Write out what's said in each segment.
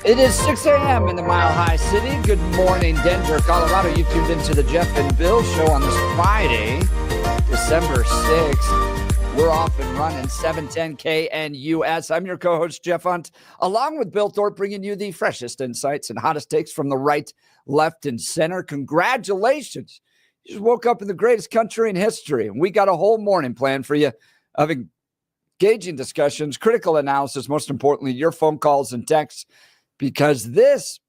It is 6 a.m. in the Mile High City. Good morning, Denver, Colorado. You tuned into the Jeff and Bill Show on this Friday, December 6th. We're off and running 710 KNUS. I'm your co-host, Jeff Hunt, along with Bill Thorpe, bringing you the freshest insights and hottest takes from the right, left, and center. Congratulations. You just woke up in the greatest country in history, and we got a whole morning planned for you of engaging discussions, critical analysis, most importantly, your phone calls and texts, because this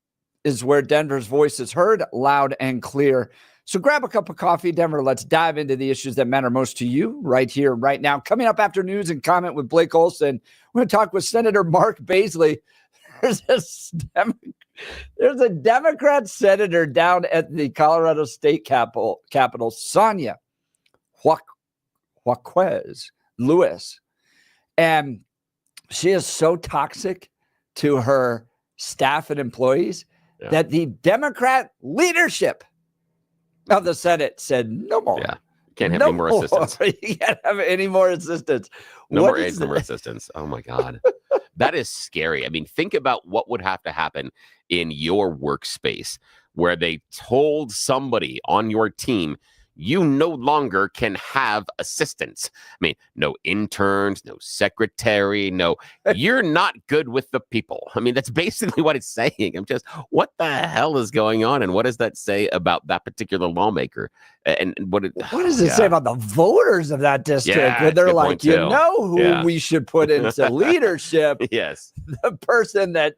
is where Denver's voice is heard loud and clear. So grab a cup of coffee, Denver. Let's dive into the issues that matter most to you right here, right now. Coming up after news and comment with Blake Olson, we're going to talk with Senator Mark Baisley. There's a Democrat senator down at the Colorado State capital, Sonya, Jaquez, Lewis. And she is so toxic to her staff and employees that the Democrat leadership of the Senate said no more. Yeah. Can't have any more assistance. You can't have any more assistance. No more aides, no more assistance. Oh my God. That is scary. I mean, think about what would have to happen in your workspace where they told somebody on your team, you no longer can have assistants. I mean, no interns, no secretary, you're not good with the people. I mean, that's basically what it's saying. I'm just, what the hell is going on? And what does that say about that particular lawmaker? And what does it say about the voters of that district? Yeah, when they're like, you know who we should put into leadership? Yes. The person that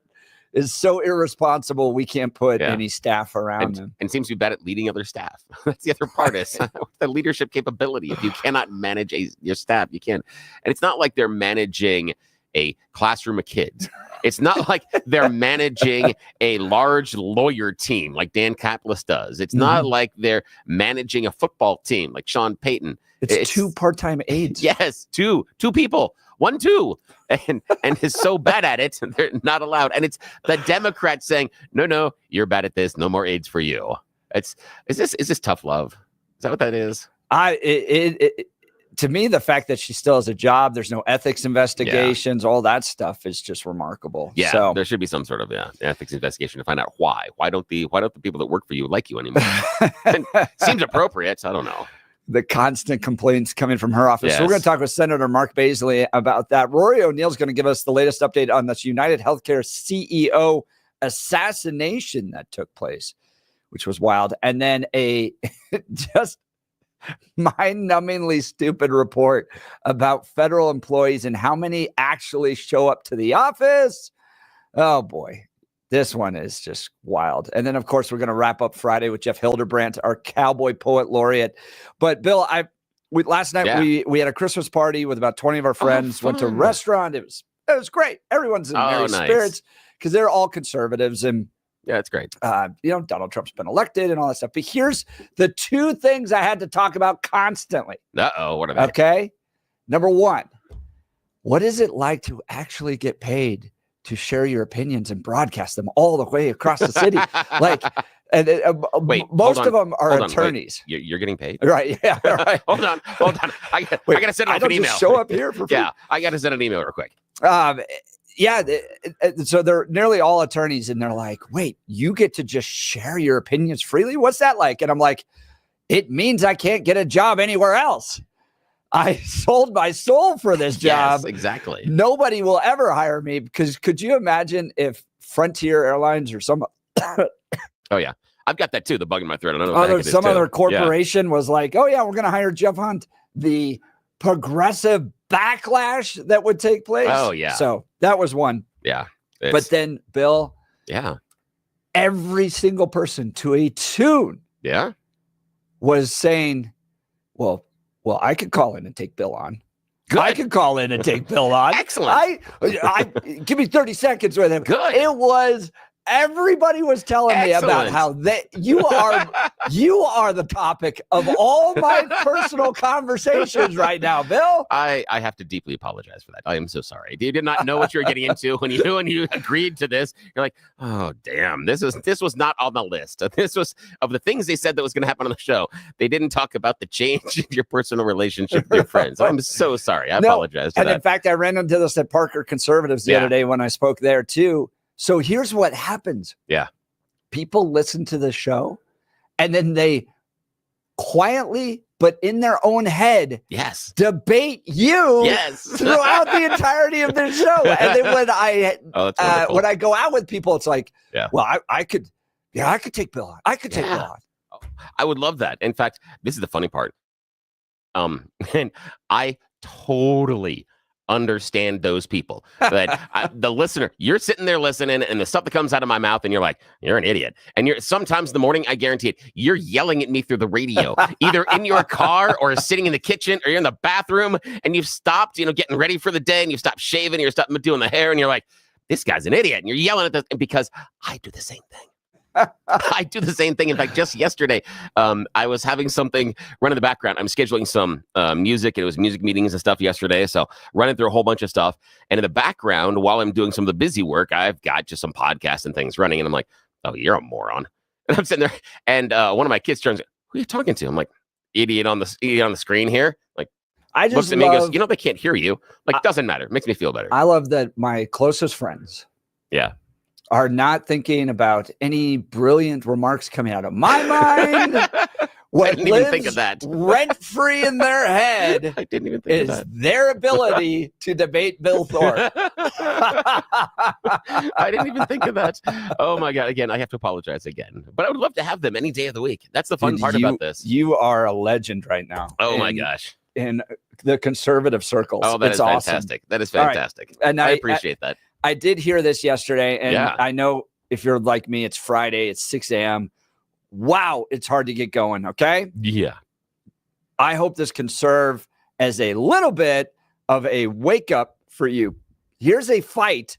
is so irresponsible, we can't put any staff around them. And seems to be bad at leading other staff. That's the other part is the leadership capability. If you cannot manage your staff, you can't. And it's not like they're managing a classroom of kids. It's not like they're managing a large lawyer team like Dan Caplis does. It's not like they're managing a football team like Sean Payton. It's two part-time aides. Yes, two people. 1, 2, and is so bad at it, they're not allowed. And it's the Democrats saying, no, you're bad at this. No more aides for you. Is this tough love? Is that what that is? To me, the fact that she still has a job, there's no ethics investigations, all that stuff is just remarkable. Yeah, so there should be some sort of ethics investigation to find out why. Why don't the people that work for you like you anymore? Seems appropriate. I don't know. The constant complaints coming from her office. Yes. So we're going to talk with Senator Mark Baisley about that. Rory O'Neill is going to give us the latest update on this UnitedHealthcare CEO assassination that took place, which was wild. And then a just mind-numbingly stupid report about federal employees and how many actually show up to the office. Oh, boy. This one is just wild. And then, of course, we're going to wrap up Friday with Jeff Hildebrandt, our cowboy poet laureate. But, Bill, last night we had a Christmas party with about 20 of our friends, went to a restaurant. It was great. Everyone's in merry spirits because they're all conservatives. And yeah, it's great. Donald Trump's been elected and all that stuff. But here's the two things I had to talk about constantly. Uh-oh, what are they? Okay. Number one, what is it like to actually get paid to share your opinions and broadcast them all the way across the city? Most of them are attorneys. You're getting paid? Right. Yeah. Right. hold on. I got to send off an email. Just show up here for free. Yeah. I got to send an email real quick. So they're nearly all attorneys and they're like, wait, you get to just share your opinions freely? What's that like? And I'm like, it means I can't get a job anywhere else. I sold my soul for this job. Yes, exactly. Nobody will ever hire me because could you imagine if Frontier Airlines or some oh yeah, I've got that too. The bug in my throat. I don't know what some other corporation was like, oh yeah, we're going to hire Jeff Hunt. The progressive backlash that would take place. Oh yeah. So that was one. Yeah. But then Bill. Yeah. Every single person to a tune. Yeah. Was saying, well, I could call in and take Bill on. Good. I could call in and take Bill on. Excellent. I give me 30 seconds with him. Good. It was Everybody was telling me about how you are the topic of all my personal conversations right now, Bill. I have to deeply apologize for that. I am so sorry. You did not know what you were getting into when you agreed to this. You're like, oh damn, this was not on the list. This was of the things they said that was going to happen on the show. They didn't talk about the change in your personal relationship with your friends. I'm so sorry. I apologize for and that. In fact, I ran into this at Parker Conservatives the other day when I spoke there too. So here's what happens. Yeah. People listen to the show and then they quietly, but in their own head, debate you throughout the entirety of the show. And then when I go out with people, it's like, well, I could take Bill on. I could take Bill on. I would love that. In fact, this is the funny part. And I totally understand those people. That the listener, you're sitting there listening, and the stuff that comes out of my mouth, and you're like, you're an idiot. And you're sometimes in the morning, I guarantee it, you're yelling at me through the radio, either in your car or sitting in the kitchen or you're in the bathroom, and you've stopped, getting ready for the day, and you've stopped shaving, and you're stopped doing the hair, and you're like, this guy's an idiot. And you're yelling at this because I do the same thing. I do the same thing. In fact, just yesterday, I was having something run in the background. I'm scheduling some music, and it was music meetings and stuff yesterday. So running through a whole bunch of stuff. And in the background, while I'm doing some of the busy work, I've got just some podcasts and things running. And I'm like, oh, you're a moron. And I'm sitting there, and one of my kids turns, who are you talking to? I'm like, idiot on the screen here. Like, I just looks at me and goes, they can't hear you. Like, doesn't matter. It makes me feel better. I love that my closest friends are not thinking about any brilliant remarks coming out of my mind. What I didn't even think of that. Rent-free in their head I didn't even think of that. Their ability to debate Bill Thorpe. I didn't even think of that. Oh, my God. Again, I have to apologize again. But I would love to have them any day of the week. That's the fun part about this. You are a legend right now. Oh, my gosh. In the conservative circles. Oh, that's awesome. Fantastic. That is fantastic. Right. And I appreciate that. I did hear this yesterday, and I know if you're like me, it's Friday, it's 6 a.m. Wow, it's hard to get going, okay? Yeah. I hope this can serve as a little bit of a wake-up for you. Here's a fight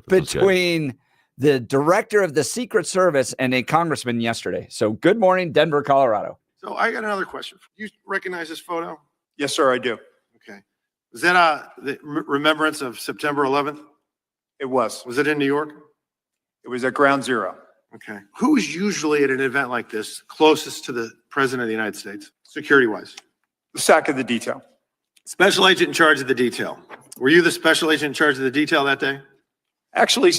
between the director of the Secret Service and a congressman yesterday. So good morning, Denver, Colorado. So I got another question. You recognize this photo? Yes, sir, I do. Okay. Is that the remembrance of September 11th? It was. Was it in New York? It was at Ground Zero. Okay. Who's usually at an event like this closest to the President of the United States, security-wise? The SAC of the detail. Special agent in charge of the detail. Were you the special agent in charge of the detail that day? Actually,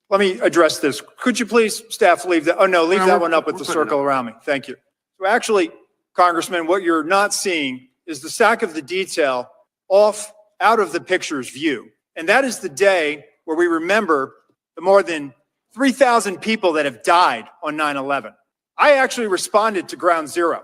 let me address this. Could you please, staff, leave that? Oh, no, leave that one up with the circle around me. Thank you. So actually, Congressman, what you're not seeing is the SAC of the detail out of the picture's view. And that is the day where we remember the more than 3,000 people that have died on 9/11. I actually responded to Ground Zero.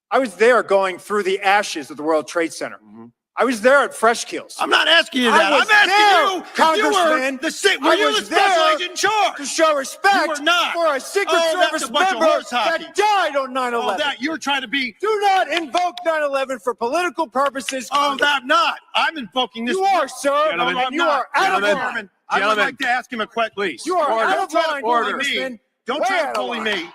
I was there going through the ashes of the World Trade Center. Mm-hmm. I was there at Fresh Kills. I'm not asking you that. I'm asking you, Congressman. Were you the special agent in charge? To show respect for a Secret Service member that died on 9/11. Oh, that you're trying to be. Do not invoke 9/11 for political purposes. Oh, I'm not. I'm invoking this. You are, sir. Gentlemen, and you are out of line. I would like to ask him a question, please. You are out of line, Congressman. Don't try to bully me.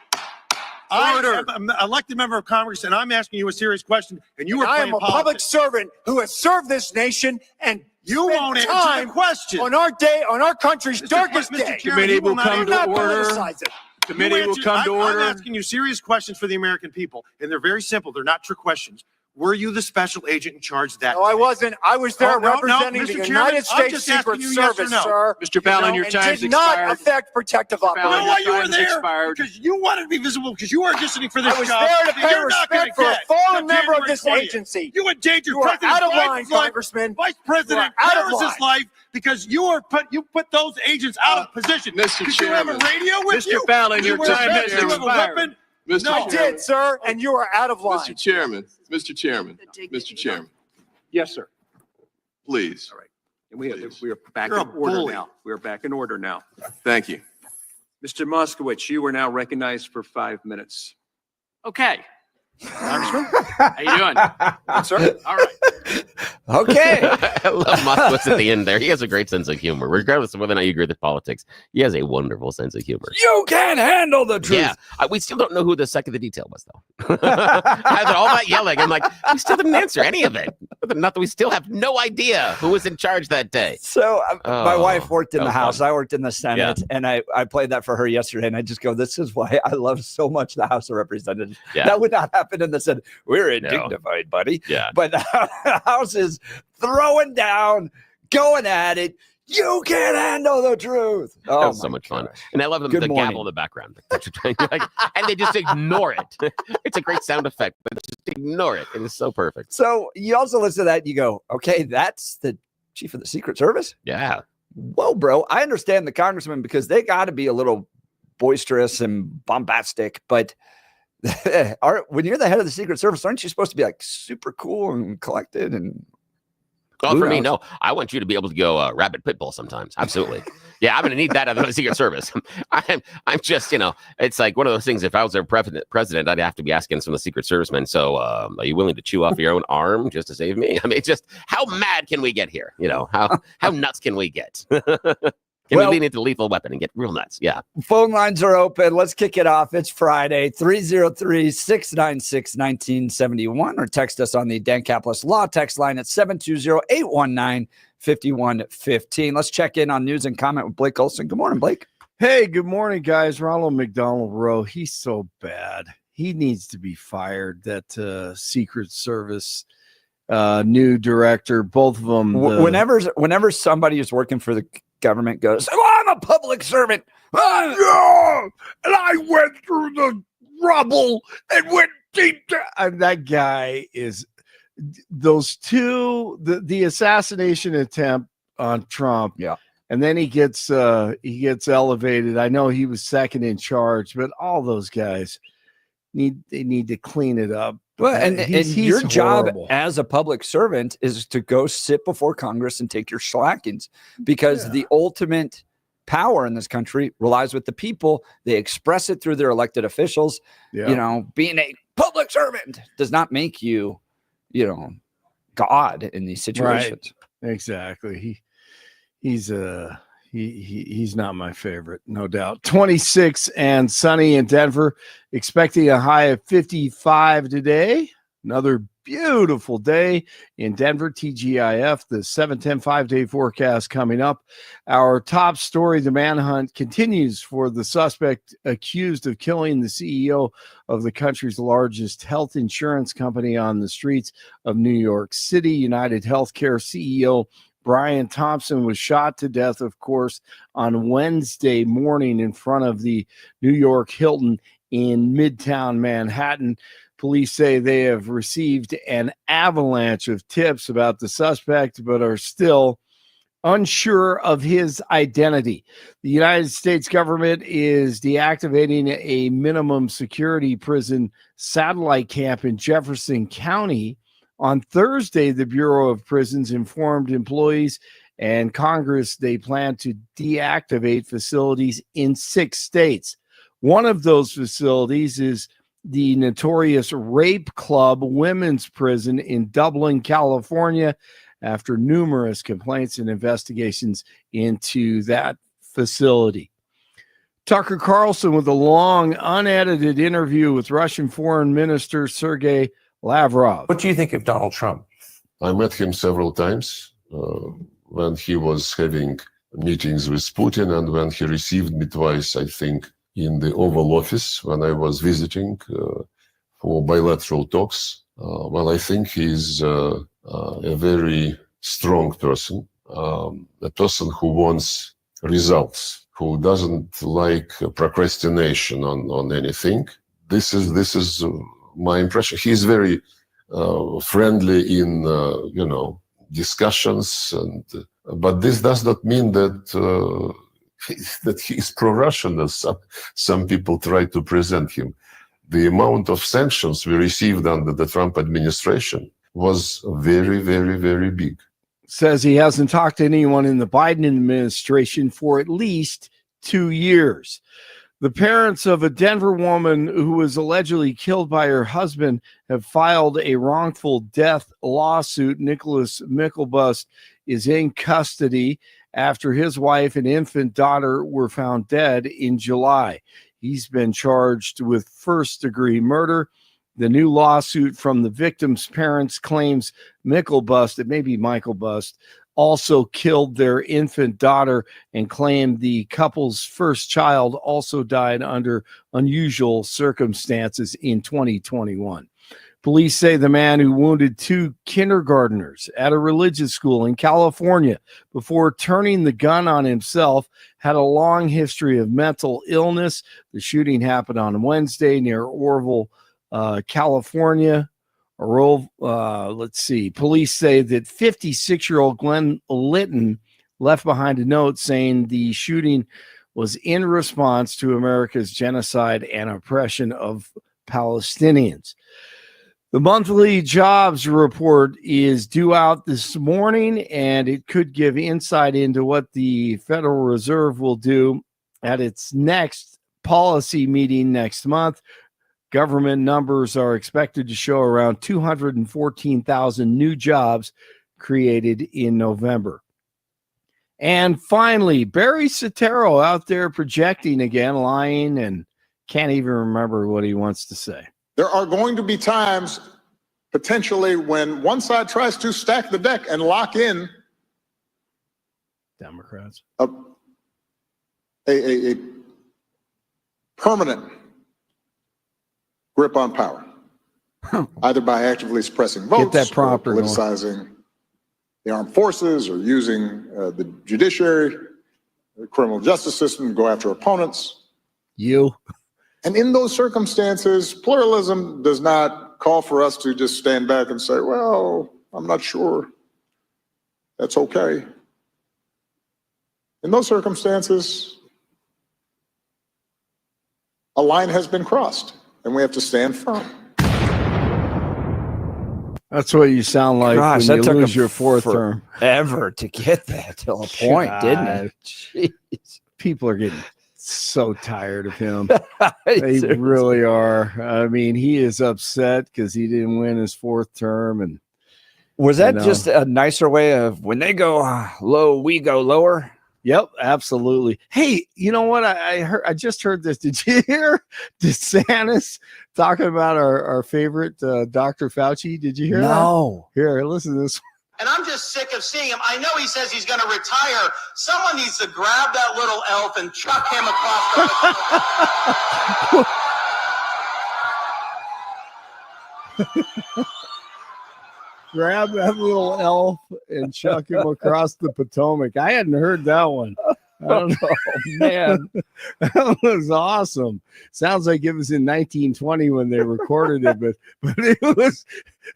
I am an elected member of Congress, and I'm asking you a serious question, and you are playing politics. I am a public servant who has served this nation, and you won't answer the question. On our country's darkest day. Committee will come to order. Committee will come to order. I'm asking you serious questions for the American people, and they're very simple. They're not trick questions. Were you the special agent in charge that day? No, I wasn't. I was there representing the United States Secret Service, sir. Mr. Fallon, your time's expired. Did not affect protective operations. You know why you were there? Because you wanted to be visible, because you were auditioning for this job. I was there to pay respect for a fallen member of this agency. You endangered President out of line, Congressman. Vice President Harris's life because you put those agents out of position. Mr. Chairman. You have a radio with you? Mr. Fallon, your time has expired. You have a weapon? I did, sir, and you are out of line. Mr. Chairman, Mr. Chairman. Yes, sir. Please. All right. And we are back in order now. We are back in order now. Thank you. Mr. Moskowitz, you are now recognized for 5 minutes. Okay. Congressman, how you doing? Good, sir. All right. Okay. I love Moskowitz at the end there. He has a great sense of humor. Regardless of whether or not you agree with politics, he has a wonderful sense of humor. You can't handle the truth. Yeah. We still don't know who the SEC of the detail was, though. After all that yelling, I'm like, we still didn't answer any of it. Not that we still have no idea who was in charge that day. So my wife worked in the House. I worked in the Senate. And I played that for her yesterday. And I just go, this is why I love so much the House of Representatives. Yeah. That would not happen in the Senate. We're indignified, buddy. Yeah. But the House is throwing down, going at it. You can't handle the truth. That Oh, was so my much fun. gosh. And I love Good the morning. gavel in the background. And they just ignore it. It's a great sound effect, but just ignore it. It is so perfect. So you also listen to that and you go, okay, that's the chief of the Secret Service? Yeah. Whoa, bro. I understand the congressman because they got to be a little boisterous and bombastic, but when you're the head of the Secret Service, aren't you supposed to be like super cool and collected? And Oh, who for me, knows? no. I want you to be able to go rabbit pit bull sometimes. Absolutely. Yeah, I'm going to need that out of the Secret Service. I'm just, it's like one of those things. If I was their president, I'd have to be asking some of the Secret Servicemen. So, are you willing to chew off your own arm just to save me? I mean, just how mad can we get here? How nuts can we get? Can we lean into lethal weapon and get real nuts? Yeah. Phone lines are open. Let's kick it off. It's Friday, 303-696-1971, or text us on the Dan Caplis Law text line at 720-819-5115. Let's check in on news and comment with Blake Olson. Good morning, Blake. Hey, good morning, guys. Ronald McDonald Rowe, he's so bad. He needs to be fired. That Secret Service new director, both of them. Whenever somebody who's working for the government goes, oh, I'm a public servant. Yeah, and I went through the rubble and went deep down. And that guy is those two, the assassination attempt on Trump. Yeah. And then he gets elevated. I know he was second in charge, but all those guys need to clean it up. Well, and your job horrible. as a public servant is to go sit before Congress and take your slackings, because the ultimate power in this country relies with the people. They express it through their elected officials. Yeah. Being a public servant does not make you, God in these situations. Right. Exactly. He's not my favorite, no doubt. 26 and sunny in Denver, expecting a high of 55 today. Another beautiful day in Denver. TGIF, the 7-10 5-day forecast coming up. Our top story, the manhunt continues for the suspect accused of killing the CEO of the country's largest health insurance company on the streets of New York City. UnitedHealthcare CEO Brian Thompson was shot to death, of course, on Wednesday morning in front of the New York Hilton in Midtown Manhattan. Police say they have received an avalanche of tips about the suspect, but are still unsure of his identity. The United States government is deactivating a minimum security prison satellite camp in Jefferson County. On Thursday, the Bureau of Prisons informed employees and Congress they plan to deactivate facilities in 6 states. One of those facilities is the notorious Rape Club Women's Prison in Dublin, California, after numerous complaints and investigations into that facility. Tucker Carlson with a long, unedited interview with Russian Foreign Minister Sergei Lavrov. What do you think of Donald Trump? I met him several times when he was having meetings with Putin, and when he received me twice, I think, in the Oval Office when I was visiting for bilateral talks. Well, I think he's a very strong person, a person who wants results, who doesn't like procrastination on anything. This is my impression. He's very friendly in discussions, but this does not mean that that he's pro-Russian, as some people try to present him. The amount of sanctions we received under the Trump administration was very, very, very big. Says he hasn't talked to anyone in the Biden administration for at least 2 years. The parents of a Denver woman who was allegedly killed by her husband have filed a wrongful death lawsuit. Nicholas Mickelbust is in custody after his wife and infant daughter were found dead in July. He's been charged with first-degree murder. The new lawsuit from the victim's parents claims Mickelbust, it may be Michael Bust, also killed their infant daughter and claimed the couple's first child also died under unusual circumstances in 2021. Police say the man who wounded 2 kindergartners at a religious school in California before turning the gun on himself had a long history of mental illness. The shooting happened on Wednesday near Orville, California. Let's see. Police say that 56-year-old Glenn Litton left behind a note saying the shooting was in response to America's genocide and oppression of Palestinians. The monthly jobs report is due out this morning, and it could give insight into what the Federal Reserve will do at its next policy meeting next month. Government numbers are expected to show around 214,000 new jobs created in November. And finally, Barry Soetoro out there projecting again, lying, and can't even remember what he wants to say. There are going to be times, potentially, when one side tries to stack the deck and lock in Democrats a permanent grip on power, either by actively suppressing votes, that proper, or politicizing the armed forces, or using the judiciary, the criminal justice system to go after opponents. And in those circumstances, pluralism does not call for us to just stand back and say, well, I'm not sure. That's okay. In those circumstances, a line has been crossed, and we have to stand firm. That's what you sound like Gosh, when that you took lose him your fourth term. Ever to get that to a point, didn't it? Jeez. People are getting so tired of him. They really are. I mean, he is upset because he didn't win his fourth term. And was that just a nicer way of when they go low, we go lower? Yep, absolutely. Hey, you know what? I just heard this. Did you hear DeSantis talking about our favorite Dr. Fauci? Did you hear that? No. Here, listen to this. And I'm just sick of seeing him. I know he says he's going to retire. Someone needs to grab that little elf and chuck him across the Grab that little elf and chuck him across the Potomac. I hadn't heard that one. I don't know. Man, that was awesome. Sounds like it was in 1920 when they recorded it, but that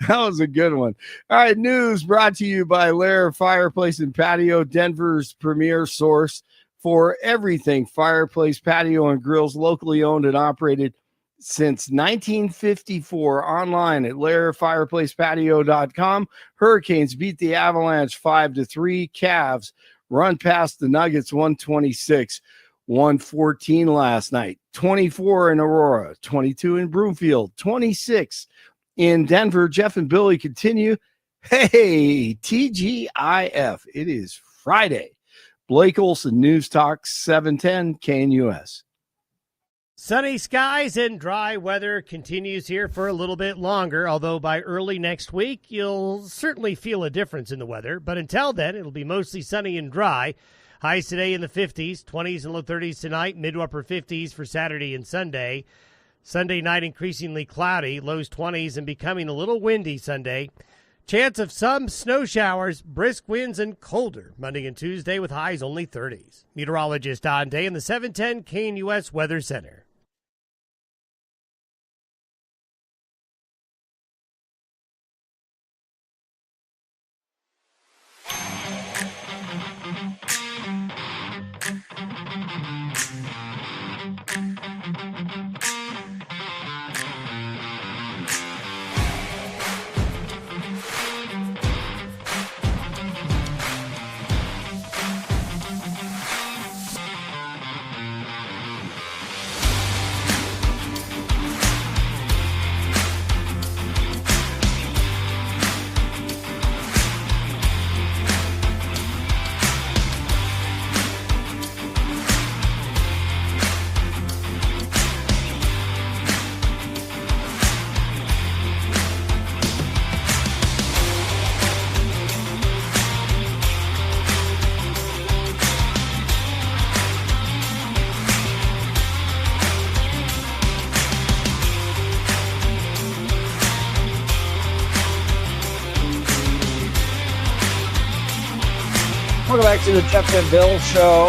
was a good one. All right, news brought to you by Lair Fireplace and Patio, Denver's premier source for everything fireplace, patio, and grills, locally owned and operated since 1954, online at lairfireplacepatio.com. Hurricanes beat the Avalanche 5-3. Cavs run past the Nuggets 126-114 last night. 24 in Aurora, 22 in Broomfield, 26 in Denver. Jeff and Billy continue. Hey, TGIF. It is Friday. Blake Olson, News Talk 710 KNUS. Sunny skies and dry weather continues here for a little bit longer, although by early next week, you'll certainly feel a difference in the weather. But until then, it'll be mostly sunny and dry. Highs today in the 50s, 20s and low 30s tonight, mid to upper 50s for Saturday and Sunday. Sunday night increasingly cloudy, lows 20s and becoming a little windy Sunday. Chance of some snow showers, brisk winds, and colder Monday and Tuesday with highs only 30s. Meteorologist Don Day in the 710 KNUS Weather Center. back to the Jeff and Bill Show.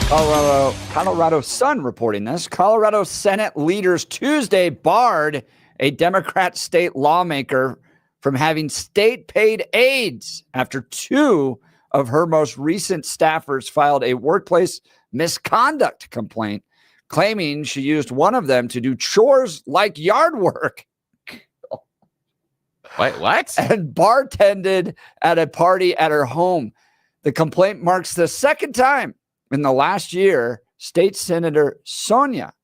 Colorado Sun reporting this. Colorado Senate leaders Tuesday barred a Democrat state lawmaker from having state-paid aides after two of her most recent staffers filed a workplace misconduct complaint, claiming she used one of them to do chores like yard work. Wait, what? And bartended at a party at her home. The complaint marks the second time in the last year State Senator Sonya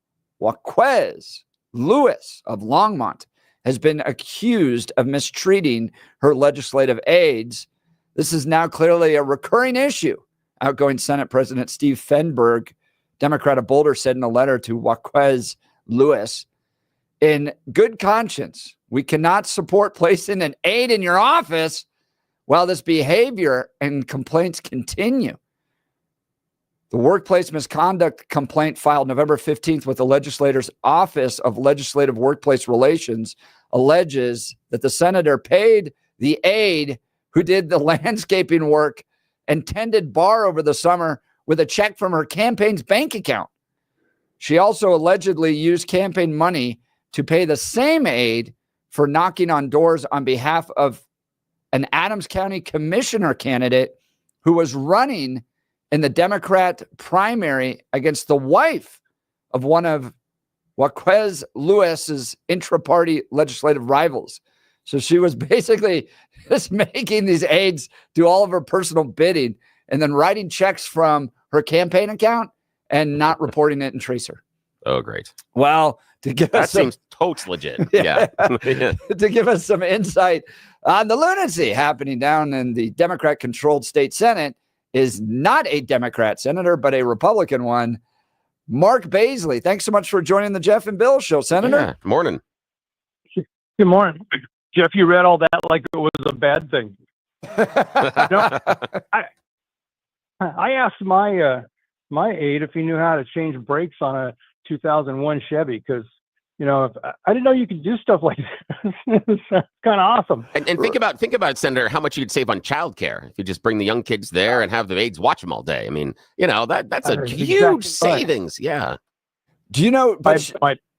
Jaquez Lewis of Longmont has been accused of mistreating her legislative aides. This is now clearly a recurring issue. Outgoing Senate President Steve Fenberg, Democrat of Boulder, said in a letter to Jaquez Lewis, in good conscience, we cannot support placing an aide in your office while this behavior and complaints continue. The workplace misconduct complaint filed November 15th with the legislator's Office of Legislative Workplace Relations alleges that the senator paid the aide who did the landscaping work and tended bar over the summer with a check from her campaign's bank account. She also allegedly used campaign money to pay the same aide for knocking on doors on behalf of an Adams County commissioner candidate who was running in the Democrat primary against the wife of one of Jaquez Lewis's intra-party legislative rivals. So she was basically just making these aides do all of her personal bidding and then writing checks from her campaign account and not reporting it in Tracer. Oh, great. Well, to give That us some, seems totes legit. Yeah. to give us some insight on the lunacy happening down in the Democrat-controlled state Senate is not a Democrat senator, but a Republican one. Mark Baisley, thanks so much for joining the Jeff and Bill Show, Senator. Yeah. Morning. Good morning. Jeff, you read all that like it was a bad thing. I asked my aide if he knew how to change brakes on a 2001 Chevy, because I didn't know you could do stuff like this. It's kind of awesome. And think about, Senator, how much you'd save on childcare if you just bring the young kids there and have the aides watch them all day. I mean, that's a huge savings. Yeah. Do you know? But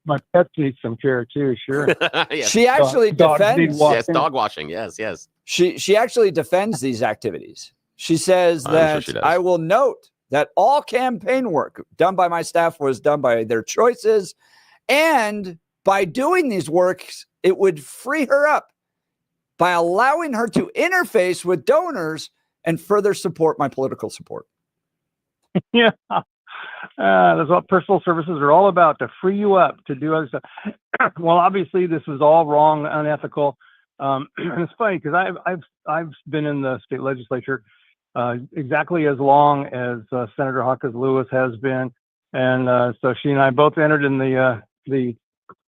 my pets need some care too. Sure. Yes. She actually defends. Yes, dog washing. Yes. She actually defends these activities. She says that she does. I will note that all campaign work done by my staff was done by their choices. And by doing these works, it would free her up by allowing her to interface with donors and further support my political support. Yeah. That's what personal services are all about, to free you up to do other stuff. Well, obviously, this is all wrong, unethical. And it's funny because I've been in the state legislature exactly as long as Senator Jaquez Lewis has been. And so she and I both entered in the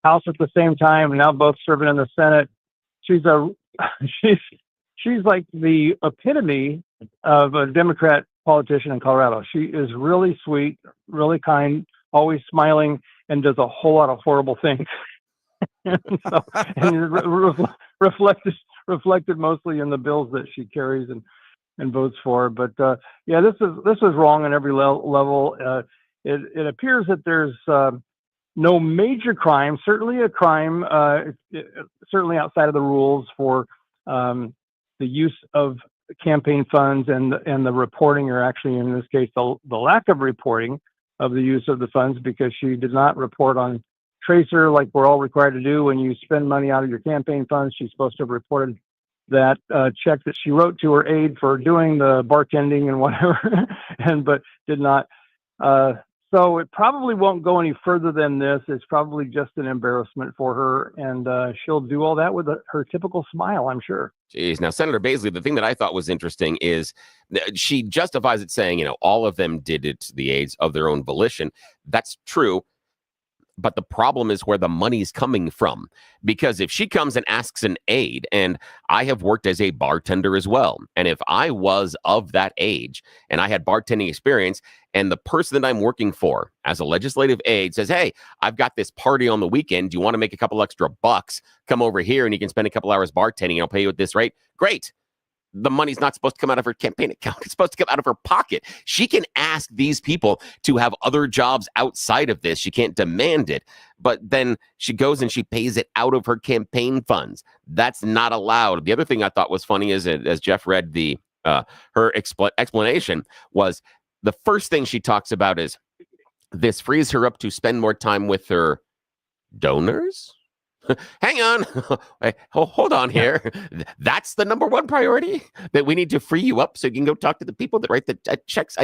House at the same time, and now both serving in the Senate. She's like the epitome of a Democrat politician in Colorado. She is really sweet, really kind, always smiling, and does a whole lot of horrible things. reflected mostly in the bills that she carries and votes for. But yeah, this is wrong on every level. It appears that there's no major crime, certainly a crime, certainly outside of the rules for the use of campaign funds and the reporting, or actually in this case, the lack of reporting of the use of the funds, because she did not report on Tracer like we're all required to do. When you spend money out of your campaign funds, she's supposed to have reported that check that she wrote to her aide for doing the bartending and whatever, but did not. So it probably won't go any further than this. It's probably just an embarrassment for her, and she'll do all that with her typical smile, I'm sure. Jeez. Now, Senator Baisley, the thing that I thought was interesting is that she justifies it saying, all of them did it to the aides of their own volition. That's true. But the problem is where the money's coming from, because if she comes and asks an aide, and I have worked as a bartender as well, and if I was of that age and I had bartending experience, and the person that I'm working for as a legislative aide says, hey, I've got this party on the weekend. Do you want to make a couple extra bucks? Come over here and you can spend a couple hours bartending. I'll pay you at this rate. Great. the money's not supposed to come out of her campaign account. It's supposed to come out of her pocket. She can ask these people to have other jobs outside of this. She can't demand it, but then she goes and she pays it out of her campaign funds. That's not allowed. The other thing I thought was funny is, as Jeff read her explanation, was the first thing she talks about is this frees her up to spend more time with her donors. Hang on. Hold on here. That's the number one priority, that we need to free you up so you can go talk to the people that write the checks.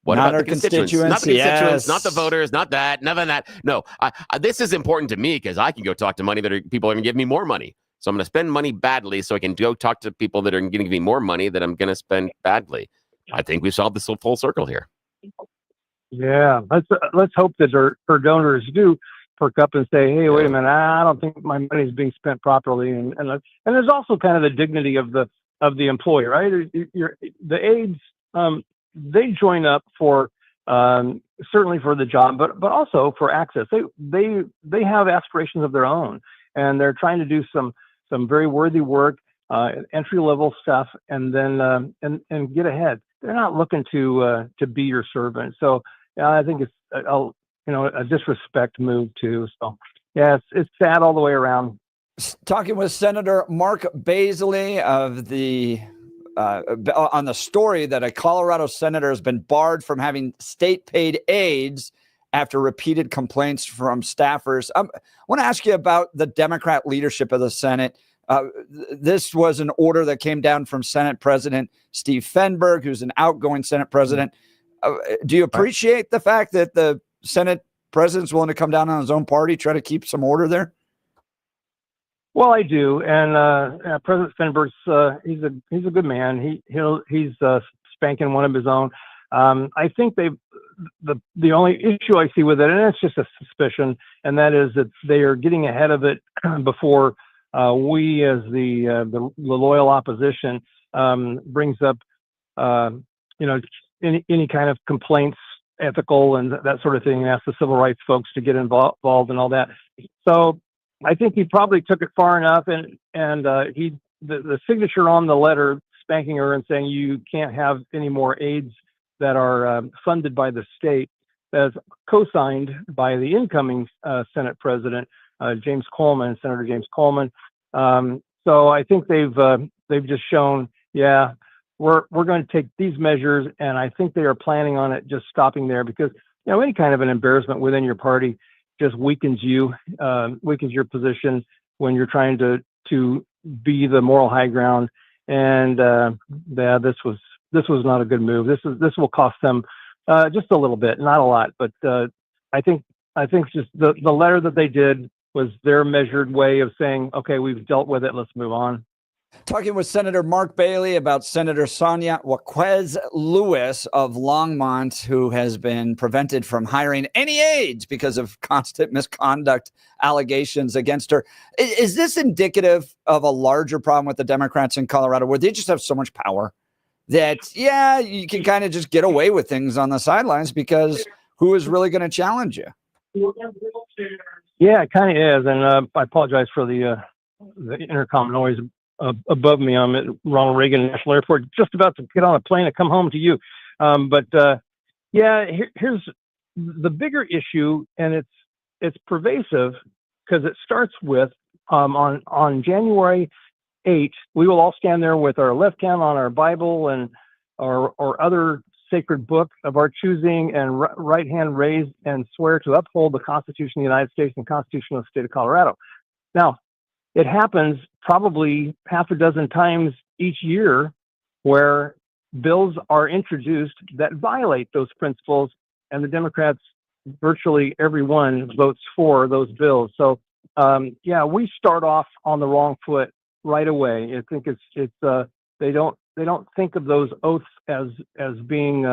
What Not about the constituents? Not the constituents, yes. not the voters, not that, none of that. No, this is important to me because I can go talk to people are going to give me more money. So I'm going to spend money badly so I can go talk to people that are going to give me more money that I'm going to spend badly. I think we've solved this full circle here. Yeah, let's hope that her donors do perk up and say, hey, wait a minute, I don't think my money is being spent properly. And there's also kind of the dignity of the employee, right? The aides, they join up for certainly for the job, but also for access. They have aspirations of their own, and they're trying to do some very worthy work, entry level stuff, and then and get ahead. They're not looking to be your servant. So I think it's a disrespect move too. So yeah, it's sad all the way around. Talking with Senator Mark Baisley of the on the story that a Colorado senator has been barred from having state-paid aides after repeated complaints from staffers. I want to ask you about the Democrat leadership of the Senate. This was an order that came down from Senate President Steve Fenberg, who's an outgoing Senate president. Do you appreciate the fact that the Senate president's willing to come down on his own party, try to keep some order there? Well, I do, and President Fenberg's he's a good man. He's spanking one of his own. I think the only issue I see with it, and it's just a suspicion, and that is that they are getting ahead of it before we, as the loyal opposition, brings up any kind of complaints, ethical and that sort of thing, and ask the civil rights folks to get involved and all that. So I think he probably took it far enough, and the signature on the letter spanking her and saying you can't have any more aides that are funded by the state, as co-signed by the incoming Senate President James Coleman, Senator James Coleman. So I think they've just shown, yeah, we're going to take these measures, and I think they are planning on it just stopping there, because any kind of an embarrassment within your party just weakens your position when you're trying to be the moral high ground. And this was not a good move. This will cost them just a little bit, not a lot, but I think just the letter that they did was their measured way of saying, okay, we've dealt with it, let's move on. Talking with Senator Mark Baisley about Senator Sonya Jaquez Lewis of Longmont, who has been prevented from hiring any aides because of constant misconduct allegations against her. Is this indicative of a larger problem with the Democrats in Colorado, where they just have so much power that, yeah, you can kind of just get away with things on the sidelines because who is really going to challenge you? Yeah, it kind of is. And I apologize for the intercom noise above me. I'm at Ronald Reagan National Airport, just about to get on a plane and come home to you. Here's the bigger issue, and it's pervasive, because it starts with on January 8th, we will all stand there with our left hand on our Bible and or other sacred book of our choosing, and right hand raised, and swear to uphold the Constitution of the United States and the Constitution of the state of Colorado. Now, it happens probably half a dozen times each year where bills are introduced that violate those principles, and the Democrats, virtually everyone, votes for those bills. So, we start off on the wrong foot right away. I think they don't think of those oaths as being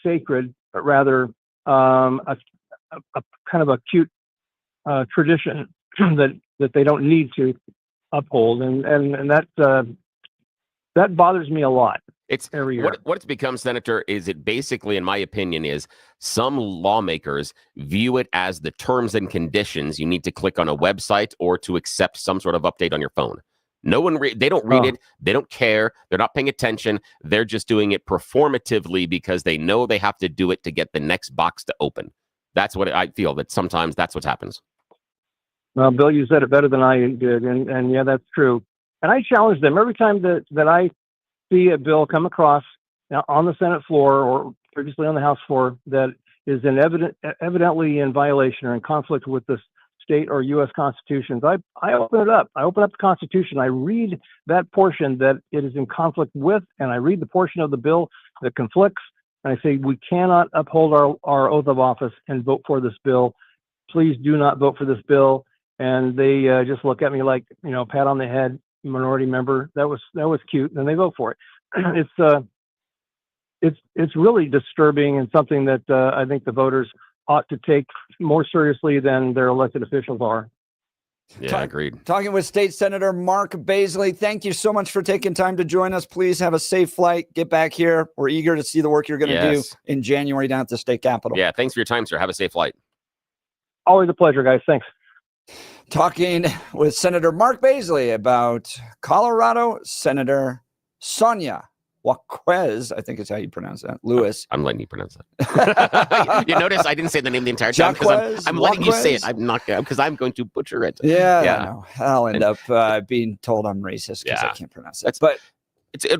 sacred, but rather a kind of a cute tradition that they don't need to uphold, and that bothers me a lot. It's every year. What it's become, Senator, is it basically, in my opinion, is some lawmakers view it as the terms and conditions you need to click on a website or to accept some sort of update on your phone. No one, they don't read it. They don't care. They're not paying attention. They're just doing it performatively because they know they have to do it to get the next box to open. That's what I feel, that sometimes that's what happens. Well, Bill, you said it better than I did. And yeah, that's true. And I challenge them every time that I see a bill come across on the Senate floor or previously on the House floor that is evidently in violation or in conflict with the state or U.S. constitutions. I open it up. I open up the Constitution. I read that portion that it is in conflict with, and I read the portion of the bill that conflicts. And I say, we cannot uphold our oath of office and vote for this bill. Please do not vote for this bill. And they just look at me like, pat on the head, minority member. That was cute. And they vote for it. It's really disturbing and something that I think the voters ought to take more seriously than their elected officials are. Yeah, agreed. Talking with State Senator Mark Baisley. Thank you so much for taking time to join us. Please have a safe flight. Get back here. We're eager to see the work you're going to do in January down at the state capitol. Yeah, thanks for your time, sir. Have a safe flight. Always a pleasure, guys. Thanks. Talking with Senator Mark Baisley about Colorado Senator Sonya Jaquez, I think is how you pronounce that. Lewis. I'm letting you pronounce that. You notice I didn't say the name the entire time because I'm letting you say it. I'm not because I'm going to butcher it. Yeah. I'll end up being told I'm racist because I can't pronounce it. But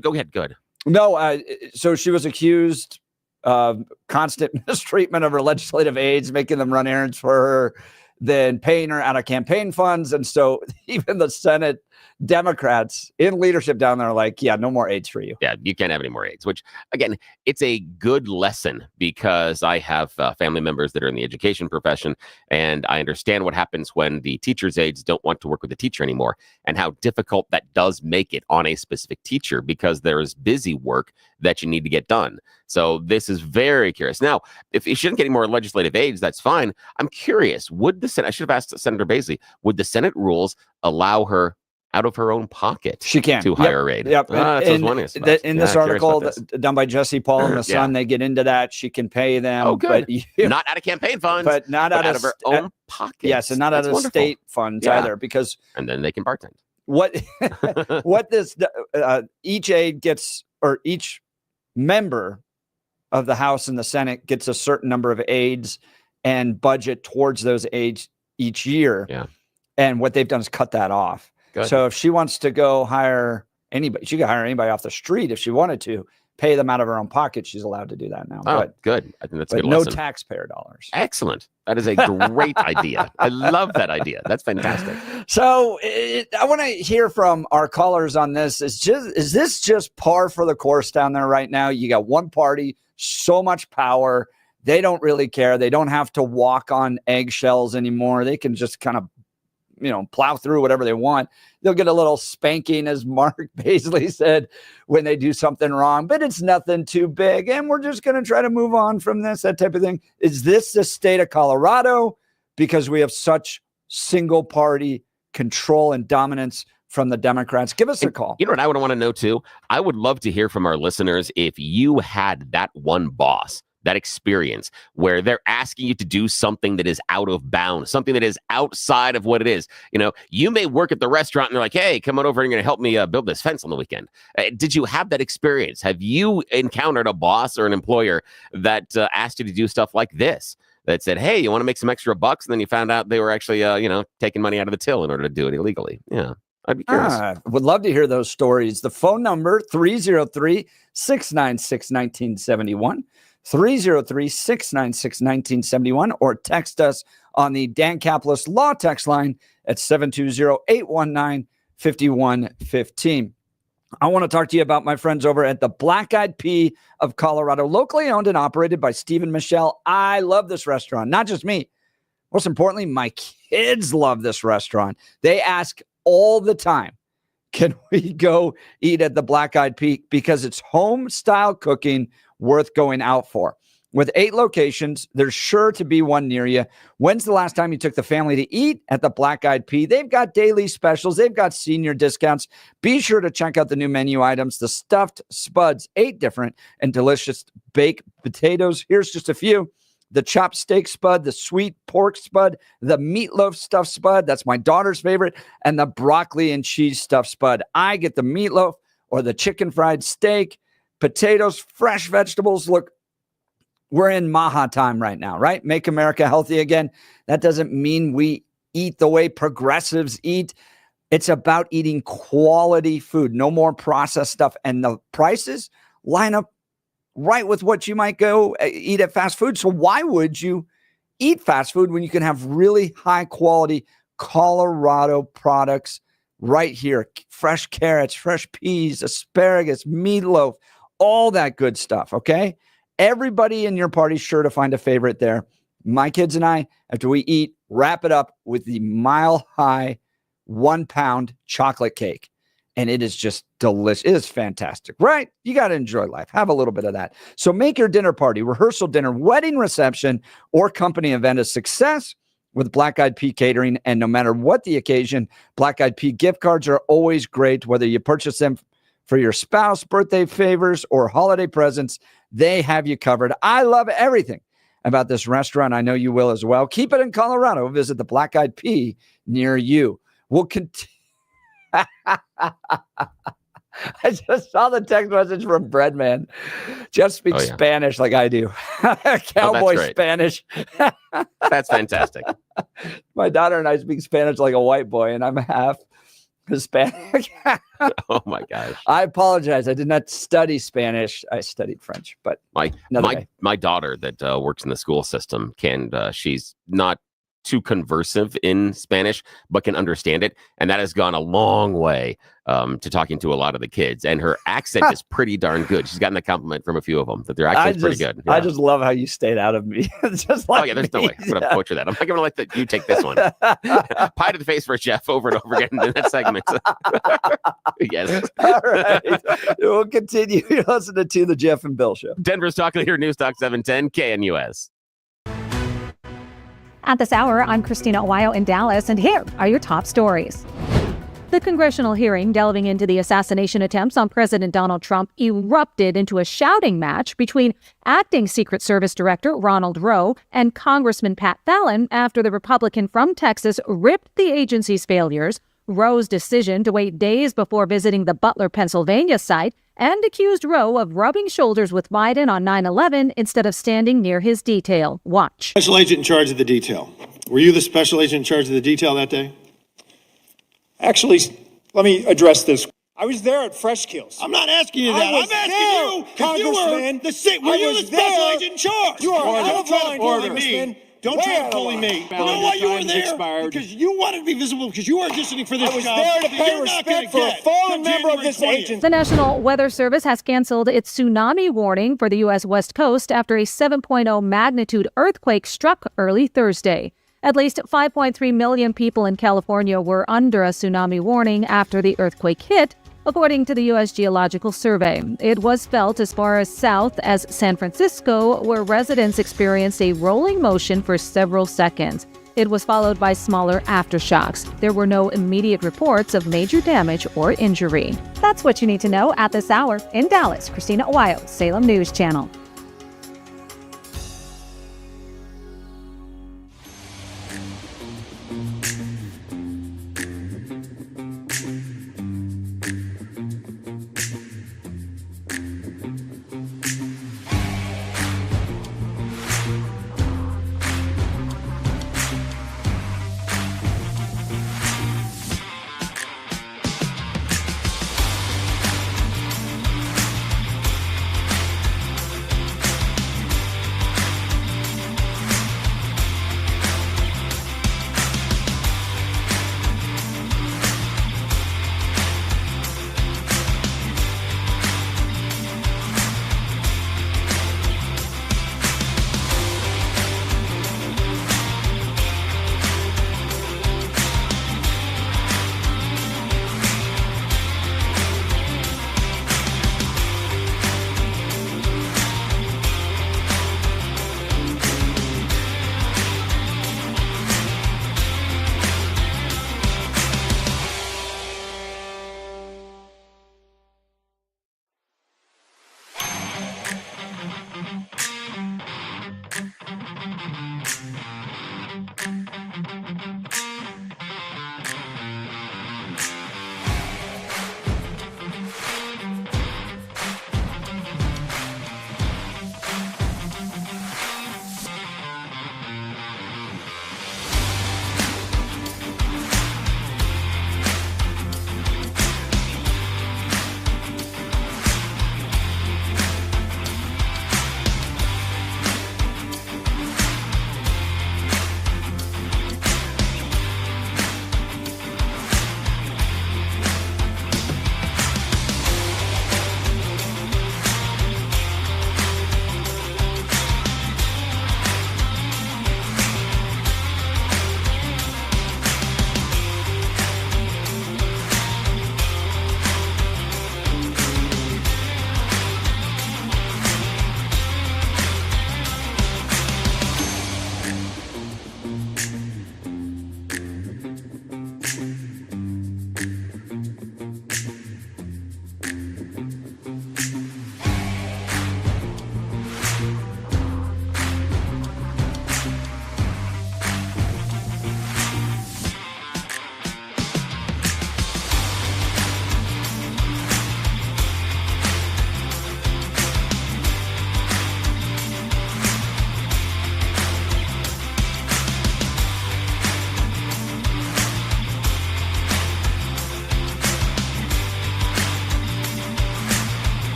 go ahead. Good. No. So she was accused of constant mistreatment of her legislative aides, making them run errands for her, then paying her out of campaign funds. And so even the Senate Democrats in leadership down there are like, yeah, no more aides for you. Yeah, you can't have any more aides, which, again, it's a good lesson because I have family members that are in the education profession, and I understand what happens when the teacher's aides don't want to work with the teacher anymore and how difficult that does make it on a specific teacher because there is busy work that you need to get done. So this is very curious. Now, if she shouldn't get any more legislative aides, that's fine. I'm curious, would the Senate, I should have asked Senator Baisley, would the Senate rules allow her out of her own pocket she can to hire aid? Yep. In this article done by Jesse Paul and the Sun, they get into that. She can pay them. Oh, good. But not out of campaign funds, but not out of her own pocket. Yes, and not out of state funds either, because and then they can bartend. What this each aide gets, or each member of the House and the Senate gets a certain number of aides and budget towards those aides each year. Yeah. And what they've done is cut that off. Good. So if she wants to go hire anybody, she could hire anybody off the street if she wanted to, pay them out of her own pocket. She's allowed to do that now. Oh, good. I think that's a good no lesson. taxpayer dollars. Excellent. That is a great idea. I love that idea. That's fantastic. So I want to hear from our callers on this. Is this just par for the course down there right now? You got one party, so much power. They don't really care. They don't have to walk on eggshells anymore. They can just kind of, plow through whatever they want. They'll get a little spanking, as Mark Baisley said, when they do something wrong, but it's nothing too big. And we're just going to try to move on from this, that type of thing. Is this the state of Colorado? Because we have such single party control and dominance from the Democrats. Give us a call. You know what I would want to know too? I would love to hear from our listeners if you had that one boss, that experience where they're asking you to do something that is out of bounds, something that is outside of what it is. You may work at the restaurant and they're like, hey, come on over and you're going to help me build this fence on the weekend. Did you have that experience? Have you encountered a boss or an employer that asked you to do stuff like this? That said, hey, you want to make some extra bucks? And then you found out they were actually, taking money out of the till in order to do it illegally. Yeah. I'd be curious. Would love to hear those stories. The phone number, 303-696-1971. 303-696-1971, or text us on the Dan Caplis Law text line at 720-819-5115. I want to talk to you about my friends over at the Black Eyed Pea of Colorado, locally owned and operated by Steve and Michelle. I love this restaurant. Not just me. Most importantly, my kids love this restaurant. They ask all the time, can we go eat at the Black Eyed Pea? Because it's home style cooking worth going out for. With 8 locations, there's sure to be one near you. When's the last time you took the family to eat at the Black Eyed Pea? They've got daily specials. They've got senior discounts. Be sure to check out the new menu items, the stuffed spuds, 8 different and delicious baked potatoes. Here's just a few. the chopped steak spud, the sweet pork spud, the meatloaf stuffed spud. That's my daughter's favorite. And the broccoli and cheese stuffed spud. I get the meatloaf or the chicken fried steak, potatoes, fresh vegetables. Look, we're in Maha time right now, right? Make America healthy again. That doesn't mean we eat the way progressives eat. It's about eating quality food, no more processed stuff. And the prices line up right with what you might go eat at fast food. So why would you eat fast food when you can have really high quality Colorado products right here? Fresh carrots, fresh peas, asparagus, meatloaf, all that good stuff, okay? Everybody in your party's sure to find a favorite there. My kids and I, after we eat, wrap it up with the Mile High 1 pound chocolate cake. And it is just delicious. It is fantastic, right? You got to enjoy life. Have a little bit of that. So make your dinner party, rehearsal dinner, wedding reception, or company event a success with Black Eyed Pea Catering. And no matter what the occasion, Black Eyed Pea gift cards are always great. Whether you purchase them for your spouse, birthday favors, or holiday presents, they have you covered. I love everything about this restaurant. I know you will as well. Keep it in Colorado. Visit the Black Eyed Pea near you. We'll continue. I just saw the text message from Breadman. Jeff speaks Spanish like I do. Cowboy Spanish. That's fantastic. My daughter and I speak Spanish like a white boy, and I'm half Hispanic. Oh my gosh. I apologize. I did not study Spanish. I studied French, but my daughter that works in the school system she's not too conversive in Spanish, but can understand it. And that has gone a long way to talking to a lot of the kids. And her accent is pretty darn good. She's gotten a compliment from a a few of them that their accent's pretty good. Yeah. I just love how you stayed out of me. Just like there's no way I'm going to butcher that. I'm not going to let you take this one. Pie to the face for Jeff over and over again in that segment. Yes. All right. We'll continue. You're listening to the Jeff and Bill Show. Denver's Talk Leader, News Talk 710 KNUS. At this hour, I'm Christina Owayo in Dallas, and here are your top stories. The congressional hearing delving into the assassination attempts on President Donald Trump erupted into a shouting match between acting Secret Service Director Ronald Rowe and Congressman Pat Fallon after the Republican from Texas ripped the agency's failures, Rowe's decision to wait days before visiting the Butler, Pennsylvania site, and accused Rowe of rubbing shoulders with Biden on 9/11 instead of standing near his detail. Watch. Special agent in charge of the detail. Were you the special agent in charge of the detail that day? Actually, let me address this. I was there at Fresh Kills. I'm not asking you that. I'm asking you if you were the special agent in charge. You are out of line, Congressman. Don't try to bully me. You know why you were there? Because you wanted to be visible, because you are auditioning for this job. I was there to pay respect for a fallen member of this agency. The National Weather Service has canceled its tsunami warning for the U.S. West Coast after a 7.0 magnitude earthquake struck early Thursday. At least 5.3 million people in California were under a tsunami warning after the earthquake hit, according to the U.S. Geological Survey. It was felt as far as south as San Francisco, where residents experienced a rolling motion for several seconds. It was followed by smaller aftershocks. There were no immediate reports of major damage or injury. That's what you need to know at this hour. In Dallas, Christina Owayo, Salem News Channel.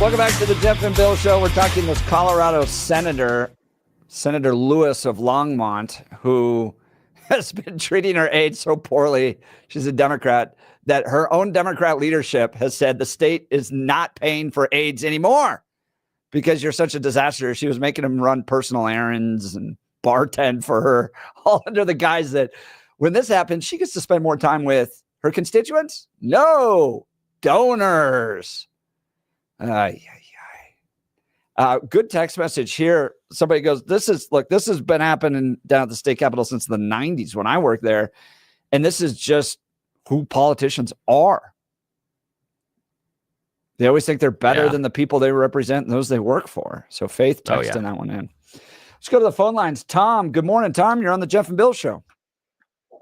Welcome back to the Jeff and Bill Show. We're talking this Colorado Senator Lewis of Longmont, who has been treating her aides so poorly. She's a Democrat, that her own Democrat leadership has said the state is not paying for aides anymore because you're such a disaster. She was making them run personal errands and bartend for her, all under the guise that when this happens, she gets to spend more time with her constituents. No, donors. Good text message here. Somebody goes, this has been happening down at the state capitol since the 90s when I worked there. And this is just who politicians are. They always think they're better than the people they represent and those they work for. So Faith texting that one in. Let's go to the phone lines. Tom, good morning, Tom. You're on the Jeff and Bill Show.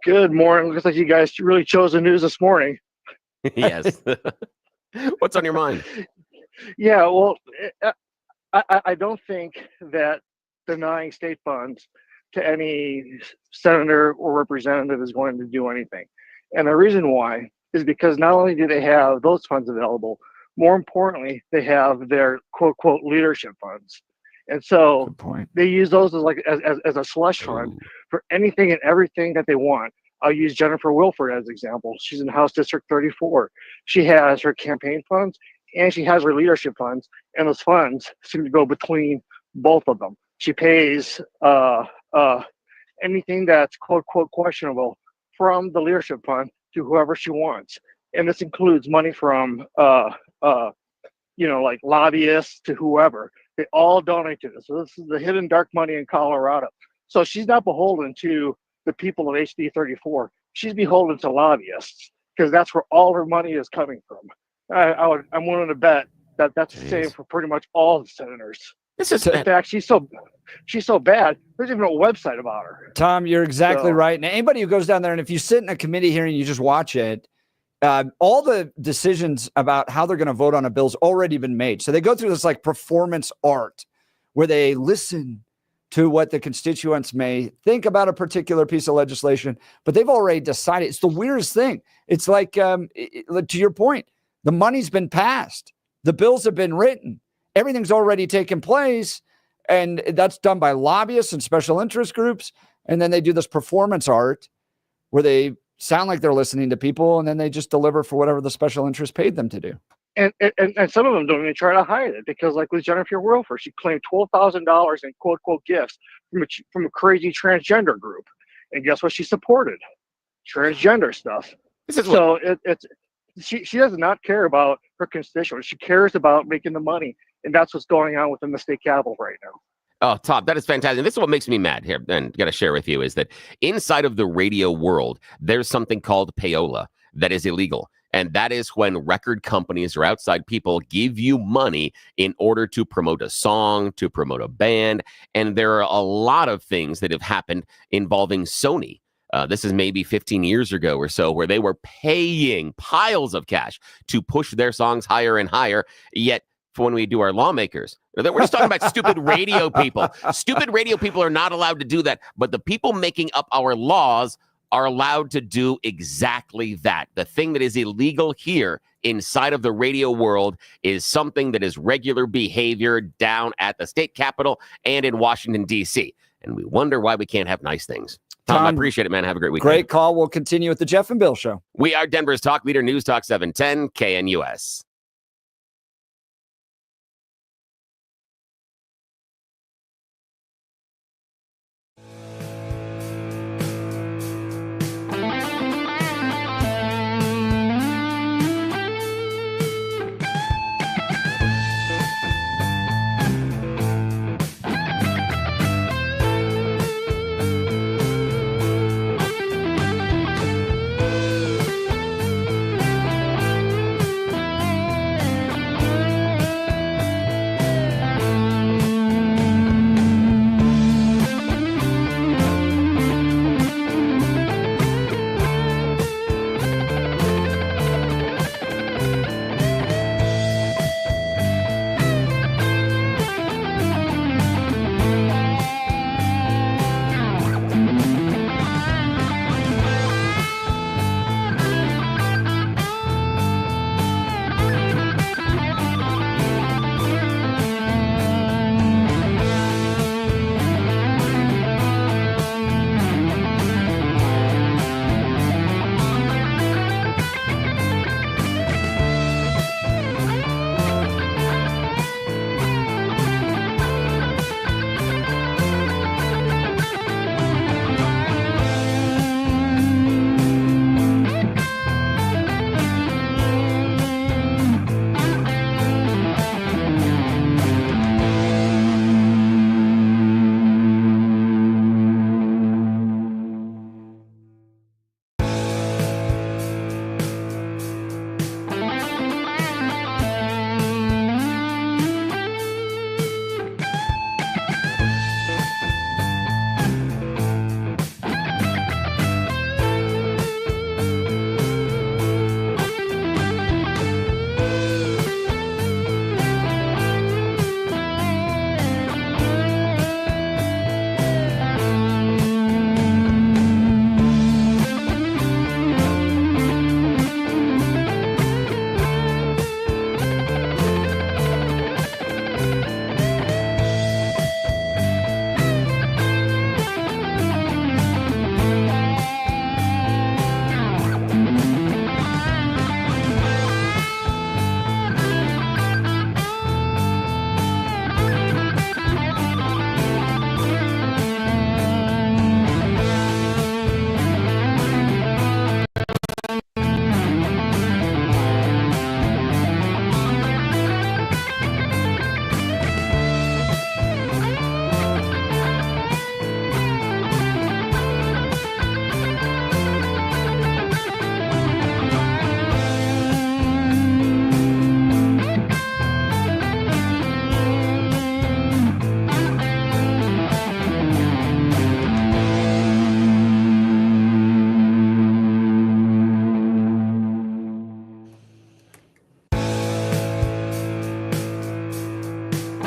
Good morning. Looks like you guys really chose the news this morning. Yes. What's on your mind? Yeah, well, I don't think that denying state funds to any senator or representative is going to do anything. And the reason why is because not only do they have those funds available, more importantly, they have their quote, quote, leadership funds. And so they use those as a slush fund for anything and everything that they want. I'll use Jennifer Wilford as an example. She's in House District 34. She has her campaign funds and she has her leadership funds, and those funds seem to go between both of them. She pays anything that's quote, quote, questionable from the leadership fund to whoever she wants. And this includes money from, like lobbyists to whoever. They all donate to this. So this is the hidden dark money in Colorado. So she's not beholden to the people of HD 34. She's beholden to lobbyists because that's where all her money is coming from. I'm willing to bet that that's the same for pretty much all the senators. In fact, she's so bad. There's even a website about her. Tom, you're exactly right. And anybody who goes down there, and if you sit in a committee hearing, you just watch it. All the decisions about how they're going to vote on a bill's already been made. So they go through this like performance art where they listen to what the constituents may think about a particular piece of legislation, but they've already decided. It's the weirdest thing. It's like, to your point, the money's been passed. The bills have been written. Everything's already taken place. And that's done by lobbyists and special interest groups. And then they do this performance art where they sound like they're listening to people, and then they just deliver for whatever the special interest paid them to do. And some of them don't even try to hide it, because like with Jennifer Wilford, she claimed $12,000 in quote, quote, gifts from a crazy transgender group. And guess what she supported? Transgender stuff. So she does not care about her constituents. She cares about making the money. And that's what's going on within the state capitol right now. Oh, Tom, that is fantastic. This is what makes me mad here, and got to share with you, is that inside of the radio world, there's something called payola that is illegal. And that is when record companies or outside people give you money in order to promote a song, to promote a band. And there are a lot of things that have happened involving Sony. This is maybe 15 years ago or so, where they were paying piles of cash to push their songs higher and higher. Yet, for when we do our lawmakers, we're just talking about stupid radio people. Stupid radio people are not allowed to do that. But the people making up our laws are allowed to do exactly that. The thing that is illegal here inside of the radio world is something that is regular behavior down at the state capitol and in Washington, D.C. And we wonder why we can't have nice things. Tom, I appreciate it, man. Have a great weekend. Great call. We'll continue with the Jeff and Bill Show. We are Denver's talk leader, News Talk 710 KNUS.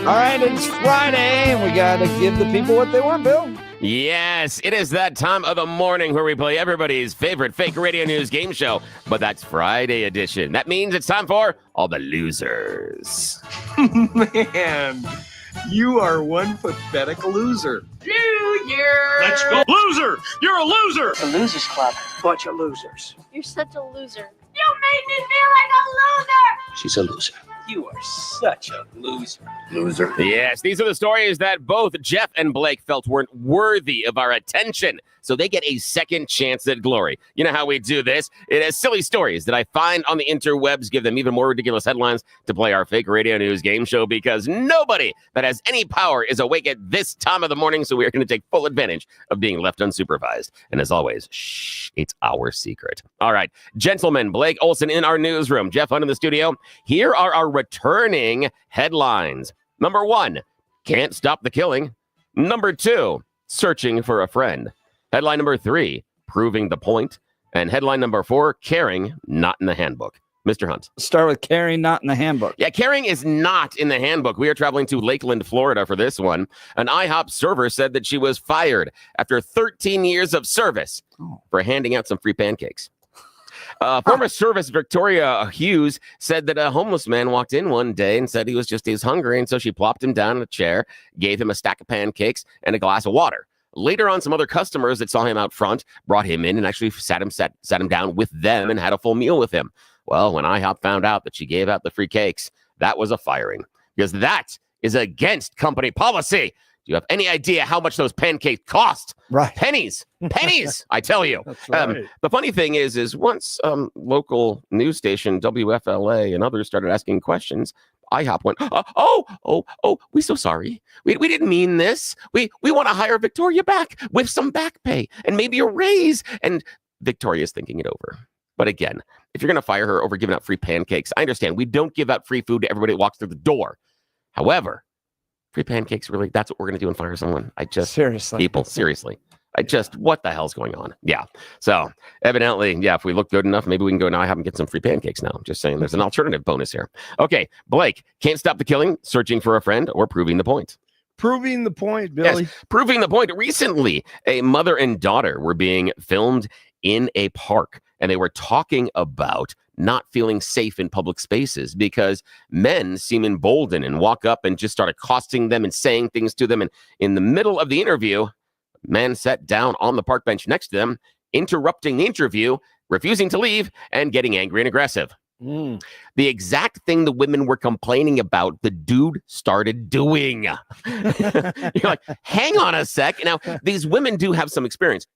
All right, it's Friday, and we got to give the people what they want, Bill. Yes, it is that time of the morning where we play everybody's favorite fake radio news game show, but that's Friday edition. That means it's time for All the Losers. Man, you are one pathetic loser. Loser! Let's go. Loser! You're a loser! The Losers Club. Bunch of losers. You're such a loser. You made me feel like a loser! She's a loser. You are such a loser. Loser. Yes, these are the stories that both Jeff and Blake felt weren't worthy of our attention, so they get a second chance at glory. You know how we do this? It is silly stories that I find on the interwebs, give them even more ridiculous headlines to play our fake radio news game show, because nobody that has any power is awake at this time of the morning, so we are going to take full advantage of being left unsupervised. And as always, shh, it's our secret. All right, gentlemen, Blake Olson in our newsroom, Jeff Hunt in the studio. Here are our returning headlines. Number 1, can't stop the killing. Number 2, searching for a friend. Headline number 3, proving the point. And headline number 4, caring, not in the handbook. Mr. Hunt. Start with caring, not in the handbook. Yeah, caring is not in the handbook. We are traveling to Lakeland, Florida for this one. An IHOP server said that she was fired after 13 years of service for handing out some free pancakes. Former service Victoria Hughes said that a homeless man walked in one day and said he was hungry, and so she plopped him down in a chair, gave him a stack of pancakes and a glass of water. Later on, some other customers that saw him out front brought him in and actually sat him down with them and had a full meal with him. Well, when IHOP found out that she gave out the free cakes, that was a firing, because that is against company policy. Do you have any idea how much those pancakes cost? Right. Pennies, I tell you. That's right. The funny thing is once local news station WFLA and others started asking questions, IHOP went, we're so sorry. We didn't mean this. We want to hire Victoria back with some back pay and maybe a raise. And Victoria's thinking it over. But again, if you're going to fire her over giving out free pancakes, I understand. We don't give out free food to everybody that walks through the door. However, free pancakes, really, that's what we're going to do and fire someone. Seriously. What the hell's going on? Yeah. So evidently, if we look good enough, maybe we can go now. I haven't get some free pancakes now. I'm just saying there's an alternative bonus here. Okay. Blake, can't stop the killing, searching for a friend, or proving the point. Proving the point, Billy. Yes, proving the point. Recently, a mother and daughter were being filmed in a park, and they were talking about not feeling safe in public spaces because men seem emboldened and walk up and just start accosting them and saying things to them. And in the middle of the interview, man sat down on the park bench next to them, interrupting the interview, refusing to leave, and getting angry and aggressive. The exact thing the women were complaining about, the dude started doing. You're like, hang on a sec. Now, these women do have some experience.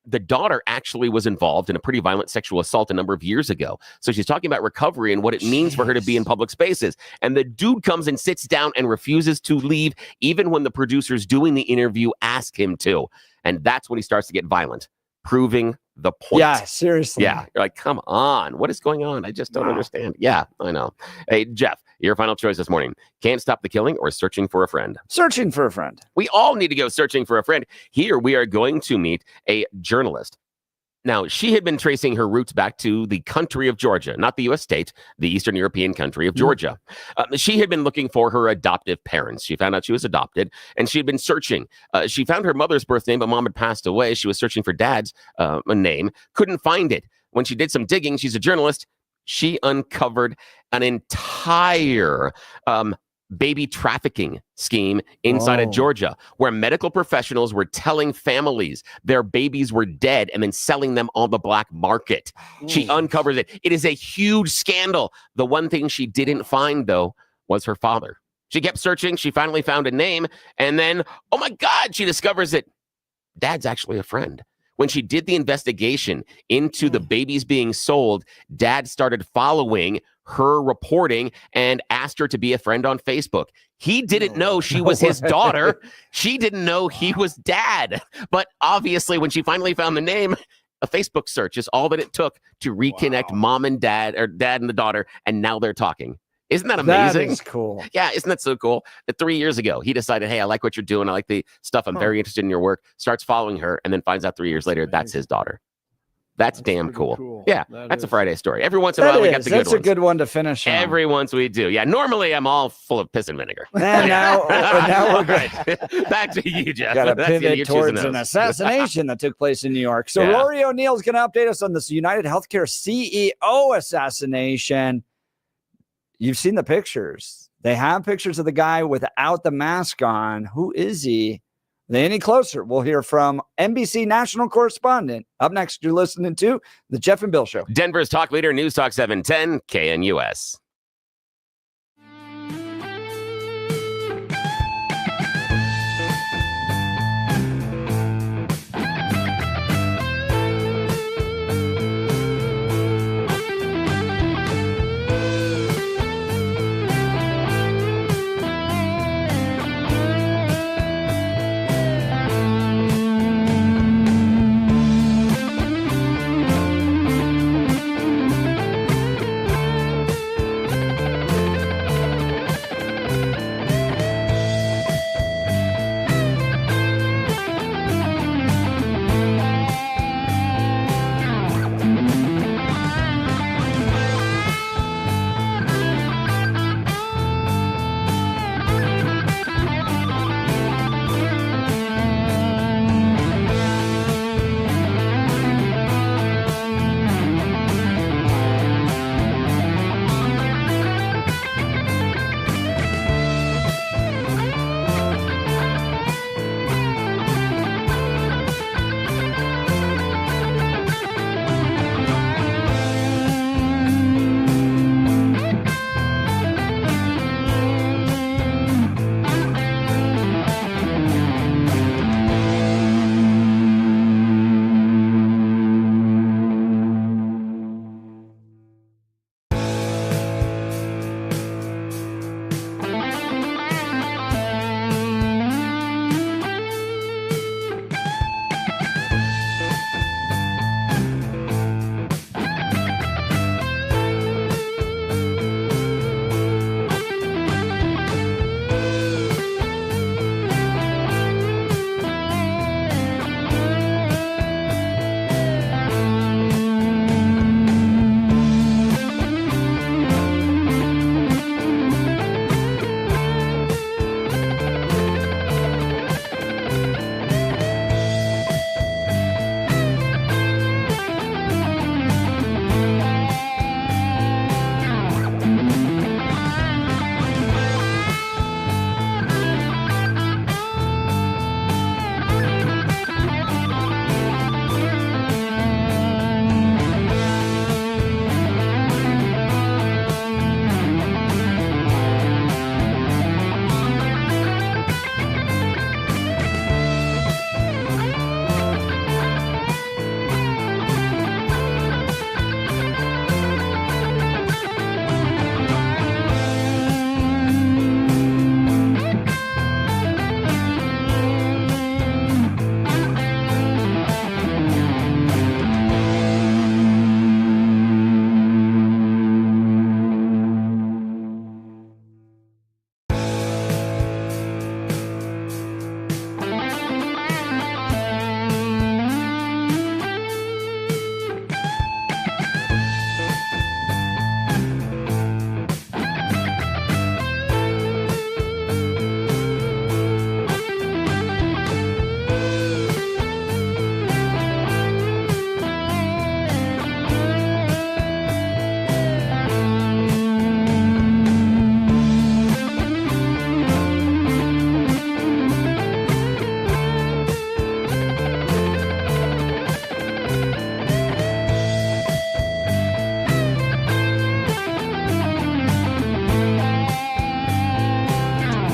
The daughter actually was involved in a pretty violent sexual assault a number of years ago. So she's talking about recovery and what it means for her to be in public spaces. And the dude comes and sits down and refuses to leave, even when the producers doing the interview ask him to. And that's when he starts to get violent, proving the point. Yeah, seriously. Yeah. You're like, come on. What is going on? I just don't understand. Yeah, I know. Hey, Jeff, your final choice this morning. Can't stop the killing or searching for a friend? Searching for a friend. We all need to go searching for a friend. Here we are going to meet a journalist. Now, she had been tracing her roots back to the country of Georgia, not the U.S. state, the Eastern European country of Georgia. She had been looking for her adoptive parents. She found out she was adopted, and she had been searching. She found her mother's birth name, but mom had passed away. She was searching for dad's name, couldn't find it. When she did some digging, she's a journalist. She uncovered an entire baby trafficking scheme inside of Georgia, where medical professionals were telling families their babies were dead and then selling them on the black market. She uncovers it. It is a huge scandal. The one thing she didn't find, though, was her father. She kept searching. She finally found a name. And then, oh my God, she discovers that dad's actually a friend. When she did the investigation into the babies being sold, dad started following her reporting and asked her to be a friend on Facebook. He didn't know she was his daughter. She didn't know he was dad. But obviously, when she finally found the name, a Facebook search is all that it took to reconnect mom and dad, or dad and the daughter, and now they're talking. Isn't that amazing? That is cool. Yeah, isn't that so cool? That 3 years ago, he decided, hey, I like what you're doing. I like the stuff. I'm very interested in your work. Starts following her, and then finds out 3 years later, that's his daughter. That's damn cool. cool. Yeah, That that's a is. Friday story. Every once in a while, we got the good That's ones. a good one to finish on. Every once we do. Yeah, normally I'm all full of piss and vinegar. And now we're All right. Back to you, Jeff. got to That's good. pivot You're choosing towards an those. assassination that took place in New York. So Yeah. Rory O'Neill is going to update us on this UnitedHealthcare CEO assassination. You've seen the pictures. They have pictures of the guy without the mask on. Who is he? Are they any closer? We'll hear from NBC National Correspondent. Up next, you're listening to The Jeff and Bill Show. Denver's talk leader, News Talk 710, KNUS.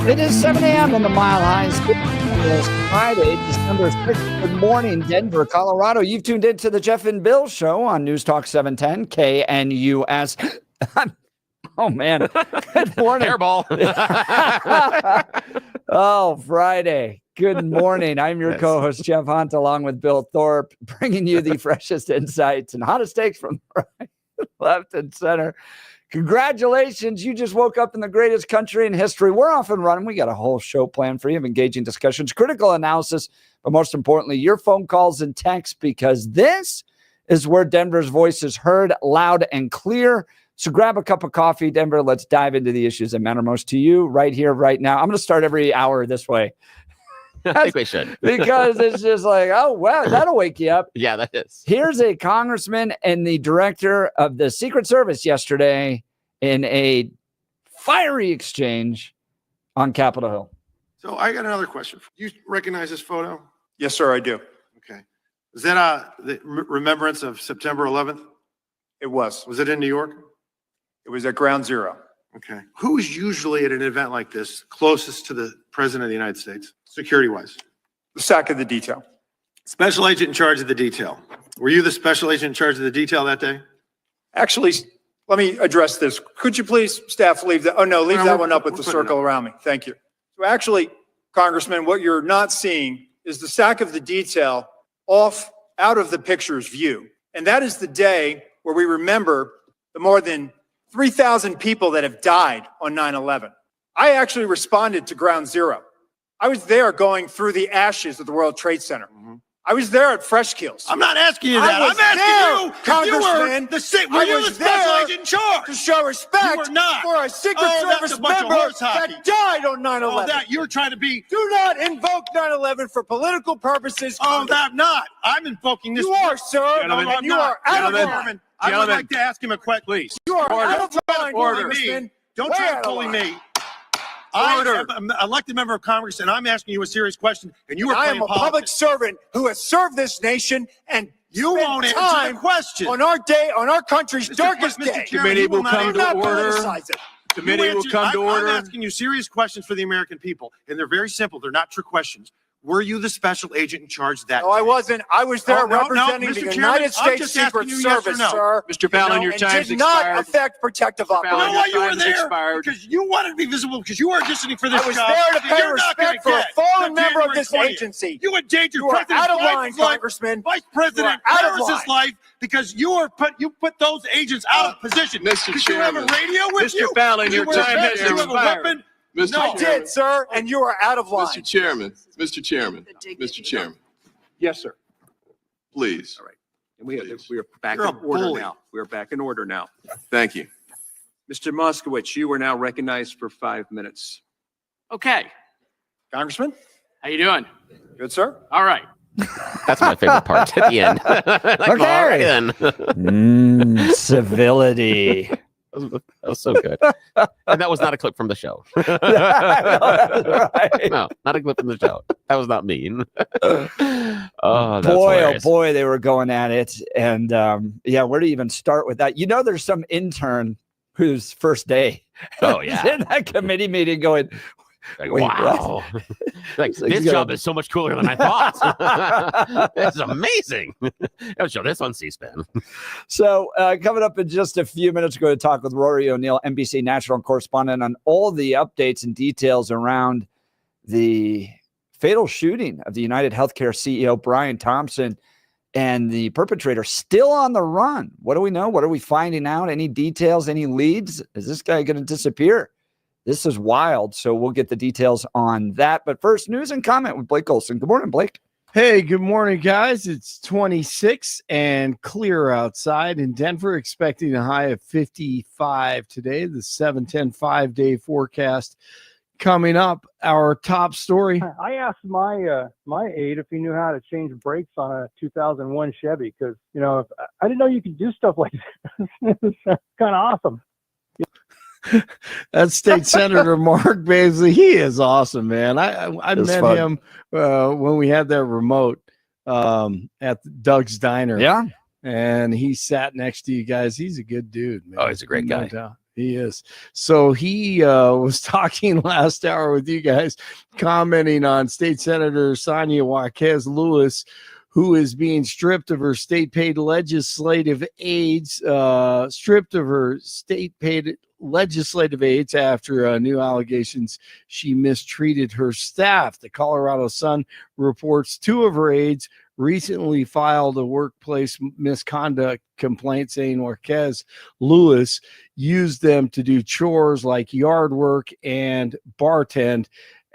It is 7 a.m. on the Mile High City. It's Friday, December 6th. Good morning, Denver, Colorado. You've tuned into the Jeff and Bill Show on News Talk 710 KNUS. Oh, man. Good morning. Hairball. Oh, Friday. Good morning. I'm your co-host, Jeff Hunt, along with Bill Thorpe, bringing you the freshest insights and hottest takes from right, left, and center. Congratulations. You just woke up in the greatest country in history. We're off and running. We got a whole show planned for you of engaging discussions, critical analysis, but most importantly, your phone calls and texts, because this is where Denver's voice is heard loud and clear. So grab a cup of coffee, Denver. Let's dive into the issues that matter most to you right here, right now. I'm going to start every hour this way. I think we should. Because it's just like, oh, wow, that'll wake you up. Yeah, that is. Here's a congressman and the director of the Secret Service yesterday in a fiery exchange on Capitol Hill. So I got another question. You recognize this photo? Yes, sir, I do. Okay. Is that the remembrance of September 11th? It was. Was it in New York? It was at Ground Zero. Okay. Who is usually at an event like this closest to the President of the United States, security-wise? The SAC of the detail. Special agent in charge of the detail. Were you the special agent in charge of the detail that day? Actually, let me address this. Could you please, staff, leave that? Oh, no, leave that one up with the circle around me. Thank you. So actually, Congressman, what you're not seeing is the SAC of the detail out of the picture's view. And that is the day where we remember the more than 3,000 people that have died on 9/11. I actually responded to Ground Zero. I was there going through the ashes of the World Trade Center. I was there at Fresh Kills. I'm not asking you that. I'm asking you, Congressman, were you the special agent in charge? To show respect You were not. for a Secret Service that's a bunch of member horse hockey. that died on 9/11. Oh, that you're trying to be. Do not invoke 9/11 for political purposes. Oh, that not. I'm invoking this. You are, sir. Gentlemen, And you are out of line. I would like to ask him a question. Please. You are out of line, Order. Congressman. Don't Way try out to of bully line. me. I am an elected member of Congress, and I'm asking you a serious question, and you are I playing am a public politics. servant who has served this nation, and You spent won't answer time the question. on our day, on our country's darkest Mr. day. Chairman, Committee you will not come answer- to Do not order. politicize it. Committee will come to order. I'm asking you serious questions for the American people, and they're very simple. They're not trick questions. Were you the special agent in charge that No, I day? wasn't. I was there Oh, no, representing Mr. the Chairman, United I'm States just Secret asking you yes or Service, no. sir. Mr. Fallon, your And time's did not expired. affect protective Fallon, You know operations. why you were time's there? expired. Because you wanted to be visible, because you were auditioning for this I was job. there to that pay you're not gonna respect for a get fallen till member of January this 20th. agency. You endangered You are President out of line, Biden's life, Congressman. Vice President You are out of Harris's line. life, because you put those agents out of position. Mr. Did you have a Chairman. radio with Mr. you? Fallon, Did you your wear a time vest? has Did you have a expired. weapon? Mr. No. I did, sir, and you are out of line. Mr. Chairman, Mr. Chairman, Mr. Chairman, Yes, sir. please. All right. And we are back You're in a order bully. now. We are back in order now. Thank you. Mr. Moskowitz, you are now recognized for 5 minutes. Okay. Congressman? How you doing? Good, sir. All right. That's my favorite part at the end. Like, Okay. all right, then. Civility. That was so good. And that was not a clip from the show. Right. No, not a clip from the show. That was not mean. Oh, that's Boy, hilarious. oh boy, they were going at it. And yeah, where to even start with that? You know, there's some intern whose first day Oh, yeah. in that committee meeting going, Like, wait, wow. Like, It's like this you job gotta- is so much cooler than I thought. It's amazing. I'll show this on C-SPAN. So coming up in just a few minutes, we're going to talk with Rory O'Neill, NBC National Correspondent, on all the updates and details around the fatal shooting of the UnitedHealthcare CEO Brian Thompson and the perpetrator still on the run. What do we know? What are we finding out? Any details, any leads? Is this guy going to disappear? This is wild. So we'll get the details on that. But first, news and comment with Blake Olson. Good morning, Blake. Hey, good morning, guys. It's 26 and clear outside in Denver, expecting a high of 55 today. The 7-10 5-day forecast coming up. Our top story. I asked my my aide if he knew how to change brakes on a 2001 Chevy because, you know, I didn't know you could do stuff like this. It's kind of awesome. That's State Senator Mark Baisley. He is awesome, man. I It's met fun. him when we had that remote at Doug's Diner. Yeah. And he sat next to you guys. He's a good dude, man. Oh, he's a great No guy. doubt. He is. So he was talking last hour with you guys, commenting on State Senator Sonya Jaquez Lewis, who is being stripped of her state-paid legislative aids, after new allegations she mistreated her staff. The Colorado Sun reports 2 of her aides recently filed a workplace misconduct complaint saying Jaquez Lewis used them to do chores like yard work and bartend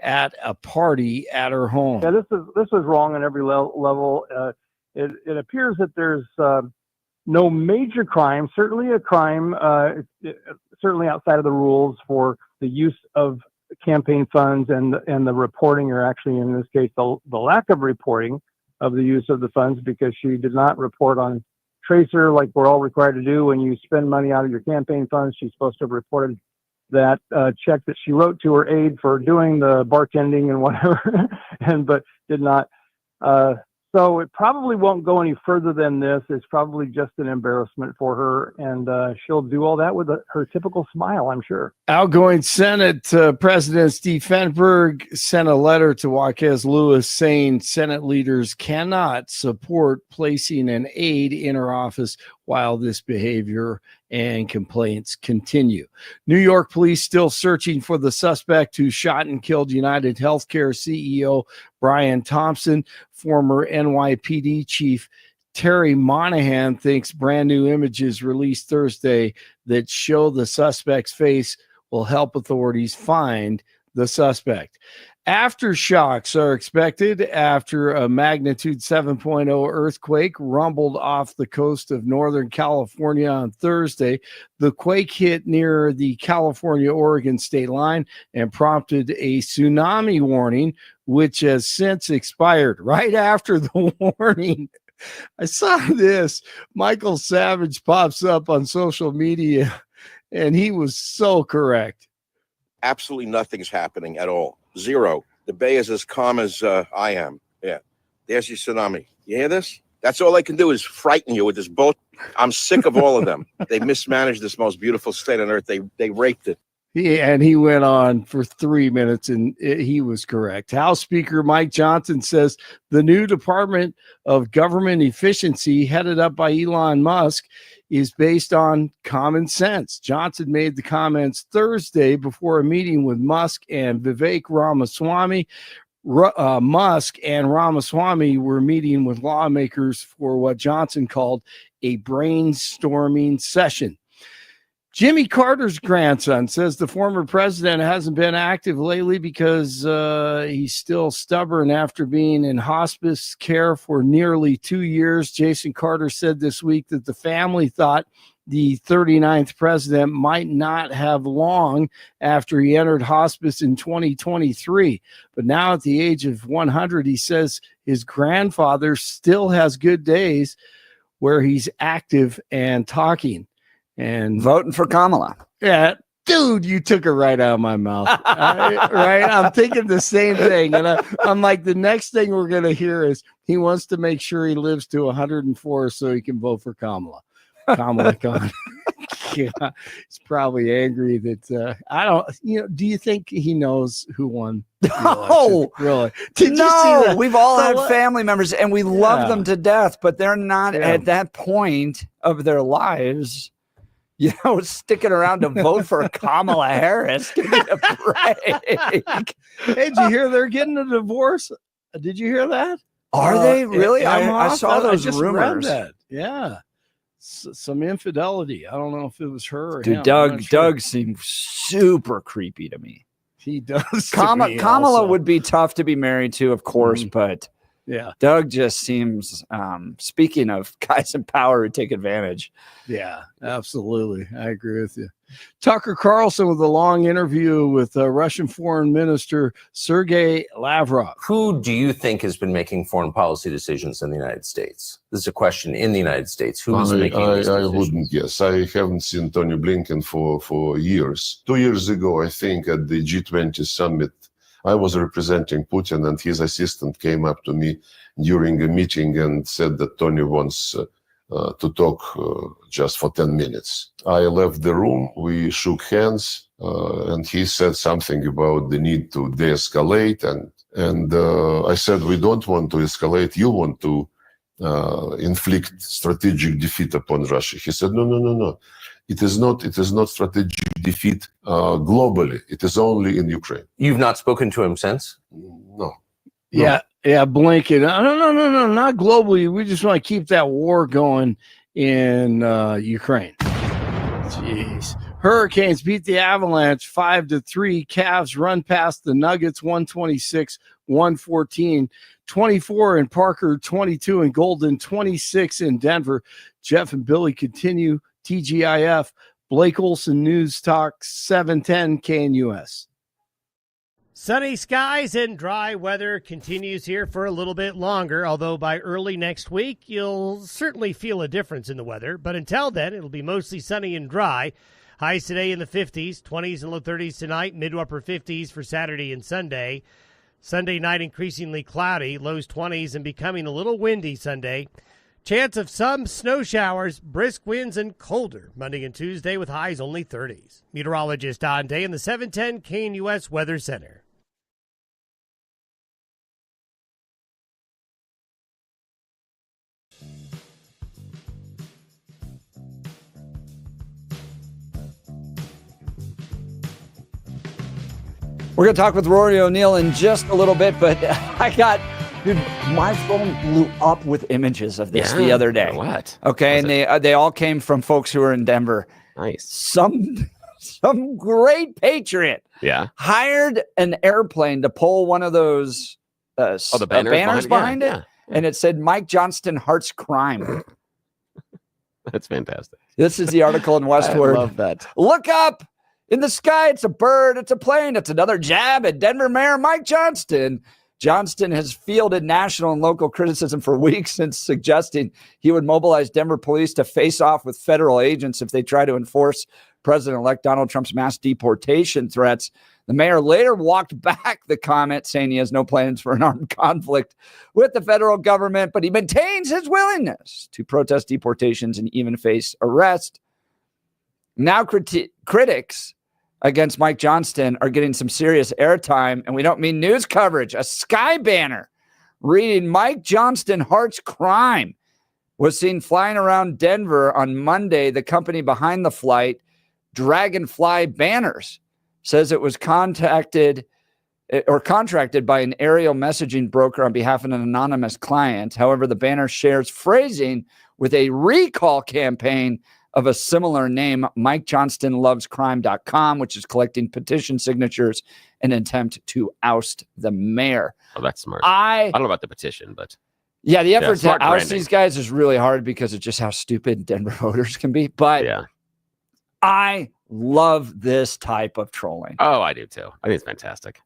at a party at her home. Yeah, this is wrong on every level. It appears that there's no major crime, certainly a crime, certainly outside of the rules for the use of campaign funds and the reporting, or actually in this case, the lack of reporting of the use of the funds, because she did not report on tracer like we're all required to do when you spend money out of your campaign funds. She's supposed to have reported that check that she wrote to her aide for doing the bartending and whatever, but did not. So it probably won't go any further than this. It's probably just an embarrassment for her, and she'll do all that with her typical smile, I'm sure. Outgoing Senate President Steve Fenberg sent a letter to Jaquez Lewis saying Senate leaders cannot support placing an aide in her office while this behavior and complaints continue. New York police still searching for the suspect who shot and killed UnitedHealthcare CEO Brian Thompson. Former NYPD chief Terry Monahan thinks brand new images released Thursday that show the suspect's face will help authorities find the suspect. Aftershocks are expected after a magnitude 7.0 earthquake rumbled off the coast of Northern California on Thursday. The quake hit near the California-Oregon state line and prompted a tsunami warning, which has since expired. Right after the warning, I saw this. Michael Savage pops up on social media, and he was so correct. Absolutely nothing's happening at all. Zero. The bay is as calm as I am. Yeah. There's your tsunami. You hear this? That's all they can do is frighten you with this boat. I'm sick of all of them. They mismanaged this most beautiful state on earth. They raped it. He went on for 3 minutes, and he was correct. House Speaker Mike Johnson says the new Department of Government Efficiency, headed up by Elon Musk, is based on common sense. Johnson made the comments Thursday before a meeting with Musk and Vivek Ramaswamy. Musk and Ramaswamy were meeting with lawmakers for what Johnson called a brainstorming session. Jimmy Carter's grandson says the former president hasn't been active lately because he's still stubborn after being in hospice care for nearly 2 years. Jason Carter said this week that the family thought the 39th president might not have long after he entered hospice in 2023. But now at the age of 100, he says his grandfather still has good days where he's active and talking. And voting for Kamala. Yeah, dude, you took it right out of my mouth. Right? I'm thinking the same thing. And I'm like, the next thing we're going to hear is he wants to make sure he lives to 104 so he can vote for Kamala. Kamala Khan. Yeah, he's probably angry that I don't, do you think he knows who won? No, really? Did you see that? We've all had family members and we love them to death, but they're not at that point of their lives, sticking around to vote for Kamala Harris. Give me a break. Hey, did you hear they're getting a divorce? Did you hear that? Are they really? I saw those Read rumors. that. Yeah. Some infidelity. I don't know if it was her or Dude, him. Doug seemed super creepy to me. He does. Kamala would be tough to be married to, of course, but yeah, Doug just seems, speaking of guys in power who take advantage. Yeah, absolutely. I agree with you. Tucker Carlson with a long interview with Russian Foreign Minister Sergei Lavrov. Who do you think has been making foreign policy decisions in the United States? This is a question in the United States. Who is making these decisions? I wouldn't guess. I haven't seen Tony Blinken for years. 2 years ago, I think, at the G20 summit, I was representing Putin, and his assistant came up to me during a meeting and said that Tony wants to talk just for 10 minutes. I left the room, we shook hands, and he said something about the need to de-escalate. And I said, we don't want to escalate, you want to inflict strategic defeat upon Russia. He said, no. It is not strategic defeat globally. It is only in Ukraine. You've not spoken to him since? No. Yeah, Blinken. No, not globally. We just want to keep that war going in Ukraine. Jeez. Hurricanes beat the Avalanche 5-3. Cavs run past the Nuggets 126-114. 24 in Parker, 22 in Golden, 26 in Denver. Jeff and Billy continue TGIF. Blake Olson News Talk 710 KNUS. Sunny skies and dry weather continues here for a little bit longer, although by early next week, you'll certainly feel a difference in the weather. But until then, it'll be mostly sunny and dry. Highs today in the 50s, 20s and low 30s tonight, mid to upper 50s for Saturday and Sunday. Sunday night increasingly cloudy, lows 20s and becoming a little windy Sunday. Chance of some snow showers, brisk winds, and colder Monday and Tuesday with highs only 30s. Meteorologist Don Day in the 710 KNUS Weather Center. We're going to talk with Rory O'Neill in just a little bit, but dude, my phone blew up with images of this the other day. What? Okay, and they all came from folks who are in Denver. Nice. Some great patriot hired an airplane to pull one of those the banners behind it, and it said Mike Johnston Hearts Crime. That's fantastic. This is the article in Westward. I love that. Look up. In the sky, it's a bird, it's a plane, it's another jab at Denver Mayor Mike Johnston. Johnston has fielded national and local criticism for weeks since suggesting he would mobilize Denver police to face off with federal agents if they try to enforce President-elect Donald Trump's mass deportation threats. The mayor later walked back the comment, saying he has no plans for an armed conflict with the federal government, but he maintains his willingness to protest deportations and even face arrest. Now critics against Mike Johnston are getting some serious airtime, and we don't mean news coverage. A sky banner reading Mike Johnston Hearts Crime was seen flying around Denver on Monday. The company behind the flight, Dragonfly Banners, says it was contracted by an aerial messaging broker on behalf of an anonymous client. However, the banner shares phrasing with a recall campaign of a similar name, MikeJohnstonLovesCrime.com, which is collecting petition signatures in an attempt to oust the mayor. Oh, that's smart. I don't know about the petition, but the effort to oust branding. these guys is really hard because of just how stupid Denver voters can be. But I love this type of trolling. Oh, I do too. I think it's fantastic.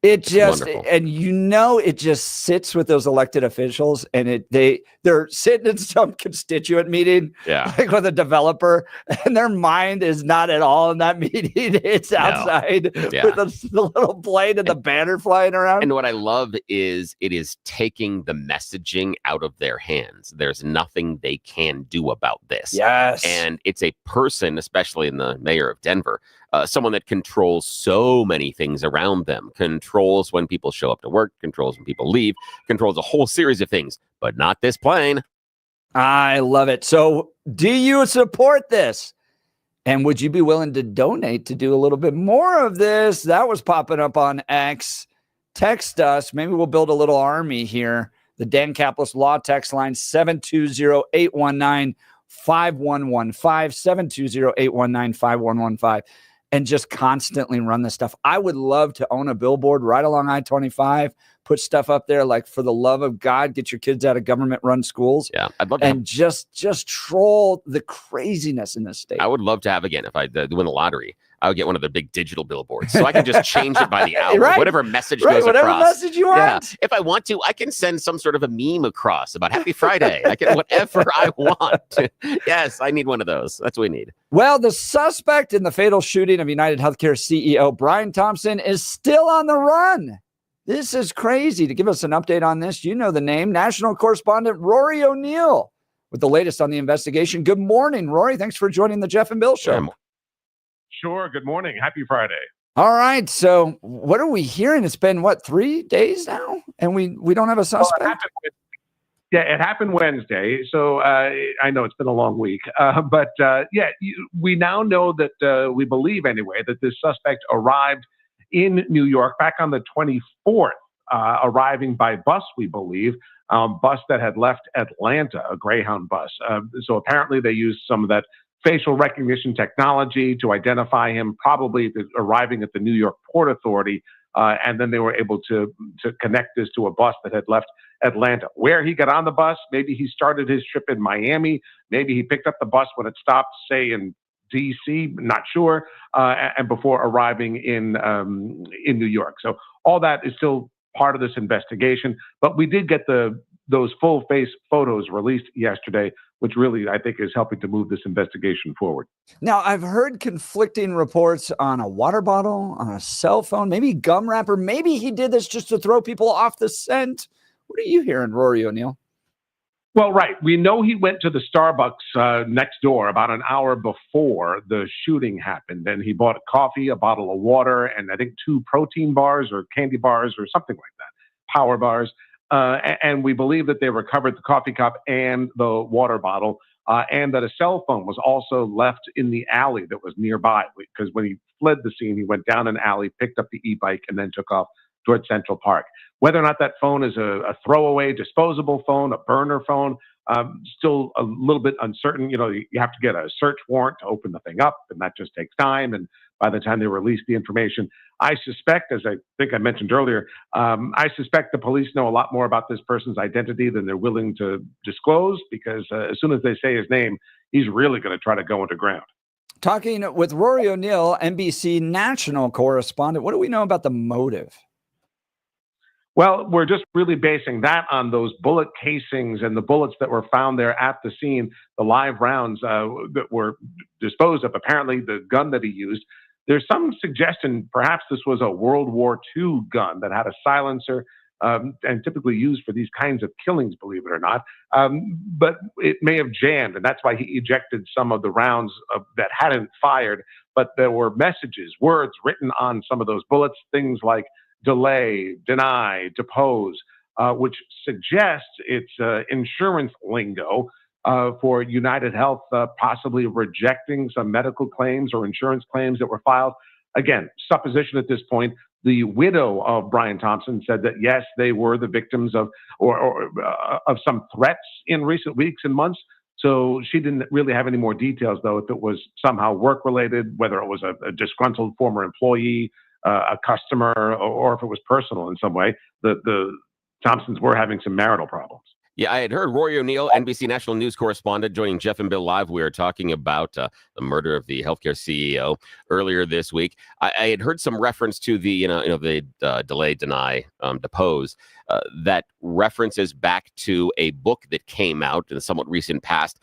It just, wonderful. and it just sits with those elected officials, and they're sitting in some constituent meeting, like with a developer, and their mind is not at all in that meeting. It's outside with the little plane and the banner flying around. And what I love is it is taking the messaging out of their hands. There's nothing they can do about this. Yes. And it's a person, especially in the mayor of Denver, someone that controls so many things around them, controls when people show up to work, controls when people leave, controls a whole series of things, but not this plane. I love it. So do you support this? And would you be willing to donate to do a little bit more of this? That was popping up on X. Text us. Maybe we'll build a little army here. The Dan Caplis Law text line 720-819-5115, 720-819-5115. And just constantly run this stuff. I would love to own a billboard right along I-25, put stuff up there like, for the love of God, get your kids out of government-run schools. Yeah, I'd love to. And just troll the craziness in this state. I would love to have, again, if I win the lottery, I would get one of the big digital billboards. So I can just change it by the hour. Right. Whatever message goes whatever across. Message you want. Yeah. If I want to, I can send some sort of a meme across about Happy Friday. I can whatever I want. Yes, I need one of those. That's what we need. Well, the suspect in the fatal shooting of UnitedHealthcare CEO Brian Thompson is still on the run. This is crazy. To give us an update on this, you know the name, national correspondent Rory O'Neill with the latest on the investigation. Good morning, Rory. Thanks for joining the Jeff and Bill Show. Sure. Good morning. Happy Friday. All right. So what are we hearing? It's been, 3 days now? And we don't have a suspect? It happened Wednesday. So I know it's been a long week. We now know that we believe anyway that this suspect arrived in New York back on the 24th, arriving by bus, we believe, bus that had left Atlanta, a Greyhound bus. So apparently they used some of that facial recognition technology to identify him, probably arriving at the New York Port Authority. And then they were able to connect this to a bus that had left Atlanta. Where he got on the bus, maybe he started his trip in Miami. Maybe he picked up the bus when it stopped, say, in D.C., not sure, and before arriving in New York. So all that is still part of this investigation. But we did get those full face photos released yesterday, which really, I think, is helping to move this investigation forward. Now, I've heard conflicting reports on a water bottle, on a cell phone, maybe gum wrapper. Maybe he did this just to throw people off the scent. What are you hearing, Rory O'Neill? Well, right. We know he went to the Starbucks next door about an hour before the shooting happened. And he bought a coffee, a bottle of water, and I think 2 protein bars or candy bars or something like that, power bars. And we believe that they recovered the coffee cup and the water bottle, and that a cell phone was also left in the alley that was nearby. Because when he fled the scene, he went down an alley, picked up the e-bike, and then took off towards Central Park. Whether or not that phone is a throwaway, disposable phone, a burner phone, still a little bit uncertain. You know, you have to get a search warrant to open the thing up, and that just takes time. And by the time they release the information, I suspect, as I think I mentioned earlier, I suspect the police know a lot more about this person's identity than they're willing to disclose, because as soon as they say his name, he's really going to try to go underground. Talking with Rory O'Neill, NBC National Correspondent. What do we know about the motive? Well, we're just really basing that on those bullet casings and the bullets that were found there at the scene, the live rounds that were disposed of, apparently the gun that he used. There's some suggestion perhaps this was a World War II gun that had a silencer and typically used for these kinds of killings, believe it or not. But it may have jammed, and that's why he ejected some of the rounds that hadn't fired. But there were messages, words written on some of those bullets, things like delay, deny, depose, which suggests it's insurance lingo for UnitedHealth possibly rejecting some medical claims or insurance claims that were filed. Again, supposition at this point. The widow of Brian Thompson said that, yes, they were the victims of of some threats in recent weeks and months. So she didn't really have any more details, though, if it was somehow work-related, whether it was a disgruntled former employee, a customer, or if it was personal in some way. The Thompsons were having some marital problems. Yeah, I had heard Rory O'Neill, NBC National News correspondent, joining Jeff and Bill Live. We were talking about the murder of the healthcare CEO earlier this week. I had heard some reference to the, the delay, deny, depose. That references back to a book that came out in the somewhat recent past,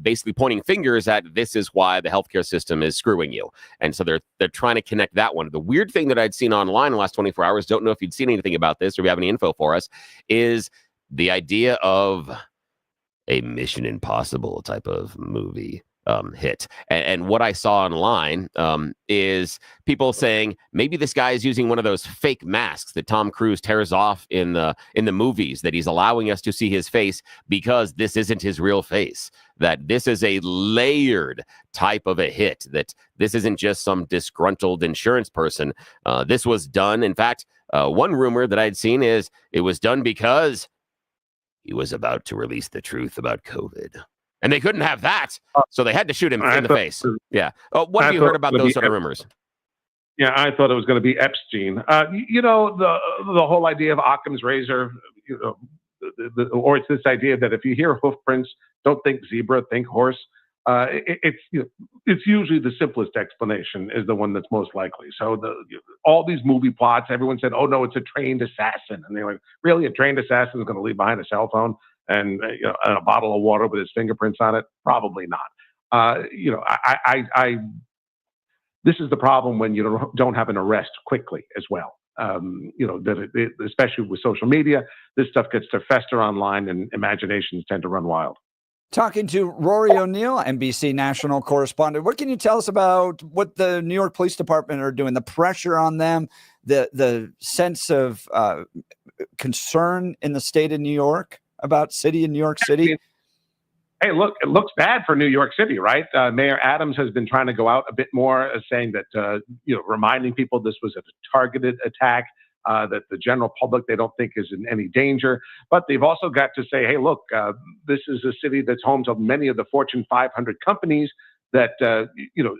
basically pointing fingers at this is why the healthcare system is screwing you. And so they're trying to connect that one. The weird thing that I'd seen online in the last 24 hours, don't know if you'd seen anything about this or if you have any info for us, is the idea of a Mission Impossible type of movie hit. And what I saw online is people saying maybe this guy is using one of those fake masks that Tom Cruise tears off in the movies, that he's allowing us to see his face because this isn't his real face, that this is a layered type of a hit, that this isn't just some disgruntled insurance person. This was done. In fact, one rumor that I'd seen is it was done because he was about to release the truth about COVID. And they couldn't have that, so they had to shoot him in the face. Yeah. What have you heard about those sort of rumors? Yeah, I thought it was going to be Epstein. The whole idea of Occam's razor, or it's this idea that if you hear hoof prints, don't think zebra, think horse. It's usually the simplest explanation is the one that's most likely. So all these movie plots, everyone said, "Oh no, it's a trained assassin," and they're like, "Really, a trained assassin is going to leave behind a cell phone and a bottle of water with his fingerprints on it? Probably not." This is the problem when you don't have an arrest quickly as well. Especially with social media, this stuff gets to fester online and imaginations tend to run wild. Talking to Rory O'Neill, NBC National Correspondent. What can you tell us about what the New York Police Department are doing, the pressure on them, the sense of concern in the state of New York about New York City? Hey, look, it looks bad for New York City, right? Mayor Adams has been trying to go out a bit more, saying that, reminding people this was a targeted attack, that the general public, they don't think is in any danger. But they've also got to say, hey, look, this is a city that's home to many of the Fortune 500 companies. that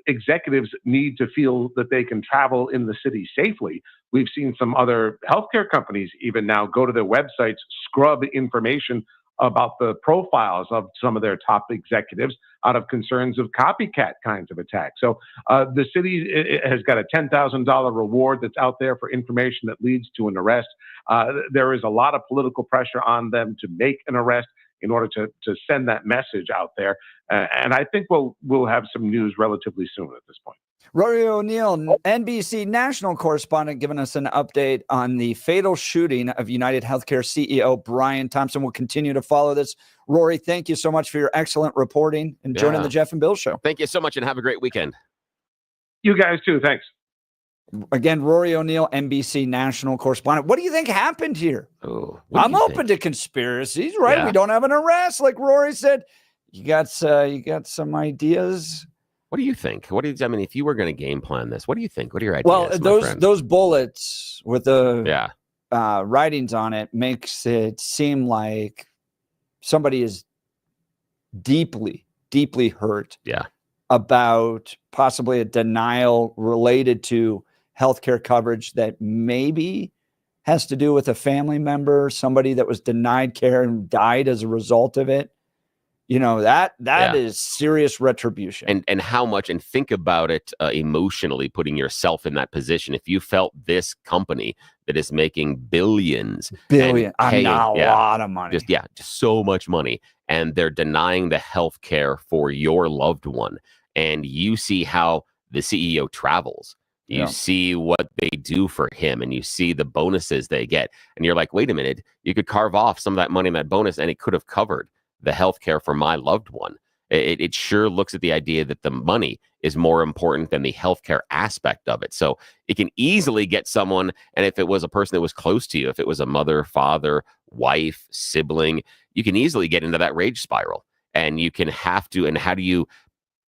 executives need to feel that they can travel in the city safely. We've seen some other healthcare companies even now go to their websites, scrub information about the profiles of some of their top executives out of concerns of copycat kinds of attacks. So the city has got a $10,000 reward that's out there for information that leads to an arrest. There is a lot of political pressure on them to make an arrest in order to send that message out there. And I think we'll have some news relatively soon at this point. Rory O'Neill, NBC National Correspondent, giving us an update on the fatal shooting of UnitedHealthcare CEO Brian Thompson. We'll continue to follow this. Rory, thank you so much for your excellent reporting and joining the Jeff and Bill Show. Thank you so much, and have a great weekend. You guys too. Thanks. Again, Rory O'Neill, NBC National Correspondent. What do you think happened here? I'm open to conspiracies, right? Yeah. We don't have an arrest, like Rory said. You got some ideas. What do you think? I mean, if you were going to game plan this, what do you think? What are your ideas? Well, those bullets with the writings on it makes it seem like somebody is deeply, deeply hurt. About possibly a denial related to healthcare coverage that maybe has to do with a family member, somebody that was denied care and died as a result of it. That is serious retribution. And how much, and think about it emotionally, putting yourself in that position. If you felt this company that is making billions, a lot of money, just so much money, and they're denying the health care for your loved one, and you see how the CEO travels. You see what they do for him, and you see the bonuses they get, and you're like, wait a minute, you could carve off some of that money in that bonus, and it could have covered the health care for my loved one. It sure looks at the idea that the money is more important than the healthcare aspect of it. So it can easily get someone, and if it was a person that was close to you, if it was a mother, father, wife, sibling, you can easily get into that rage spiral, and you can have to. And how do you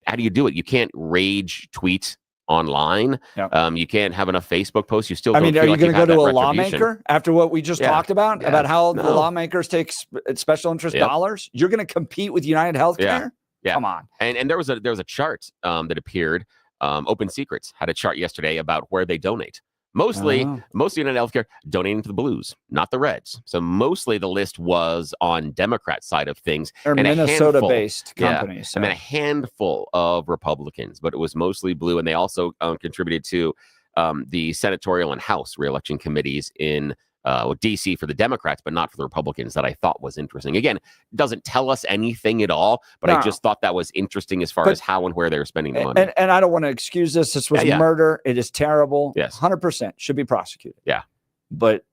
do it? You can't rage tweet online. You can't have enough Facebook posts. You still don't feel are you like going to go to a retribution. lawmaker after what we just talked about how the lawmakers take special interest dollars? You're going to compete with UnitedHealthcare? Come on. And there was a chart that appeared. Open Secrets had a chart yesterday about where they donate. Mostly UnitedHealthcare donating to the Blues, not the Reds. So mostly the list was on Democrat side of things. Or Minnesota-based companies. And then a handful of Republicans, but it was mostly blue. And they also contributed to the senatorial and House reelection committees in D.C. for the Democrats, but not for the Republicans, that I thought was interesting. Again, doesn't tell us anything at all, but I just thought that was interesting as far as how and where they were spending the money. And I don't want to excuse this. This was murder. It is terrible. Yes. 100% should be prosecuted. Yeah. But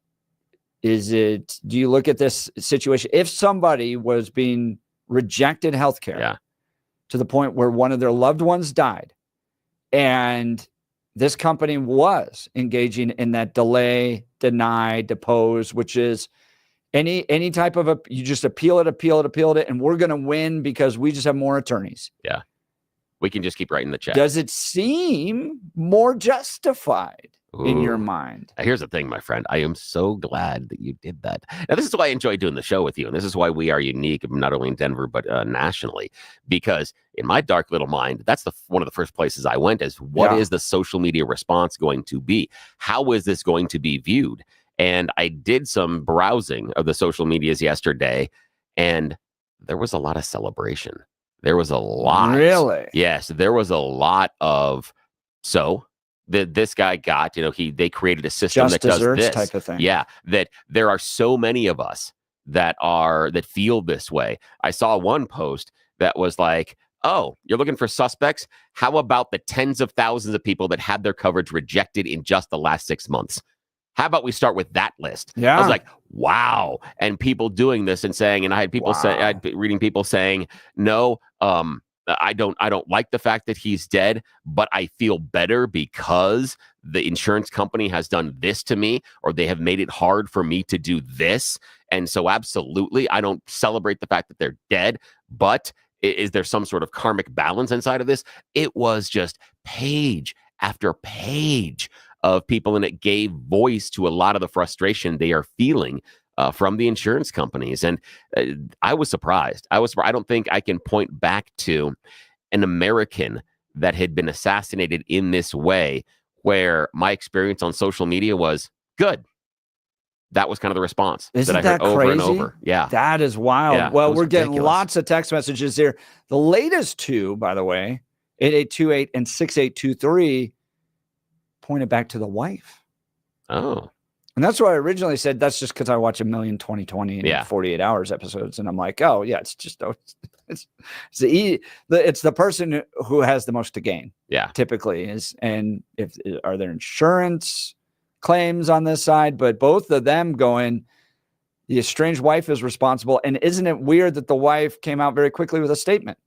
do you look at this situation? If somebody was being rejected healthcare to the point where one of their loved ones died, and this company was engaging in that delay, deny, depose, which is any type of you just appeal it, and we're going to win because we just have more attorneys. Yeah. We can just keep writing the check. Does it seem more justified in your mind? Here's the thing, my friend. I am so glad that you did that. Now, this is why I enjoy doing the show with you. And this is why we are unique, not only in Denver, but nationally. Because in my dark little mind, that's one of the first places I went is what is the social media response going to be? How is this going to be viewed? And I did some browsing of the social medias yesterday, and there was a lot of celebration. There was a lot. Really? Yes, there was a lot of this guy got, they created a system that does this type of thing. Yeah, that there are so many of us that feel this way. I saw one post that was like, oh, you're looking for suspects? How about the tens of thousands of people that had their coverage rejected in just the last 6 months? How about we start with that list? Yeah. I was like, wow. And people doing this and saying, and I had people reading people saying, no, I don't like the fact that he's dead, but I feel better because the insurance company has done this to me, or they have made it hard for me to do this. And so absolutely, I don't celebrate the fact that they're dead, but is there some sort of karmic balance inside of this? It was just page after page of people, and it gave voice to a lot of the frustration they are feeling from the insurance companies. And I was surprised. I don't think I can point back to an American that had been assassinated in this way, where my experience on social media was good. That was kind of the response Isn't that I heard that over crazy? and over. Yeah. That is wild. Yeah, well, it was we're getting ridiculous. lots of text messages here. The latest two, by the way, 8828 and 6823, pointed back to the wife. Oh. And that's why I originally said that's just because I watch a million 2020 and 48 hours episodes. And I'm like, oh, yeah, it's just it's the person who has the most to gain. Yeah. Typically is. And if are there insurance claims on this side? But both of them going, the estranged wife is responsible. And isn't it weird that the wife came out very quickly with a statement?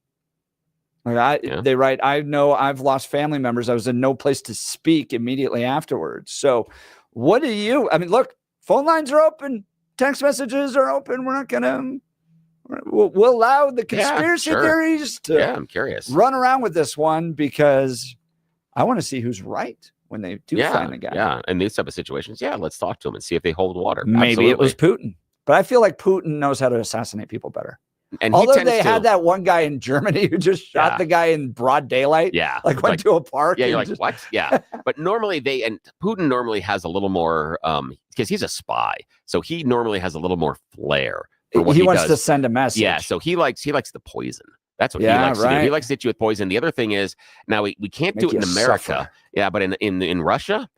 Like they write, I know I've lost family members. I was in no place to speak immediately afterwards. So what do you, I mean, look, phone lines are open. Text messages are open. We're not going to, we'll allow the conspiracy theories to I'm curious. run around with this one because I want to see who's right when they do find the guy. Yeah. In these type of situations, let's talk to them and see if they hold water. Maybe it was Putin, but I feel like Putin knows how to assassinate people better. And although they had that one guy in Germany who just shot the guy in broad daylight. Yeah. Like went to a park. Yeah. You're like, what? Yeah. But normally Putin normally has a little more, because he's a spy. So he normally has a little more flair for what he wants does. to send a message. Yeah. So he likes the poison. That's what he likes to do. He likes to hit you with poison. The other thing is, now we can't do it in America. Suffer. Yeah. But in Russia,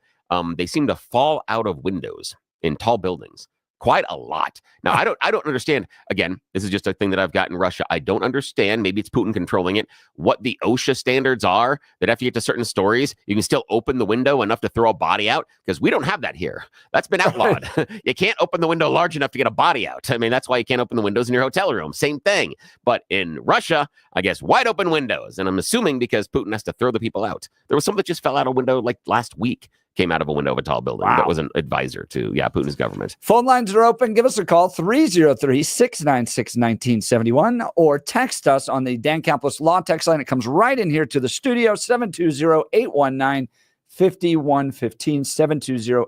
they seem to fall out of windows in tall buildings. Quite a lot. Now, I don't understand. Again, this is just a thing that I've got in Russia. I don't understand. Maybe it's Putin controlling it. What the OSHA standards are that after you get to certain stories, you can still open the window enough to throw a body out, because we don't have that here. That's been outlawed. You can't open the window large enough to get a body out. I mean, that's why you can't open the windows in your hotel room. Same thing. But in Russia, I guess wide open windows. And I'm assuming because Putin has to throw the people out. There was someone that just fell out a window like last week. Came out of a window of a tall building that was an advisor to Putin's government. Phone lines are open. Give us a call, 303-696-1971, or text us on the Dan Caplis Law text line. It comes right in here to the studio, 720-819-5115,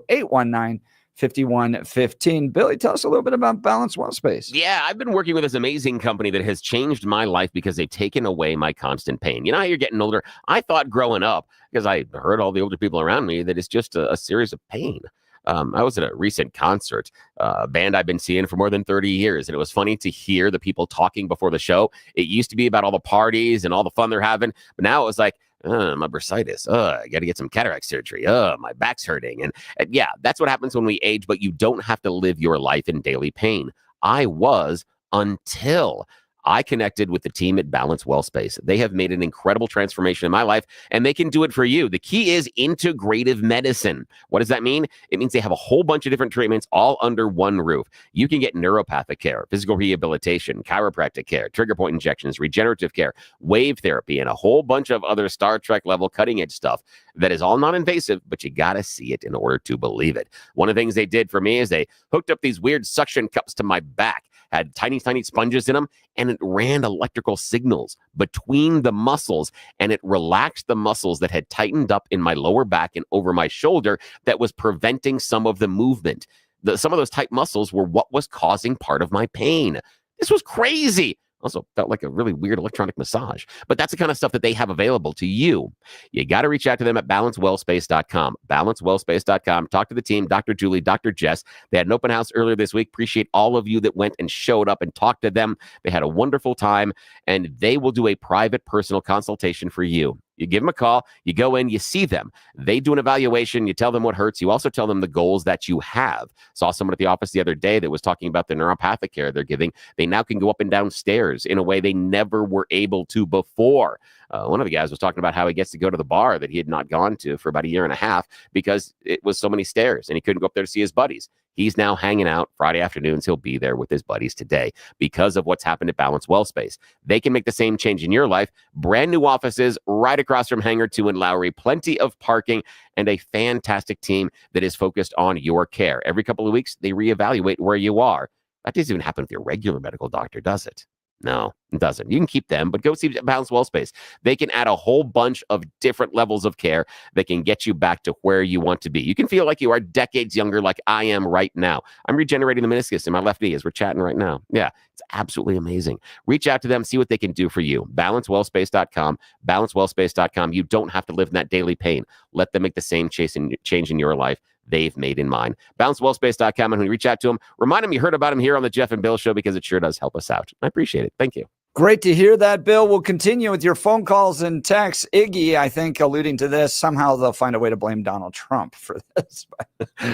720-819-5115. Billy, tell us a little bit about Balanced Well Space. Yeah, I've been working with this amazing company that has changed my life because they've taken away my constant pain. You know how you're getting older? I thought growing up, because I heard all the older people around me, that it's just a series of pain. I was at a recent concert, a band I've been seeing for more than 30 years, and it was funny to hear the people talking before the show. It used to be about all the parties and all the fun they're having, but now it was like, my bursitis. I got to get some cataract surgery. My back's hurting. And yeah, that's what happens when we age, but you don't have to live your life in daily pain. I was until I connected with the team at Balanced Well Space. They have made an incredible transformation in my life, and they can do it for you. The key is integrative medicine. What does that mean? It means they have a whole bunch of different treatments all under one roof. You can get neuropathic care, physical rehabilitation, chiropractic care, trigger point injections, regenerative care, wave therapy, and a whole bunch of other Star Trek level cutting edge stuff that is all non-invasive, but you got to see it in order to believe it. One of the things they did for me is they hooked up these weird suction cups to my back, had tiny sponges in them, and it ran electrical signals between the muscles, and it relaxed the muscles that had tightened up in my lower back and over my shoulder that was preventing some of the movement. Some of those tight muscles were what was causing part of my pain. This was crazy. Also felt like a really weird electronic massage, but that's the kind of stuff that they have available to you. You got to reach out to them at balancewellspace.com, balancewellspace.com. Talk to the team, Dr. Julie, Dr. Jess. They had an open house earlier this week. Appreciate all of you that went and showed up and talked to them. They had a wonderful time, and they will do a private personal consultation for you. You give them a call, you go in, you see them. They do an evaluation, you tell them what hurts. You also tell them the goals that you have. Saw someone at the office the other day that was talking about the neuropathic care they're giving. They now can go up and down stairs in a way they never were able to before. One of the guys was talking about how he gets to go to the bar that he had not gone to for about a year and a half because it was so many stairs and he couldn't go up there to see his buddies. He's now hanging out Friday afternoons. He'll be there with his buddies today because of what's happened at Balanced Well Space. They can make the same change in your life. Brand new offices right across from Hangar 2 in Lowry. Plenty of parking and a fantastic team that is focused on your care. Every couple of weeks, they reevaluate where you are. That doesn't even happen with your regular medical doctor, does it? No, it doesn't. You can keep them, but go see Balanced Wall Space. They can add a whole bunch of different levels of care that can get you back to where you want to be. You can feel like you are decades younger, like I am right now. I'm regenerating the meniscus in my left knee as we're chatting right now. Yeah, it's absolutely amazing. Reach out to them, see what they can do for you. BalanceWellSpace.com, BalanceWellSpace.com. You don't have to live in that daily pain. Let them make the same change in your life they've made in mine. BalanceWellSpace.com. And when you reach out to them, remind them you heard about them here on the Jeff and Bill Show, because it sure does help us out. I appreciate it. Thank you. Great to hear that, Bill. We'll continue with your phone calls and texts. Iggy, I think, alluding to this. Somehow they'll find a way to blame Donald Trump for this.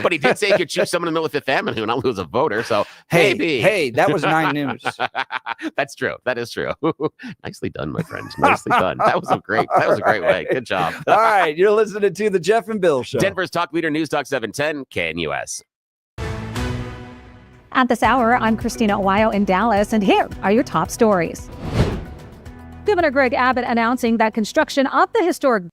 But he did say he could choose someone in the middle of Fifth Avenue and not lose a voter. So maybe. Hey, that was 9 News. That's true. That is true. Nicely done, my friends. Nicely done. That was a great way. Good job. All right. You're listening to the Jeff and Bill Show. Denver's Talk Leader, News Talk 710, KNUS. At this hour, I'm Christina Owayo in Dallas, and here are your top stories. Governor Greg Abbott announcing that construction of the historic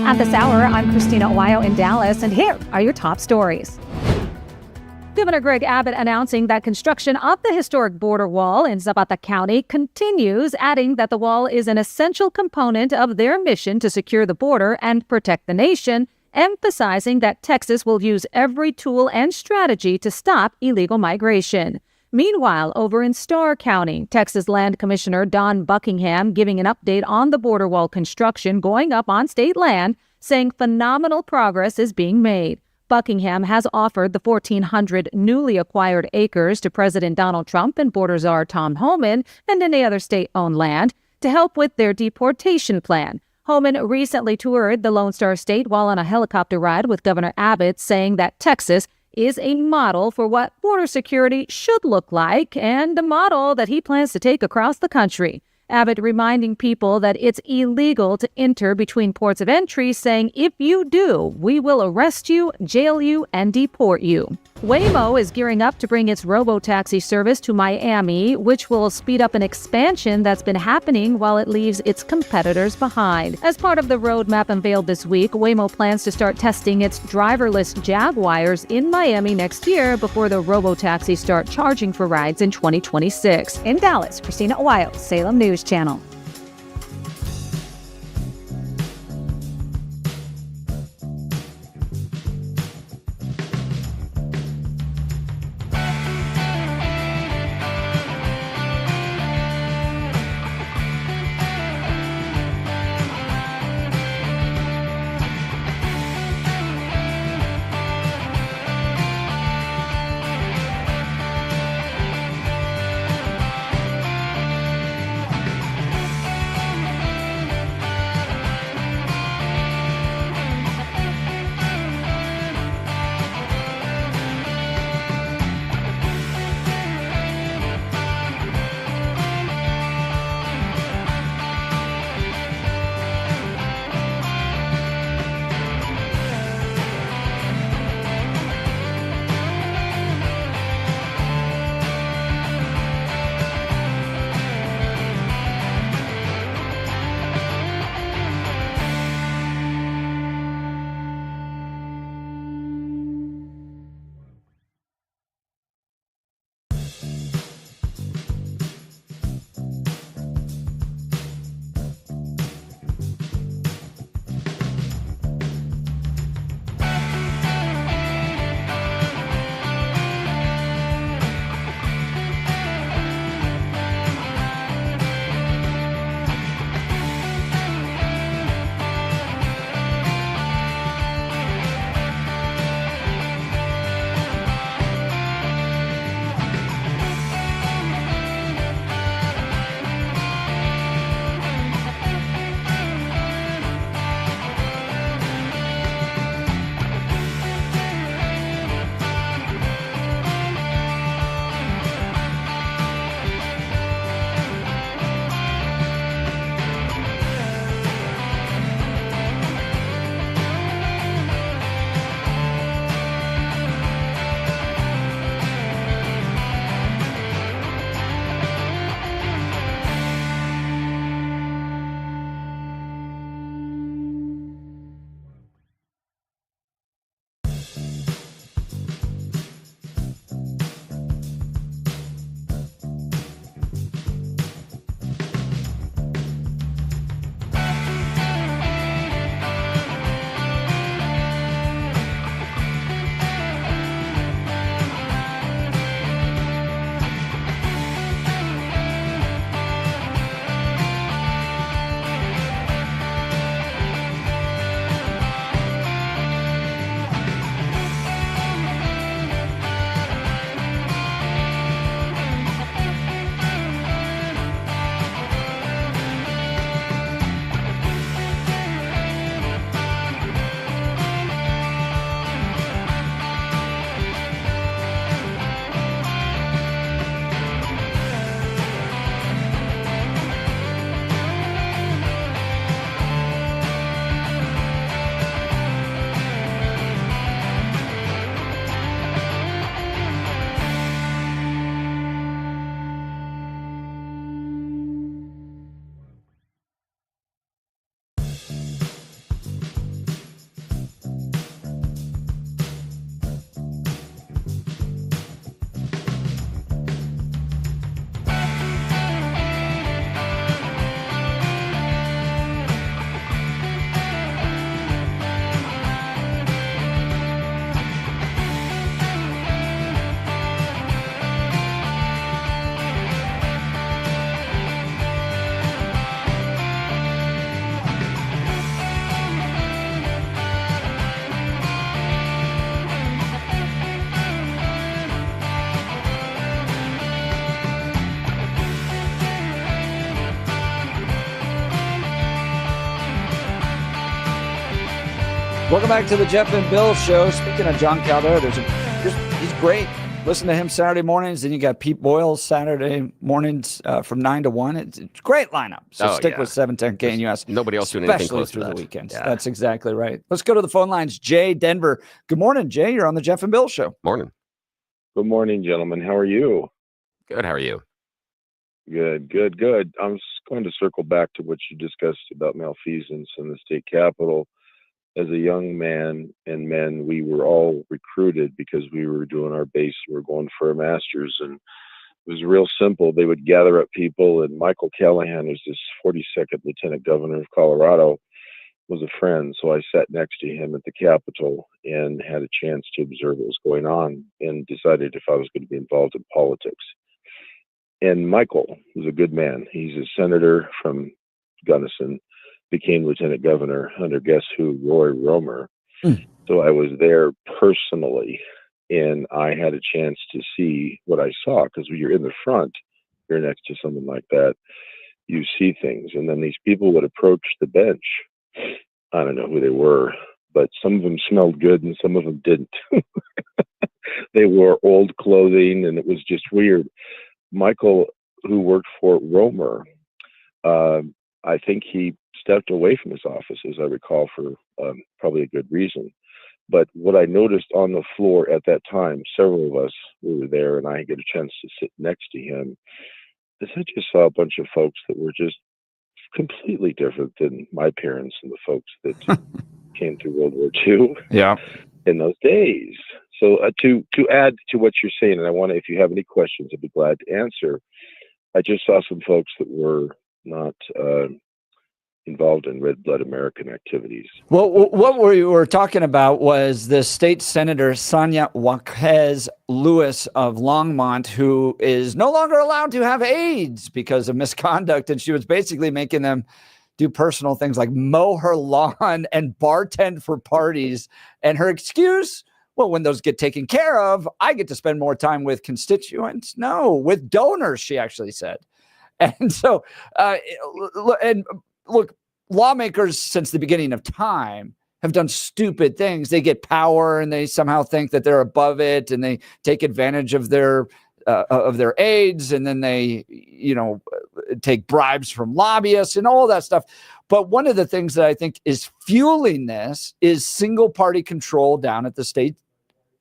At this hour, I'm Christina Owayo in Dallas, and here are your top stories. Governor Greg Abbott announcing that construction of the historic border wall in Zapata County continues, adding that the wall is an essential component of their mission to secure the border and protect the nation, emphasizing that Texas will use every tool and strategy to stop illegal migration. Meanwhile, over in Starr County, Texas Land Commissioner Don Buckingham giving an update on the border wall construction going up on state land, saying phenomenal progress is being made. Buckingham has offered the 1,400 newly acquired acres to President Donald Trump and border czar Tom Homan and any other state-owned land to help with their deportation plan. Homan recently toured the Lone Star State while on a helicopter ride with Governor Abbott, saying that Texas is a model for what border security should look like and a model that he plans to take across the country. Abbott reminding people that it's illegal to enter between ports of entry, saying if you do, we will arrest you, jail you, and deport you. Waymo is gearing up to bring its robo-taxi service to Miami, which will speed up an expansion that's been happening while it leaves its competitors behind. As part of the roadmap unveiled this week, Waymo plans to start testing its driverless Jaguars in Miami next year before the robo-taxis start charging for rides in 2026. In Dallas, Christina Owayo, Salem News Channel. Welcome back to the Jeff and Bill Show. Speaking of John Caldera, he's great. Listen to him Saturday mornings. Then you got Pete Boyle Saturday mornings from 9 to 1. It's a great lineup. So stick with 710 KNUS. Nobody else doing anything close through to the that. weekends. Yeah. That's exactly right. Let's go to the phone lines. Jay, Denver. Good morning, Jay. You're on the Jeff and Bill Show. Morning. Good morning, gentlemen. How are you? Good. How are you? Good. I'm just going to circle back to what you discussed about malfeasance in the state capitol. As a young man and men, we were all recruited because we were doing our base. We were going for a master's, and it was real simple. They would gather up people, and Michael Callahan, who's this 42nd Lieutenant Governor of Colorado, was a friend. So I sat next to him at the Capitol and had a chance to observe what was going on and decided if I was going to be involved in politics. And Michael was a good man. He's a senator from Gunnison, became lieutenant governor under guess who, Roy Romer. So I was there personally, and I had a chance to see what I saw, because when you're in the front, you're next to someone like that, you see things. And then these people would approach the bench. I don't know who they were, but some of them smelled good and some of them didn't. They wore old clothing, and it was just weird. Michael, who worked for Romer, I think he stepped away from his office, as I recall, for probably a good reason. But what I noticed on the floor at that time, several of us who were there, and I get a chance to sit next to him, is I just saw a bunch of folks that were just completely different than my parents and the folks that came through World War II. Yeah. In those days. So to add to what you're saying, and I want to, if you have any questions, I'd be glad to answer. I just saw some folks that were not involved in red blood American activities. Well, what we were talking about was the state senator, Sonya Jaquez Lewis of Longmont, who is no longer allowed to have aides because of misconduct. And she was basically making them do personal things like mow her lawn and bartend for parties. And her excuse, well, when those get taken care of, I get to spend more time with constituents. No, with donors, she actually said. And so, look, lawmakers since the beginning of time have done stupid things. They get power and they somehow think that they're above it, and they take advantage of their aides, and then they, take bribes from lobbyists and all that stuff. But one of the things that I think is fueling this is single party control down at the state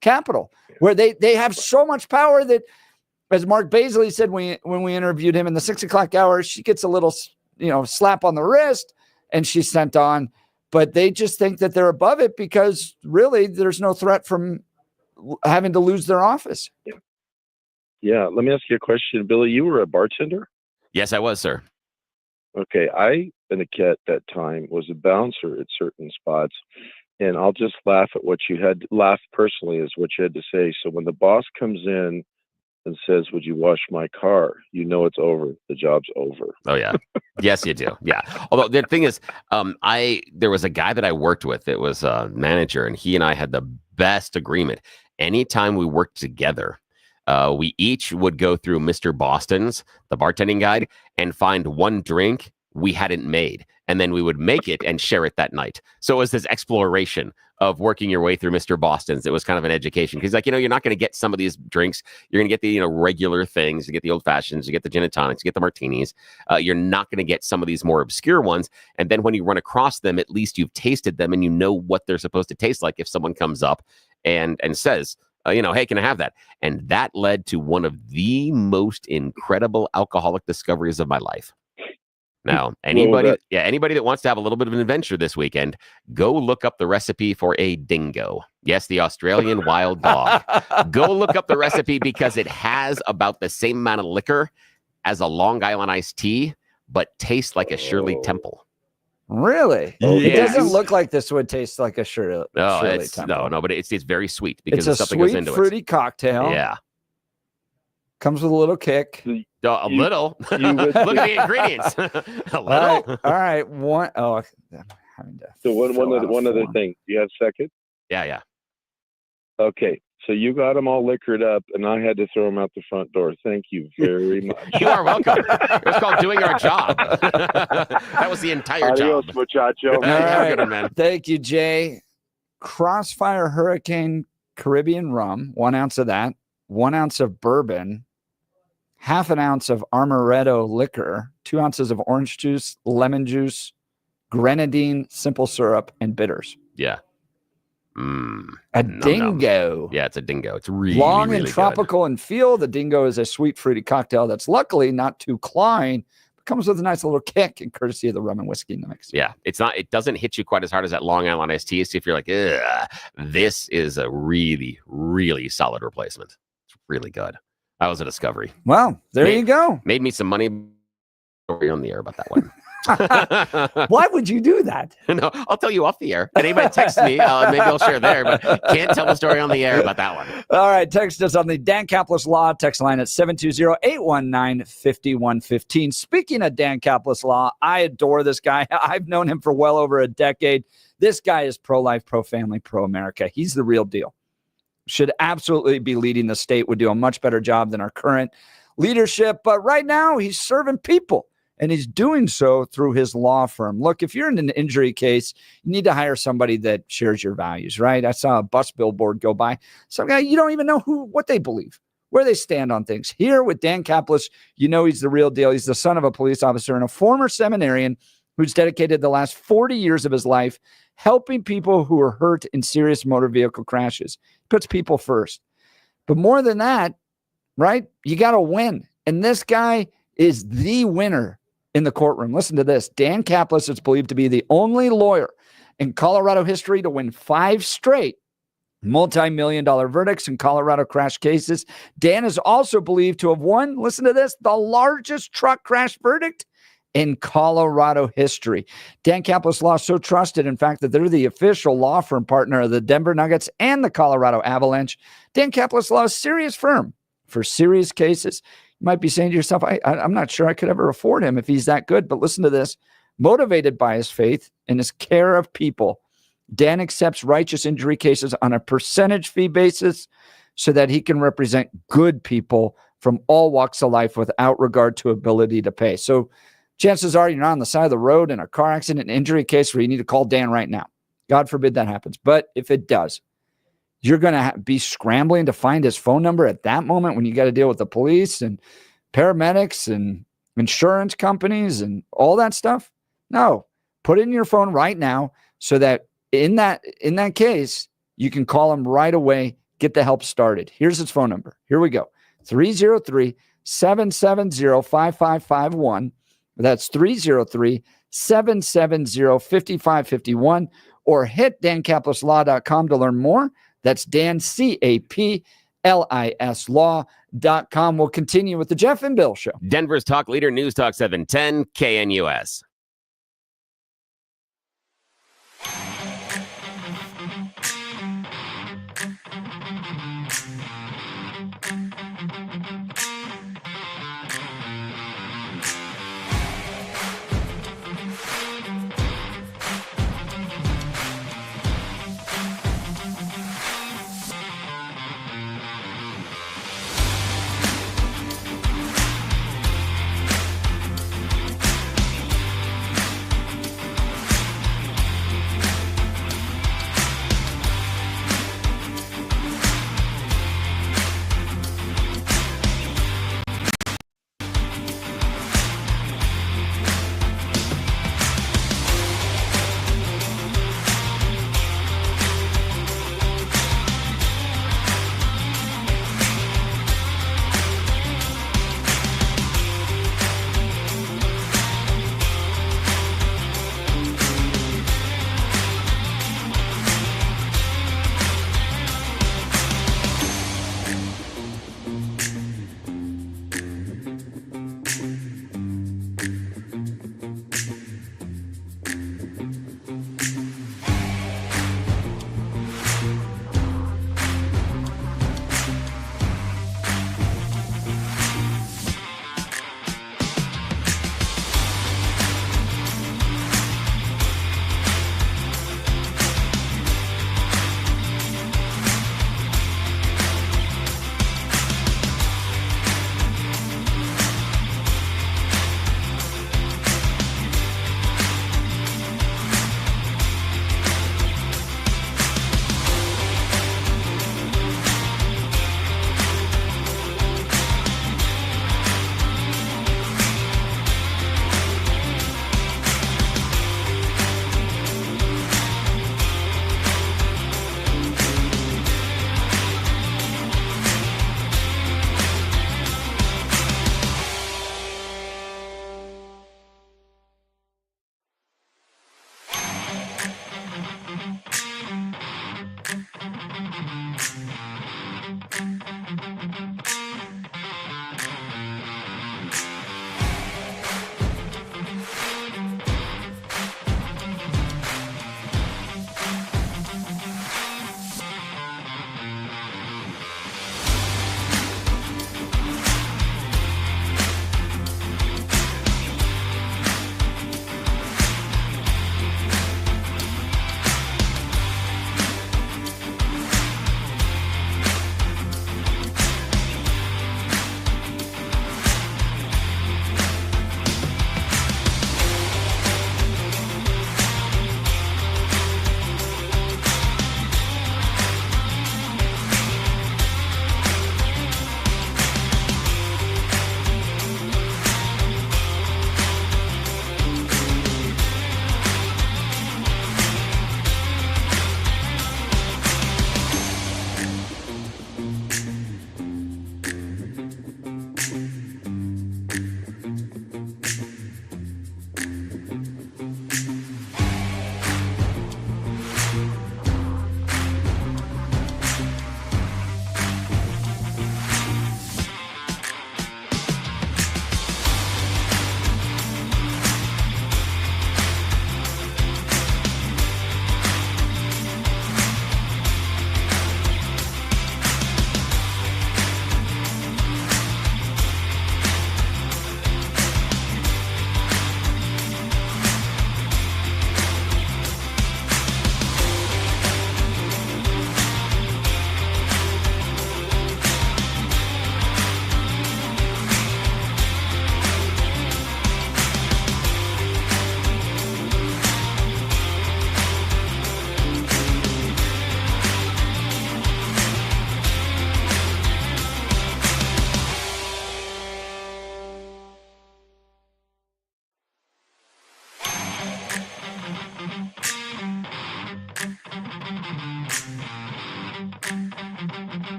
capitol, where they have so much power that, as Mark Baisley said when we interviewed him in the 6 o'clock hour, she gets a little, slap on the wrist and she's sent on. But they just think that they're above it because really there's no threat from having to lose their office. Yeah. Let me ask you a question. Billy, you were a bartender? Yes, I was, sir. Okay. I, in a cat that time, was a bouncer at certain spots. And I'll just laugh at what you had, laugh personally is what you had to say. So when the boss comes in and says, "Would you wash my car?" You know it's over. The job's over. Oh, yeah. Yes, you do. Yeah. Although the thing is, there was a guy that I worked with. It was a manager, and he and I had the best agreement. Anytime we worked together, we each would go through Mr. Boston's, the bartending guide, and find one drink we hadn't made. And then we would make it and share it that night. So it was this exploration of working your way through Mr. Boston's. It was kind of an education because, you're not going to get some of these drinks. You're going to get the, regular things. You get the old fashions, you get the gin and tonics, you get the martinis. You're not going to get some of these more obscure ones. And then when you run across them, at least you've tasted them and you know what they're supposed to taste like if someone comes up and says, hey, can I have that? And that led to one of the most incredible alcoholic discoveries of my life. Now, anybody that wants to have a little bit of an adventure this weekend, go look up the recipe for a dingo. Yes, the Australian wild dog. Go look up the recipe because it has about the same amount of liquor as a Long Island iced tea, but tastes like a Shirley Temple. Really? It doesn't look like this would taste like a Shirley Temple. No, but it's very sweet because it's something a goes sweet, into fruity it. cocktail. Yeah. Comes with a little kick. A little. Look at the ingredients. A little. All right. I'm having to. So one other thing. Do you have a second? Yeah. Okay. So you got them all liquored up, and I had to throw them out the front door. Thank you very much. You are welcome. It was called doing our job. That was the entire Adios, job. muchacho. All right. Thank you, Jay. Crossfire Hurricane Caribbean rum, 1 ounce of that, 1 ounce of bourbon, half an ounce of Amaretto liquor, 2 ounces of orange juice, lemon juice, grenadine, simple syrup, and bitters. Yeah. A dingo. Yeah, it's a dingo. It's really, long really and good. tropical in feel. The dingo is a sweet, fruity cocktail that's luckily not too cloying. Comes with a nice little kick and courtesy of the rum and whiskey in the mix. Yeah, it doesn't hit you quite as hard as that Long Island iced tea. So if you're like, ugh, this is a really, really solid replacement. It's really good. That was a discovery. Well, there you go. Made me some money on the air about that one. Why would you do that? No, I'll tell you off the air. If anybody texts me, maybe I'll share there, but can't tell the story on the air about that one. All right, text us on the Dan Caplis Law text line at 720-819-5115. Speaking of Dan Caplis Law, I adore this guy. I've known him for well over a decade. This guy is pro-life, pro-family, pro-America. He's the real deal. Should absolutely be leading the state, would do a much better job than our current leadership. But right now, he's serving people. And he's doing so through his law firm. Look, if you're in an injury case, you need to hire somebody that shares your values, right? I saw a bus billboard go by. Some guy, you don't even know what they believe, where they stand on things. Here with Dan Caplis, you know he's the real deal. He's the son of a police officer and a former seminarian who's dedicated the last 40 years of his life helping people who are hurt in serious motor vehicle crashes. He puts people first. But more than that, right, you got to win. And this guy is the winner in the courtroom. Listen to this. Dan Caplis is believed to be the only lawyer in Colorado history to win 5 straight multi-million-dollar verdicts in Colorado crash cases. Dan is also believed to have won, listen to this, the largest truck crash verdict in Colorado history. Dan Caplis Law is so trusted, in fact, that they're the official law firm partner of the Denver Nuggets and the Colorado Avalanche. Dan Caplis Law is a serious firm for serious cases. You might be saying to yourself, I'm not sure I could ever afford him if he's that good. But listen to this. Motivated by his faith and his care of people, Dan accepts righteous injury cases on a percentage fee basis so that he can represent good people from all walks of life without regard to ability to pay. So chances are you're not on the side of the road in a car accident, an injury case where you need to call Dan right now. God forbid that happens. But if it does, you're going to be scrambling to find his phone number at that moment when you got to deal with the police and paramedics and insurance companies and all that stuff. No, put it in your phone right now so that in that case, you can call him right away, get the help started. Here's his phone number. Here we go. 303-770-5551. That's 303-770-5551, or hit dancaplisLaw.com to learn more. That's Dan, CAPLIS law.com. We'll continue with the Jeff and Bill Show. Denver's talk leader, News Talk 710, KNUS.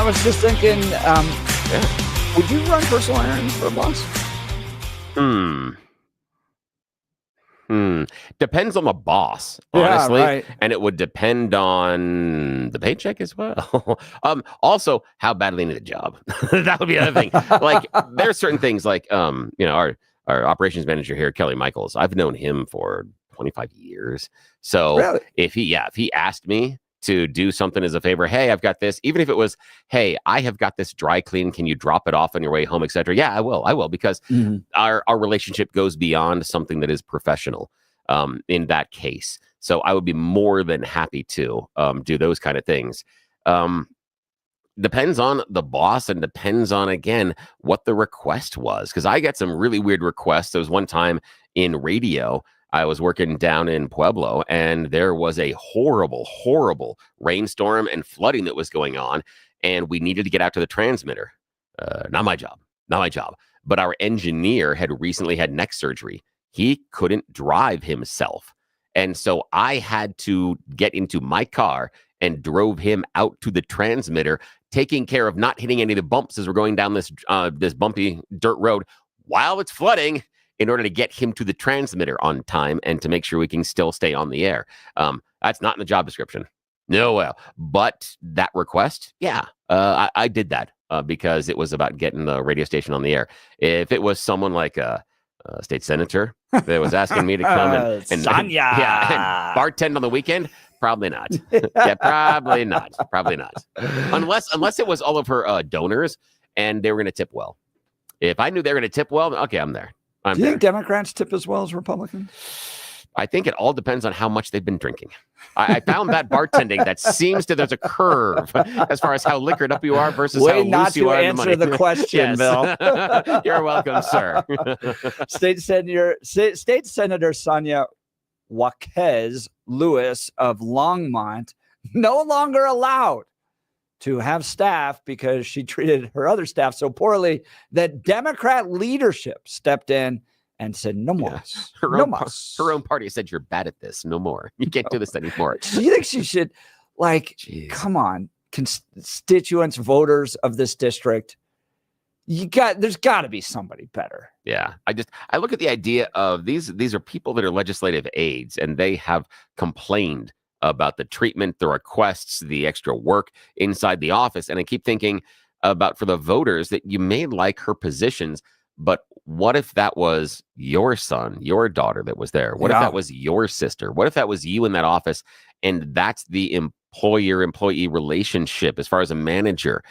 I was just thinking, would you run personal errands for a boss? Depends on the boss, honestly. Yeah, right. And it would depend on the paycheck as well. Also, how badly need a job. That would be the other thing. Like, there's certain things like, our operations manager here, Kelly Michaels, I've known him for 25 years. So Really? if he asked me to do something as a favor, hey, I've got this, even if it was, hey, I have got this dry clean, can you drop it off on your way home, etc. Yeah, I will, because our relationship goes beyond something that is professional in that case. So I would be more than happy to do those kind of things. Depends on the boss and depends on, again, what the request was, because I get some really weird requests. There was one time in radio, I was working down in Pueblo, and there was a horrible, horrible rainstorm and flooding that was going on, and we needed to get out to the transmitter. Not my job. But our engineer had recently had neck surgery. He couldn't drive himself. And so I had to get into my car and drove him out to the transmitter, taking care of not hitting any of the bumps as we're going down this bumpy dirt road while it's flooding, in order to get him to the transmitter on time and to make sure we can still stay on the air. That's not in the job description. No, well, but that request, I did that because it was about getting the radio station on the air. If it was someone like a state senator that was asking me to come and Sonya. and bartend on the weekend, probably not. Yeah, probably not. Unless it was all of her donors and they were going to tip well. If I knew they were going to tip well, okay, I'm there. Do you think Democrats tip as well as Republicans? I think it all depends on how much they've been drinking. I found that bartending, that seems to, there's a curve as far as how liquored up you are versus how loose you are in the money. Answer the question, Bill. You're welcome, sir. State Senator Sonya Jaquez Lewis of Longmont no longer allowed to have staff because she treated her other staff so poorly that Democrat leadership stepped in and said, no more. Her own party said, you're bad at this. No more. You can't do this anymore. Do you think she should, come on, constituents, voters of this district, there's got to be somebody better. Yeah. I look at the idea of these are people that are legislative aides, and they have complained about the treatment, the requests, the extra work inside the office. And I keep thinking about, for the voters, that you may like her positions, but what if that was your son, your daughter that was there? What if that was your sister? What if that was you in that office? And that's the employer-employee relationship as far as a manager.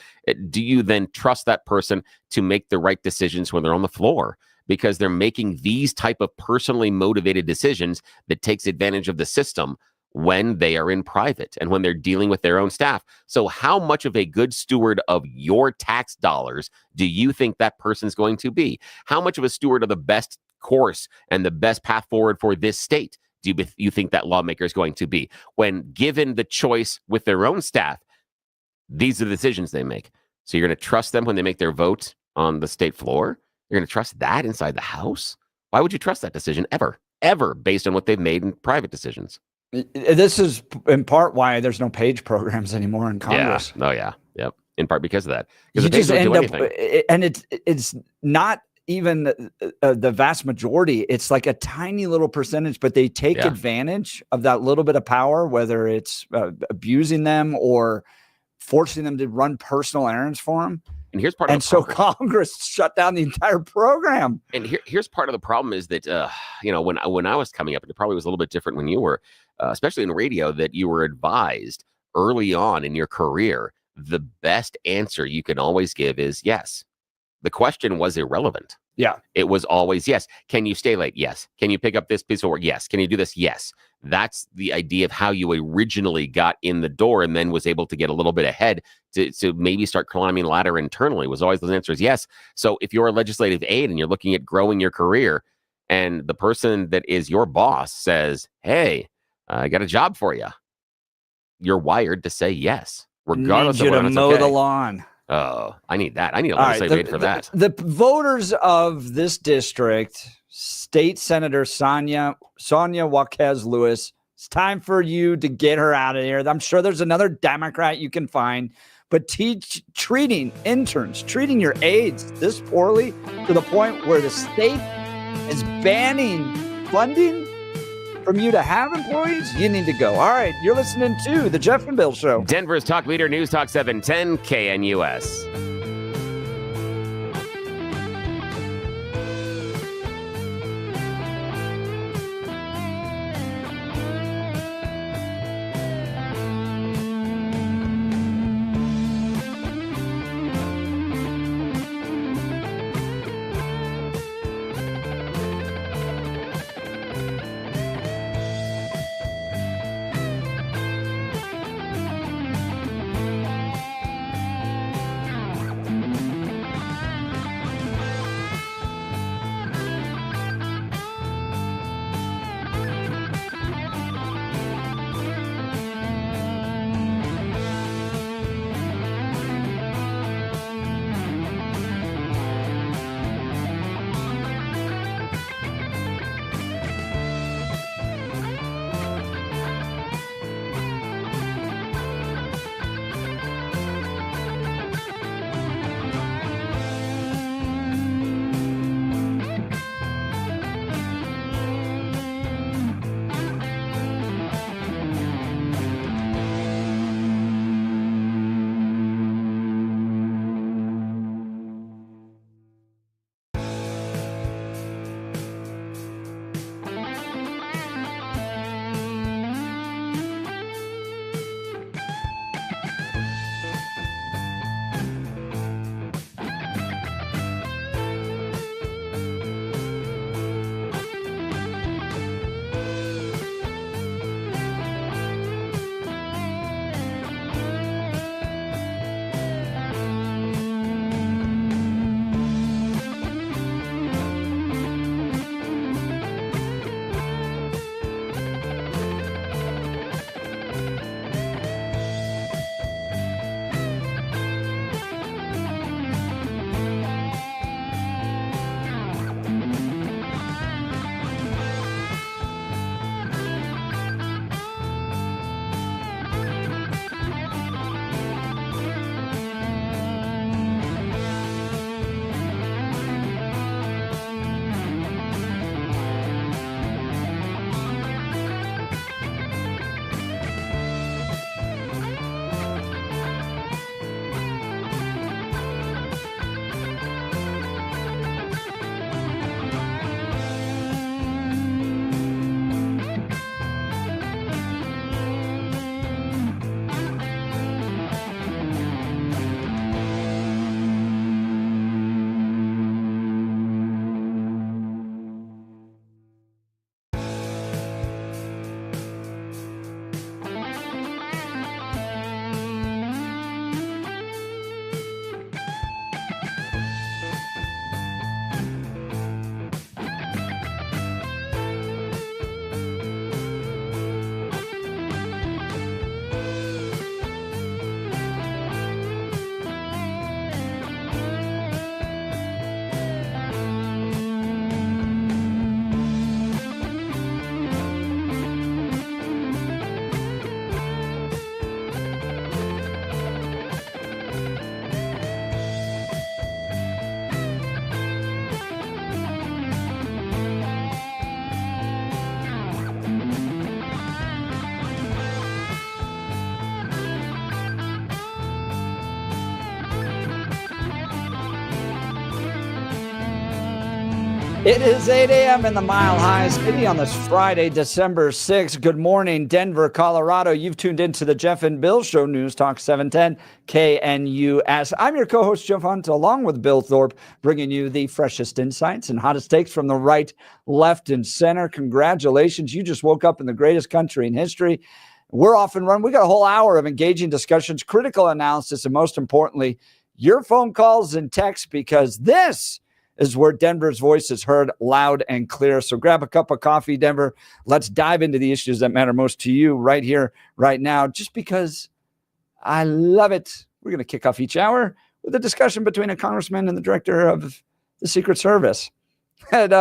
Do you then trust that person to make the right decisions when they're on the floor? Because they're making these type of personally motivated decisions that takes advantage of the system when they are in private and when they're dealing with their own staff. So how much of a good steward of your tax dollars do you think that person's going to be? How much of a steward of the best course and the best path forward for this state do you think that lawmaker is going to be? When given the choice with their own staff, these are the decisions they make. So you're going to trust them when they make their vote on the state floor? You're going to trust that inside the House? Why would you trust that decision ever based on what they've made in private decisions? This is in part why there's no page programs anymore in Congress. Yeah. Oh, yeah. Yep. In part because of that. You just end up, and it's not even the vast majority. It's like a tiny little percentage, but they take advantage of that little bit of power, whether it's abusing them or forcing them to run personal errands for them. And here's part of the problem. And so Congress shut down the entire program. And here's part of the problem is that, when I was coming up, it probably was a little bit different when you were, especially in radio, that you were advised early on in your career, the best answer you can always give is yes. The question was irrelevant. Yeah. It was always yes. Can you stay late? Yes. Can you pick up this piece of work? Yes. Can you do this? Yes. That's the idea of how you originally got in the door and then was able to get a little bit ahead to maybe start climbing the ladder internally, was always the answer is yes. So if you're a legislative aide and you're looking at growing your career and the person that is your boss says, hey, I got a job for you, you're wired to say yes, regardless of whether it's mow the lawn. Oh, I need that. I need a legislative aide for that. The voters of this district, State Senator Sonya Jaquez Lewis, it's time for you to get her out of here. I'm sure there's another Democrat you can find, but treating interns, treating your aides this poorly to the point where the state is banning funding from you to have employees, you need to go. All right, you're listening to The Jeff and Bill Show. Denver's talk leader, News Talk 710 KNUS. It is 8 a.m. in the Mile High City on this Friday, December 6th. Good morning, Denver, Colorado. You've tuned into the Jeff and Bill Show, News Talk 710 KNUS. I'm your co-host, Jeff Hunt, along with Bill Thorpe, bringing you the freshest insights and hottest takes from the right, left, and center. Congratulations. You just woke up in the greatest country in history. We're off and running. We got a whole hour of engaging discussions, critical analysis, and most importantly, your phone calls and texts, because this is where Denver's voice is heard loud and clear. So grab a cup of coffee, Denver. Let's dive into the issues that matter most to you right here, right now, just because I love it. We're going to kick off each hour with a discussion between a congressman and the director of the Secret Service. And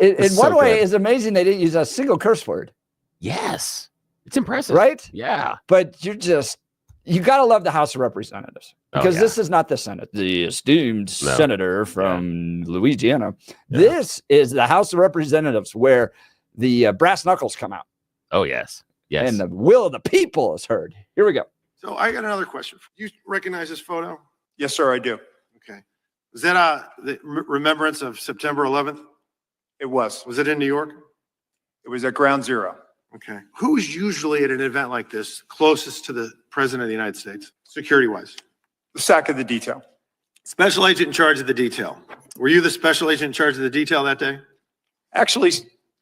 in one way, it's amazing they didn't use a single curse word. Yes. It's impressive. Right? Yeah. But you got to love the House of Representatives because this is not the Senate, the esteemed senator from Louisiana. Yeah. This is the House of Representatives where the brass knuckles come out. Oh, yes. Yes. And the will of the people is heard. Here we go. So I got another question. You recognize this photo? Yes, sir, I do. Okay. Was that the remembrance of September 11th? It was. Was it in New York? It was at Ground Zero. Okay. Who's usually at an event like this closest to the President of the United States, security-wise? The SAC of the detail. Special agent in charge of the detail. Were you the special agent in charge of the detail that day? Actually,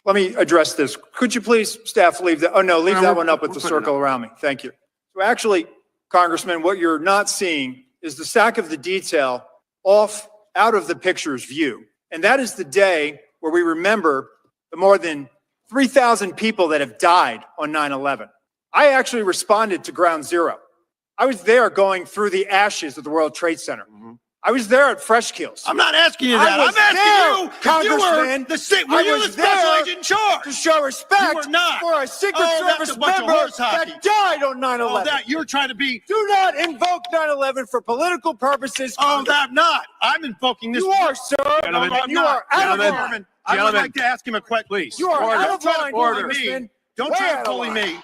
let me address this. Could you please, staff, leave that? Oh, no, leave that one up with the circle around me. Thank you. So actually, Congressman, what you're not seeing is the SAC of the detail out of the picture's view. And that is the day where we remember the more than 3,000 people that have died on 9/11. I actually responded to Ground Zero. I was there going through the ashes of the World Trade Center. I was there at Fresh Kills. I'm not asking you that. I was I'm asking there, you, Congressman. were you the special agent in charge? To show respect You were not. for a Secret that's Service a bunch of member horse hockey. that died on 9/11. Oh, that you're trying to be. Do not invoke 9/11 for political purposes. Oh, I'm not. I'm invoking this. You are, sir. Gentlemen, And you are out of line. I would like to ask him a question, please. You are out of line, Order. Congressman. Don't Way try out to of bully line. me.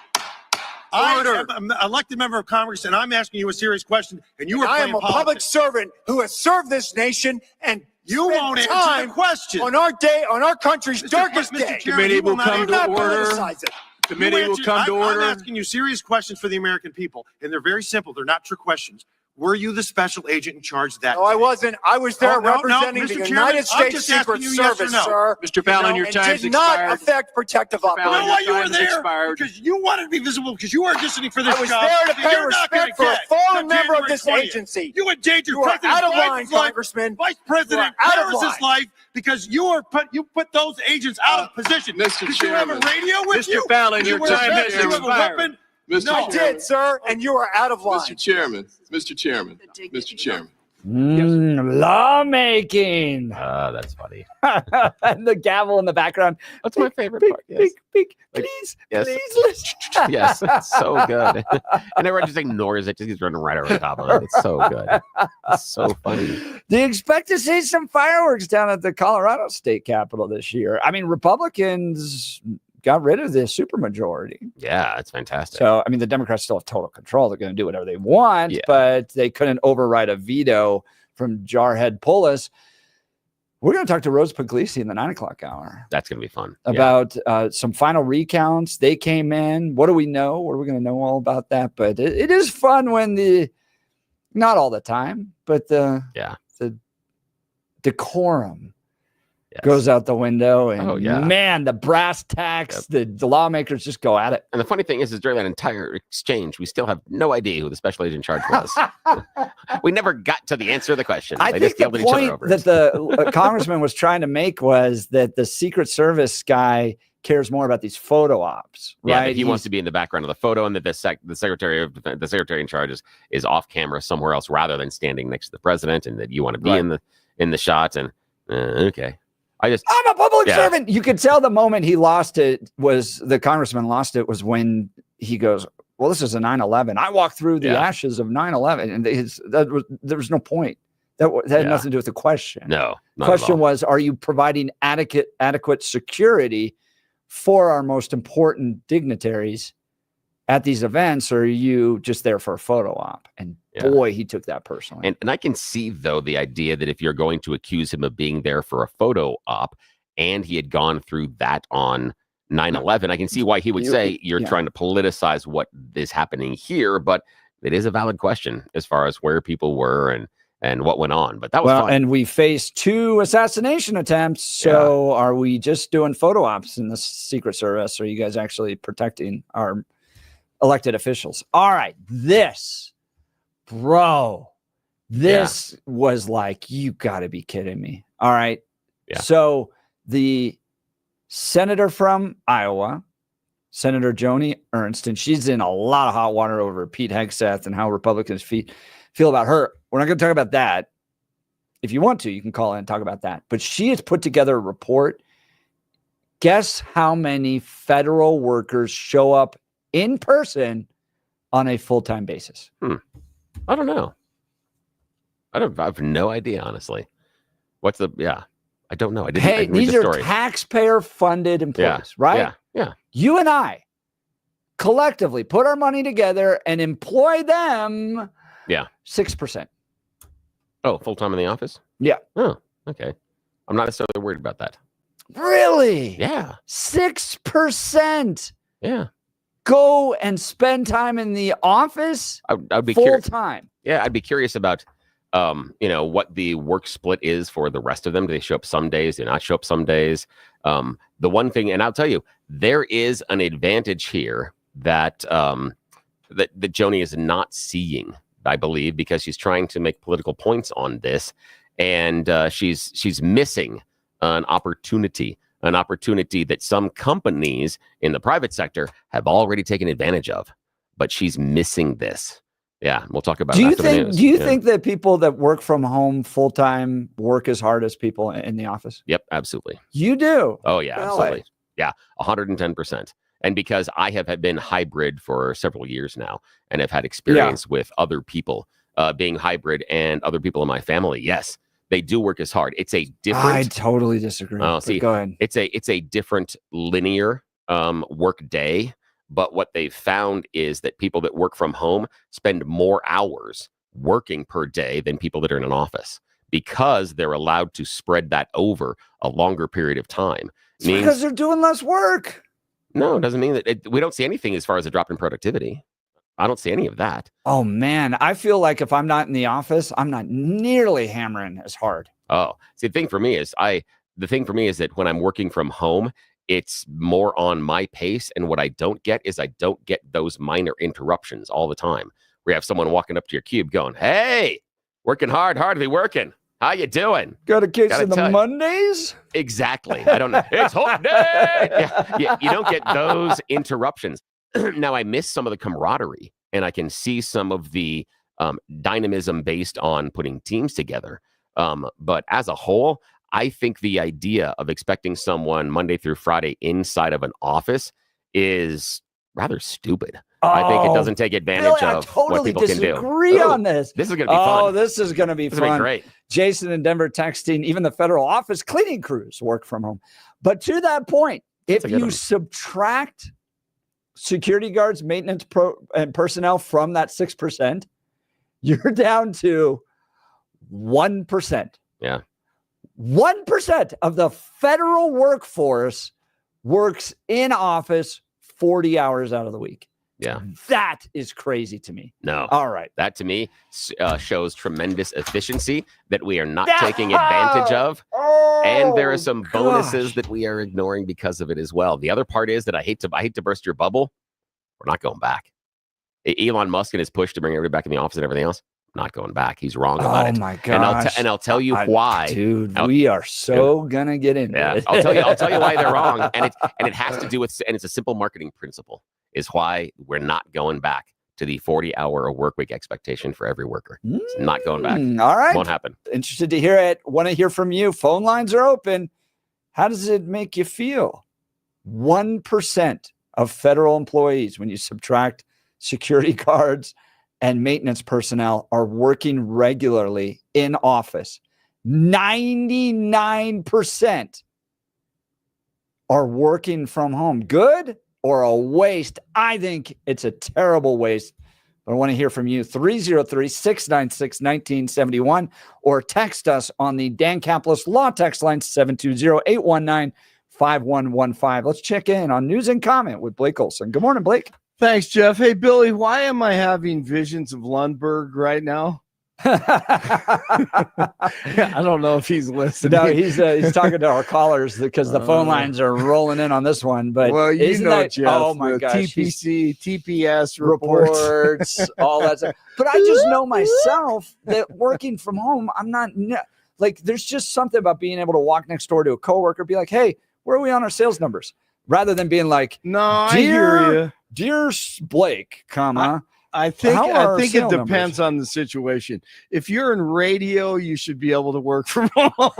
I am an elected member of Congress, and I'm asking you a serious question, and you are I playing am a public politics. servant who has served this nation and You spent won't answer time the question. on our day, on our country's darkest Mr. day. Chairman, Committee will come Do to not order. politicize it. Committee will come to order. I'm asking you serious questions for the American people, and they're very simple. They're not trick questions. Were you the special agent in charge that No, I day? wasn't. I was there Oh, no, representing Mr. the Chairman, United I'm States just Secret asking you yes or Service, no. sir. Mr. Fallon, your It time's did not expired. affect protective I know operations. why you were time's there, expired. because you wanted to be visible, because you were auditioning for this I was job. there to that pay you're not gonna respect for a get fallen till member of January this 20th. agency. You endangered You are President out of line, Biden's life, Congressman. Vice President You are out of Harris's line. life, because you put those agents out of position. Mr. Did you have a Chairman. radio with Mr. you? Fallon, Did you your wear a time vest? has Did you have a expired. weapon? Mr. No. I did, sir, and you are out of line. Mr. Chairman, Mr. Chairman, Mr. Chairman. Lawmaking. That's funny. And the gavel in the background. That's my favorite part. Yes. Please, Yes. please listen. Yes, it's so good. And everyone just ignores it. Just keeps running right over the top of it. It's so good. It's so funny. Do you expect to see some fireworks down at the Colorado state capitol this year? I mean, Republicans got rid of the supermajority. Yeah, it's fantastic. So, I mean, the Democrats still have total control. They're going to do whatever they want, Yeah. but they couldn't override a veto from Jarhead Pugliese. We're going to talk to Rose Pugliese in the 9 o'clock hour That's going to be fun. about some final recounts. They came in. What do we know? What are we going to know all about that? But it is fun when not all the time, but the decorum goes out the window. And man, the brass tacks, the lawmakers just go at it. And the funny thing is during that entire exchange, we still have no idea who the special agent in charge was. We never got to the answer to the question. I They think just the yelled at each other point over that it. the congressman was trying to make was that the Secret Service guy cares more about these photo ops, Yeah, right? that he wants to be in the background of the photo, and that the secretary in charge is off camera somewhere else rather than standing next to the president, and that you want to be in the shot. And okay, I'm a public servant. You could tell the moment he lost it was the congressman lost it was when he goes, well, this is a 9/11. I walked through the ashes of 9/11, and there was no point. That had nothing to do with the question. No, the question was, are you providing adequate security for our most important dignitaries at these events, or are you just there for a photo op? And boy, he took that personally. And I can see, though, the idea that if you're going to accuse him of being there for a photo op and he had gone through that on 9/11, I can see why he would say you're trying to politicize what is happening here. But it is a valid question as far as where people were and what went on. But that was fun. And we faced 2 assassination attempts. So are we just doing photo ops in the Secret Service? Or are you guys actually protecting our elected officials? All right. This was like, you got to be kidding me. All right. Yeah. So the senator from Iowa, Senator Joni Ernst, and she's in a lot of hot water over Pete Hegseth and how Republicans feel about her. We're not going to talk about that. If you want to, you can call in and talk about that. But she has put together a report. Guess how many federal workers show up in person on a full-time basis? I don't know. I have no idea, honestly. I don't know. I didn't read these the are story. taxpayer-funded employees, right? Yeah. You and I collectively put our money together and employ them. Yeah. 6%. Oh, full-time in the office? Yeah. Oh, okay. I'm not necessarily worried about that. Really? Yeah. 6%. Yeah. Go and spend time in the office I'd be full curious. time. Yeah, I'd be curious about, what the work split is for the rest of them. Do they show up some days? Do they not show up some days? The one thing, and I'll tell you, there is an advantage here that that Joni is not seeing, I believe, because she's trying to make political points on this, and she's missing an opportunity that some companies in the private sector have already taken advantage of, but she's missing this. Yeah, we'll talk about it after the news. Do you think that people that work from home full time work as hard as people in the office? Yep, absolutely. You do? Oh yeah, Really? absolutely. Yeah, 110%. And because I have been hybrid for several years now, and have had experience with other people being hybrid and other people in my family, yes, they do work as hard. It's a different. I totally disagree. See, go ahead. It's a different linear work day. But what they've found is that people that work from home spend more hours working per day than people that are in an office, because they're allowed to spread that over a longer period of time. Because they're doing less work. No, it doesn't mean that we don't see anything as far as a drop in productivity. I don't see any of that. Oh man, I feel like if I'm not in the office, I'm not nearly hammering as hard. Oh, see, the thing for me is that when I'm working from home, it's more on my pace. And what I don't get is I don't get those minor interruptions all the time. Where you have someone walking up to your cube going, "Hey, working hardly working. How you doing? Got a case of the Mondays?" Exactly. I don't know. It's hump day. Yeah, you don't get those interruptions. Now, I miss some of the camaraderie, and I can see some of the dynamism based on putting teams together. But as a whole, I think the idea of expecting someone Monday through Friday inside of an office is rather stupid. I think it doesn't take advantage of what people can do. I totally disagree on this. This is going to be fun. Oh, this is going to be fun. Great. Jason in Denver texting, even the federal office cleaning crews work from home. But to that point, if you subtract security guards, maintenance and personnel from that 6%, you're down to 1%. Yeah. 1% of the federal workforce works in office 40 hours out of the week. Yeah. That is crazy to me. No. All right. That to me shows tremendous efficiency that we are not taking advantage of. And there are some bonuses that we are ignoring because of it as well. The other part is that I hate to burst your bubble. We're not going back. Elon Musk and his push to bring everybody back in the office and everything else, not going back. He's wrong about it. Oh my gosh. And I'll tell you why. Dude, we are gonna get into it. I'll tell you why they're wrong. And it has to do with, and it's a simple marketing principle, is why we're not going back to the 40-hour work week expectation for every worker. It's not going back. All right. Won't happen. Interested to hear it. Want to hear from you. Phone lines are open. How does it make you feel? 1% of federal employees, when you subtract security guards and maintenance personnel, are working regularly in office. 99% are working from home. Good or a waste? I think it's a terrible waste. But I want to hear from you. 303-696-1971 or text us on the Dan Caplis Law text line 720-819-5115. Let's check in on news and comment with Blake Olson. Good morning, Blake. Thanks, Jeff. Hey, Billy, why am I having visions of Lundberg right now? I don't know if he's listening. No, he's talking to our callers because the phone lines are rolling in on this one. But well, you know, Jeff, oh my gosh, TPC, TPS reports, all that stuff. But I just know myself that working from home, I'm not like. There's just something about being able to walk next door to a coworker, be like, "Hey, where are we on our sales numbers?" Rather than being like, "No, I hear you, dear Blake, comma." I think How are it sale depends on the situation. If you're in radio, you should be able to work from home.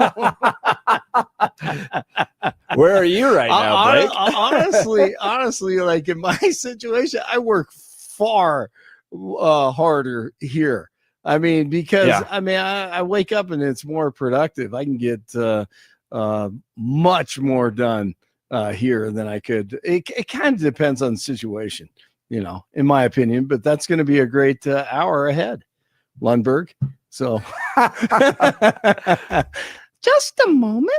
Where are you right now, Blake? honestly, like in my situation, I work far harder here. I mean, because I wake up and it's more productive. I can get much more done here than I could. It kind of depends on the situation, in my opinion, but that's going to be a great hour ahead, Lundberg. So just a moment.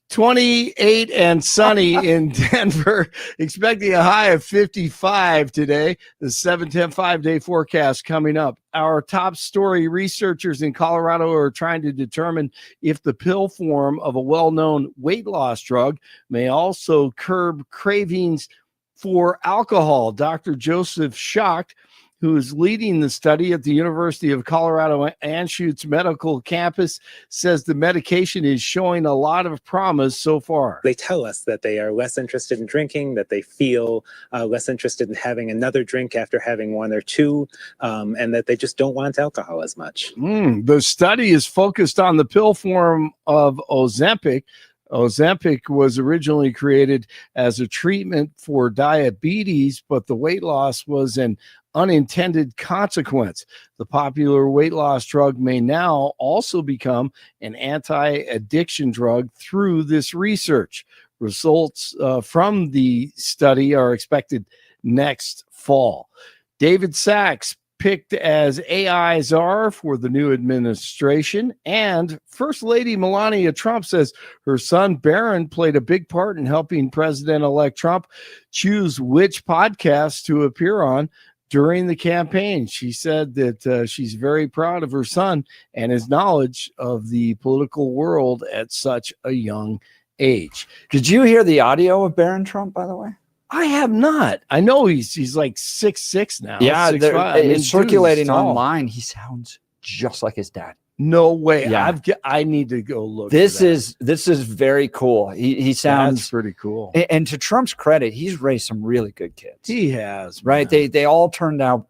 28 and sunny in Denver, expecting a high of 55 today. The 7-10 5-day forecast coming up. Our top story: researchers in Colorado are trying to determine if the pill form of a well-known weight loss drug may also curb cravings for alcohol. Dr. Joseph Schacht, who is leading the study at the University of Colorado Anschutz Medical Campus, says the medication is showing a lot of promise so far. They tell us that they are less interested in drinking, that they feel less interested in having another drink after having one or two, and that they just don't want alcohol as much. The study is focused on the pill form of Ozempic. Ozempic was originally created as a treatment for diabetes, but the weight loss was an unintended consequence. The popular weight loss drug may now also become an anti-addiction drug through this research. Results from the study are expected next fall. David Sachs picked as AI czar for the new administration, and First Lady Melania Trump says her son Barron played a big part in helping President-elect Trump choose which podcast to appear on during the campaign. She said that she's very proud of her son and his knowledge of the political world at such a young age. Did you hear the audio of Barron Trump, by the way? I have not. I know he's like 6'6" now. Yeah, 6'5". it's circulating online. He sounds just like his dad. No way. Yeah. I need to go look. This is very cool. He sounds That's pretty cool. And to Trump's credit, he's raised some really good kids. He has, right? man. They all turned out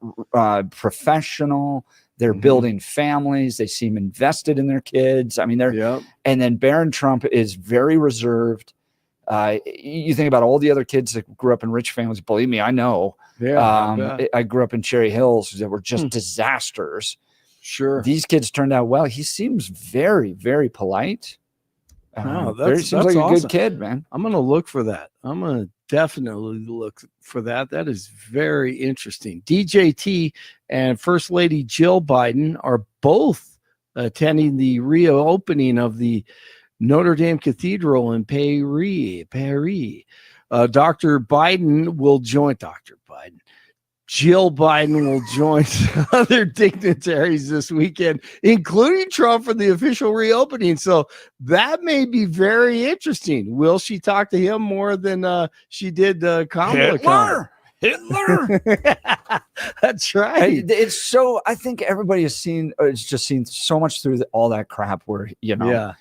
professional. They're building families. They seem invested in their kids. I mean, and then Barron Trump is very reserved. You think about all the other kids that grew up in rich families. Believe me, I know. Yeah, I grew up in Cherry Hills that were just disasters. Sure. These kids turned out well. He seems very, very polite. That's like awesome. a good kid, man. I'm going to look for that. I'm going to definitely look for that. That is very interesting. DJT and First Lady Jill Biden are both attending the reopening of the Notre Dame Cathedral in Paris. Jill Biden will join other dignitaries this weekend, including Trump, for the official reopening. So that may be very interesting. Will she talk to him more than she did Kamala? Hitler. That's right. It's so. I think everybody has seen. It's just seen so much through all that crap where the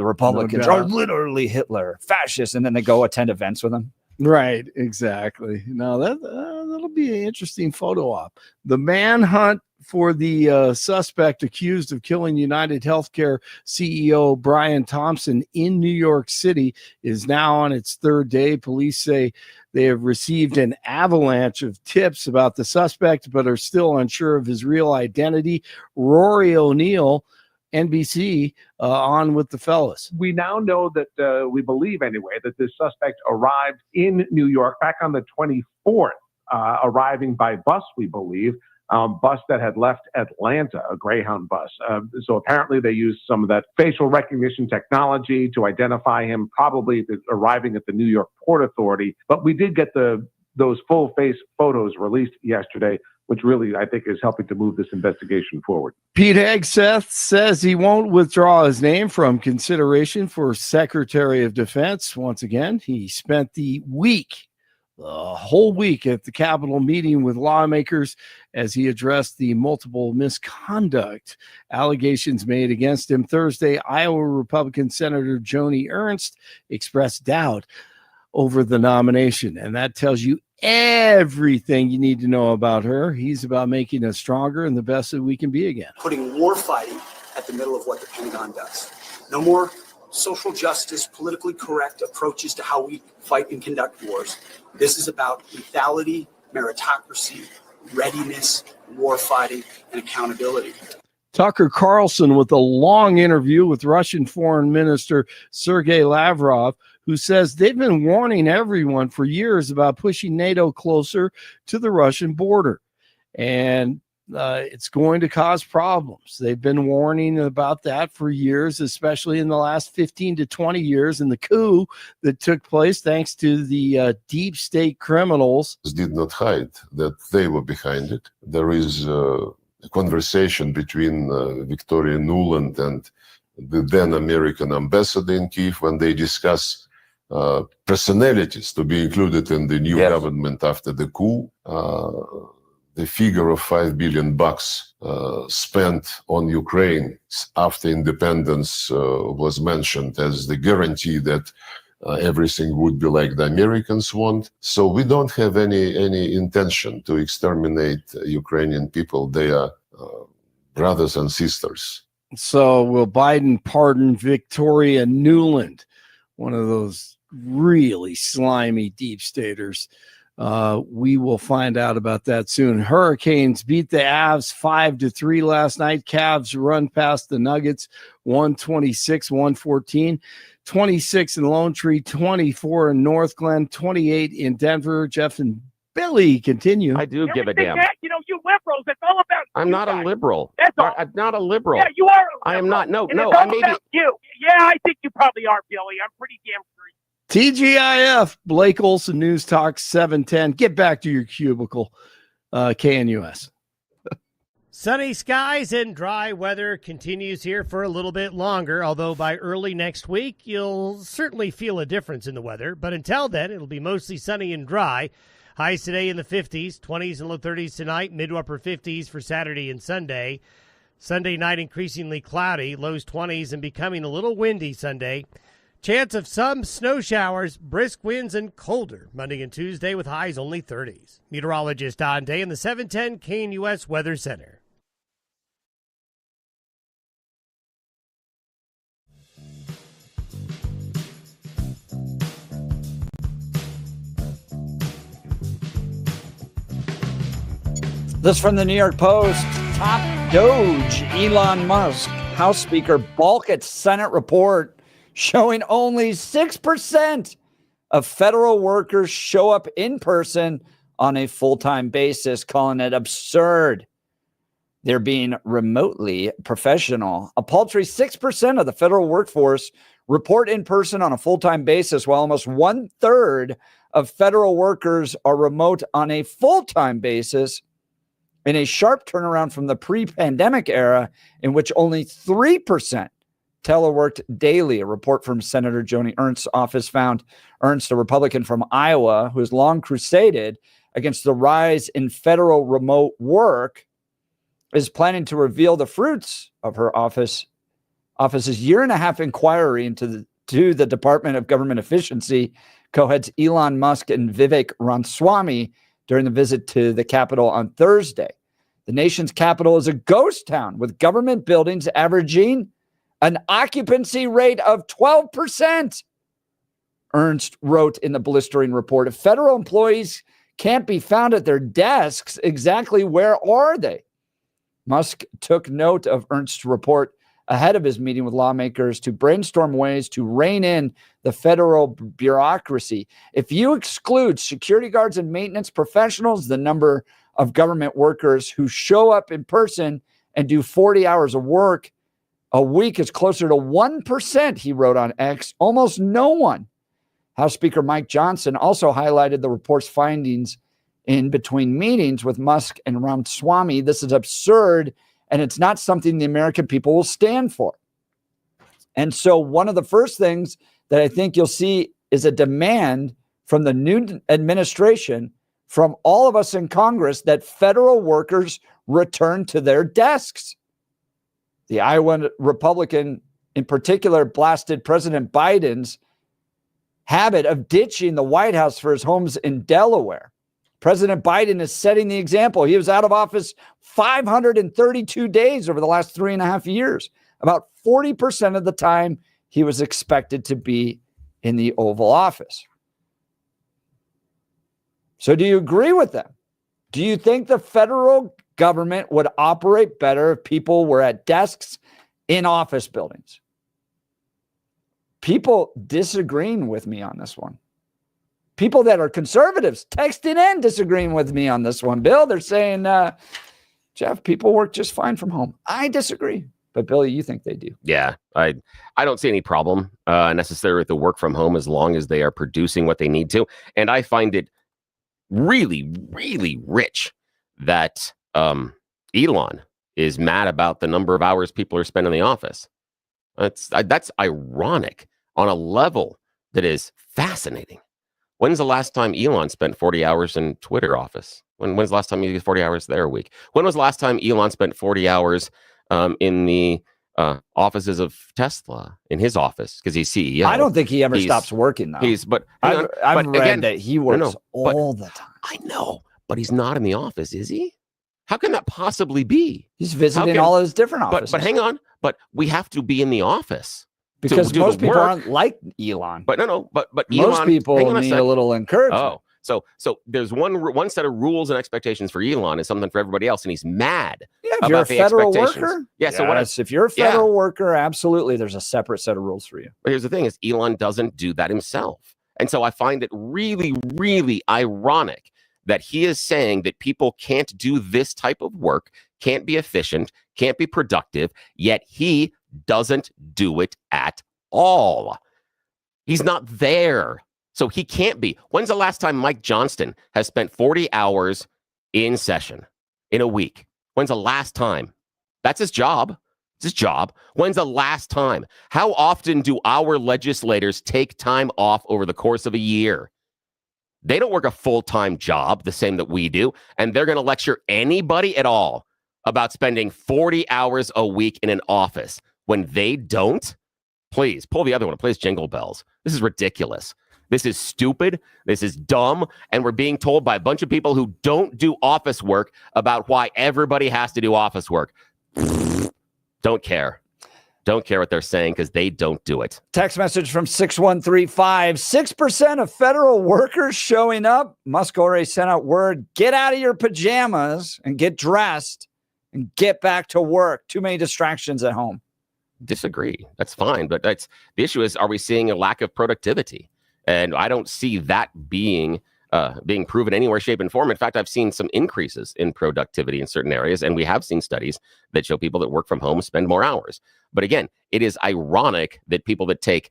Republicans are literally Hitler, fascists, and then they go attend events with him. Right, exactly. Now that'll be an interesting photo op. The manhunt for the suspect accused of killing UnitedHealthcare CEO Brian Thompson in New York City is now on its third day. Police say they have received an avalanche of tips about the suspect, but are still unsure of his real identity. Rory O'Neill, NBC, on with the fellas. We now know that we believe anyway that this suspect arrived in New York back on the 24th, arriving by bus, we believe, bus that had left Atlanta, a Greyhound bus. So apparently they used some of that facial recognition technology to identify him, probably arriving at the New York Port Authority. But we did get those full face photos released yesterday, which really, I think, is helping to move this investigation forward. Pete Hegseth says he won't withdraw his name from consideration for Secretary of Defense. Once again, he spent the whole week at the Capitol meeting with lawmakers as he addressed the multiple misconduct allegations made against him. Thursday, Iowa Republican Senator Joni Ernst expressed doubt over the nomination, and that tells you everything you need to know about her. He's about making us stronger and the best that we can be again. Putting war fighting at the middle of what the Pentagon does. No more social justice, politically correct approaches to how we fight and conduct wars. This is about lethality, meritocracy, readiness, war fighting, and accountability. Tucker Carlson with a long interview with Russian Foreign Minister Sergei Lavrov, who says they've been warning everyone for years about pushing NATO closer to the Russian border. And it's going to cause problems. They've been warning about that for years, especially in the last 15 to 20 years, and the coup that took place thanks to the deep state criminals. Did not hide that they were behind it. There is a conversation between Victoria Nuland and the then American ambassador in Kyiv when they discuss personalities to be included in the new government after the coup. The figure of $5 billion spent on Ukraine after independence was mentioned as the guarantee that everything would be like the Americans want. So we don't have any intention to exterminate Ukrainian people. They are brothers and sisters. So will Biden pardon Victoria Nuland, one of those really slimy deep staters? We will find out about that soon. Hurricanes beat the Avs 5-3 last night. Cavs run past the Nuggets 126-114. 26 in Lone Tree, 24 in North Glen, 28 in Denver. Jeff and Billy continue. I do give a damn. You know, you liberals, it's all about I'm not a liberal. That's all. I'm not a liberal. Yeah, you are a liberal. I am not. No, And no. it's all I may be. about you. Yeah, I think you probably are, Billy. I'm pretty damn sure. TGIF, Blake Olson News Talk 710. Get back to your cubicle, KNUS. Sunny skies and dry weather continues here for a little bit longer, although by early next week, you'll certainly feel a difference in the weather. But until then, it'll be mostly sunny and dry. Highs today in the 50s, 20s and low 30s tonight, mid to upper 50s for Saturday and Sunday. Sunday night increasingly cloudy, lows 20s and becoming a little windy Sunday. Chance of some snow showers, brisk winds, and colder Monday and Tuesday with highs only 30s. Meteorologist Don Day in the 710 KNUS Weather Center. This from the New York Post. Top Doge Elon Musk, House Speaker, balk at Senate report showing only 6% of federal workers show up in person on a full-time basis, calling it absurd. They're being remotely professional. A paltry 6% of the federal workforce report in person on a full-time basis, while almost 1/3 of federal workers are remote on a full-time basis, in a sharp turnaround from the pre-pandemic era in which only 3% teleworked daily. A report from Senator Joni Ernst's office found Ernst, a Republican from Iowa, who has long crusaded against the rise in federal remote work, is planning to reveal the fruits of her office's year-and-a-half inquiry into the Department of Government Efficiency, co-heads Elon Musk and Vivek Ramaswamy during the visit to the Capitol on Thursday. The nation's capital is a ghost town with government buildings averaging an occupancy rate of 12%. Ernst wrote in the blistering report, if federal employees can't be found at their desks, exactly where are they? Musk took note of Ernst's report ahead of his meeting with lawmakers to brainstorm ways to rein in the federal bureaucracy. If you exclude security guards and maintenance professionals, the number of government workers who show up in person and do 40 hours of work a week is closer to 1%, he wrote on X. Almost no one. House Speaker Mike Johnson also highlighted the report's findings in between meetings with Musk and Ramaswamy. This is absurd, and it's not something the American people will stand for. And so one of the first things that I think you'll see is a demand from the new administration, from all of us in Congress, that federal workers return to their desks. The Iowa Republican, in particular, blasted President Biden's habit of ditching the White House for his homes in Delaware. President Biden is setting the example. He was out of office 532 days over the last 3.5 years. About 40% of the time he was expected to be in the Oval Office. So do you agree with them? Do you think the federal government would operate better if people were at desks in office buildings? People disagreeing with me on this one. People that are conservatives texting in disagreeing with me on this one. Bill, they're saying, Jeff, people work just fine from home. I disagree. But Bill, you think they do? Yeah, I don't see any problem necessarily with the work from home as long as they are producing what they need to. And I find it really, really rich that Elon is mad about the number of hours people are spending in the office. That's ironic on a level that is fascinating. When's the last time Elon spent 40 hours in Twitter office? When's the last time he did 40 hours there a week? When was the last time Elon spent 40 hours in the offices of Tesla, in his office, because he's CEO? I don't think he ever stops working, though. I've read again, that he works all the time. I know, but he's not in the office, is he? How can that possibly be? He's visiting all of his different offices. But hang on, but we have to be in the office. Because most people aren't like Elon. But but most Elon, people need a little encouragement. So there's one set of rules and expectations for Elon and something for everybody else, and he's mad. Yeah, if you're a federal worker, yeah. So if you're a federal worker, absolutely, there's a separate set of rules for you. But here's the thing: is Elon doesn't do that himself, and so I find it really, really ironic that he is saying that people can't do this type of work, can't be efficient, can't be productive, yet he doesn't do it at all. He's not there. So he can't be. When's the last time Mike Johnston has spent 40 hours in session in a week? When's the last time? That's his job. It's his job. When's the last time? How often do our legislators take time off over the course of a year? They don't work a full-time job the same that we do, and they're going to lecture anybody at all about spending 40 hours a week in an office when they don't. Please pull the other one. Please jingle bells. This is ridiculous. This is stupid. This is dumb. And we're being told by a bunch of people who don't do office work about why everybody has to do office work. Don't care. Don't care what they're saying because they don't do it. Text message from 6135. 6% of federal workers showing up. Musk already sent out word. Get out of your pajamas and get dressed and get back to work. Too many distractions at home. Disagree. That's fine. But the issue is, are we seeing a lack of productivity? And I don't see that being proven anywhere, shape, and form. In fact, I've seen some increases in productivity in certain areas, and we have seen studies that show people that work from home spend more hours. But again, it is ironic that people that take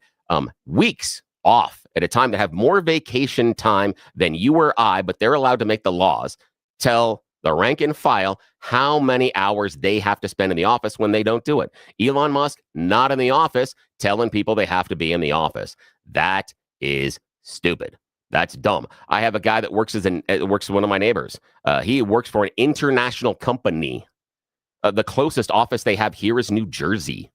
weeks off at a time, that have more vacation time than you or I, but they're allowed to make the laws, tell the rank and file how many hours they have to spend in the office when they don't do it. Elon Musk, not in the office, telling people they have to be in the office. That is stupid. That's dumb. I have a guy that works works with one of my neighbors. He works for an international company. The closest office they have here is New Jersey.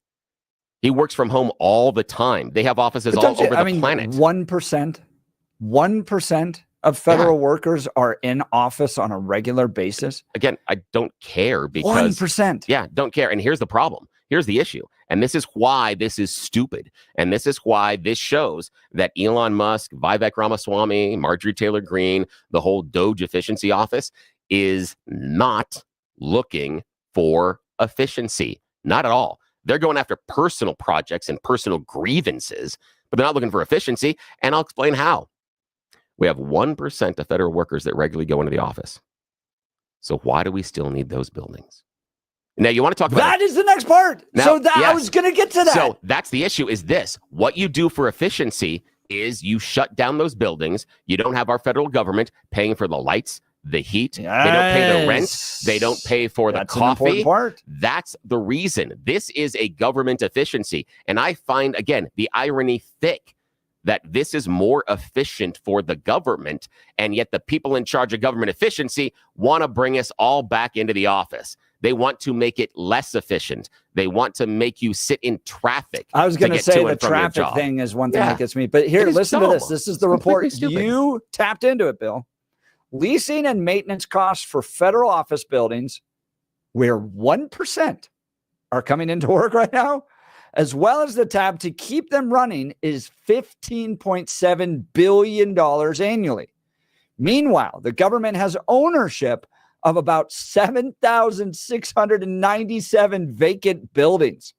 He works from home all the time. They have offices all over the planet. 1% of federal workers are in office on a regular basis. Again, I don't care because 1%. Yeah, don't care. And here's the problem. Here's the issue. And this is why this is stupid. And this is why this shows that Elon Musk, Vivek Ramaswamy, Marjorie Taylor Greene, the whole Doge efficiency office is not looking for efficiency. Not at all. They're going after personal projects and personal grievances, but they're not looking for efficiency. And I'll explain how. We have 1% of federal workers that regularly go into the office. So why do we still need those buildings? Now, you want to talk about that is the next part. Now, I was going to get to that. So that's the issue is this. What you do for efficiency is you shut down those buildings. You don't have our federal government paying for the lights, the heat. Yes. They don't pay the rent. They don't pay for the coffee. An important part. That's the reason. This is a government efficiency. And I find, again, the irony thick that this is more efficient for the government, and yet the people in charge of government efficiency want to bring us all back into the office. They want to make it less efficient. They want to make you sit in traffic. I was going to say the traffic thing is one thing that gets me. But here, listen to this. This is the report. You tapped into it, Bill. leasing and maintenance costs for federal office buildings, where 1% are coming into work right now, as well as the tab to keep them running, is $15.7 billion annually. Meanwhile, the government has ownership of about 7,697 vacant buildings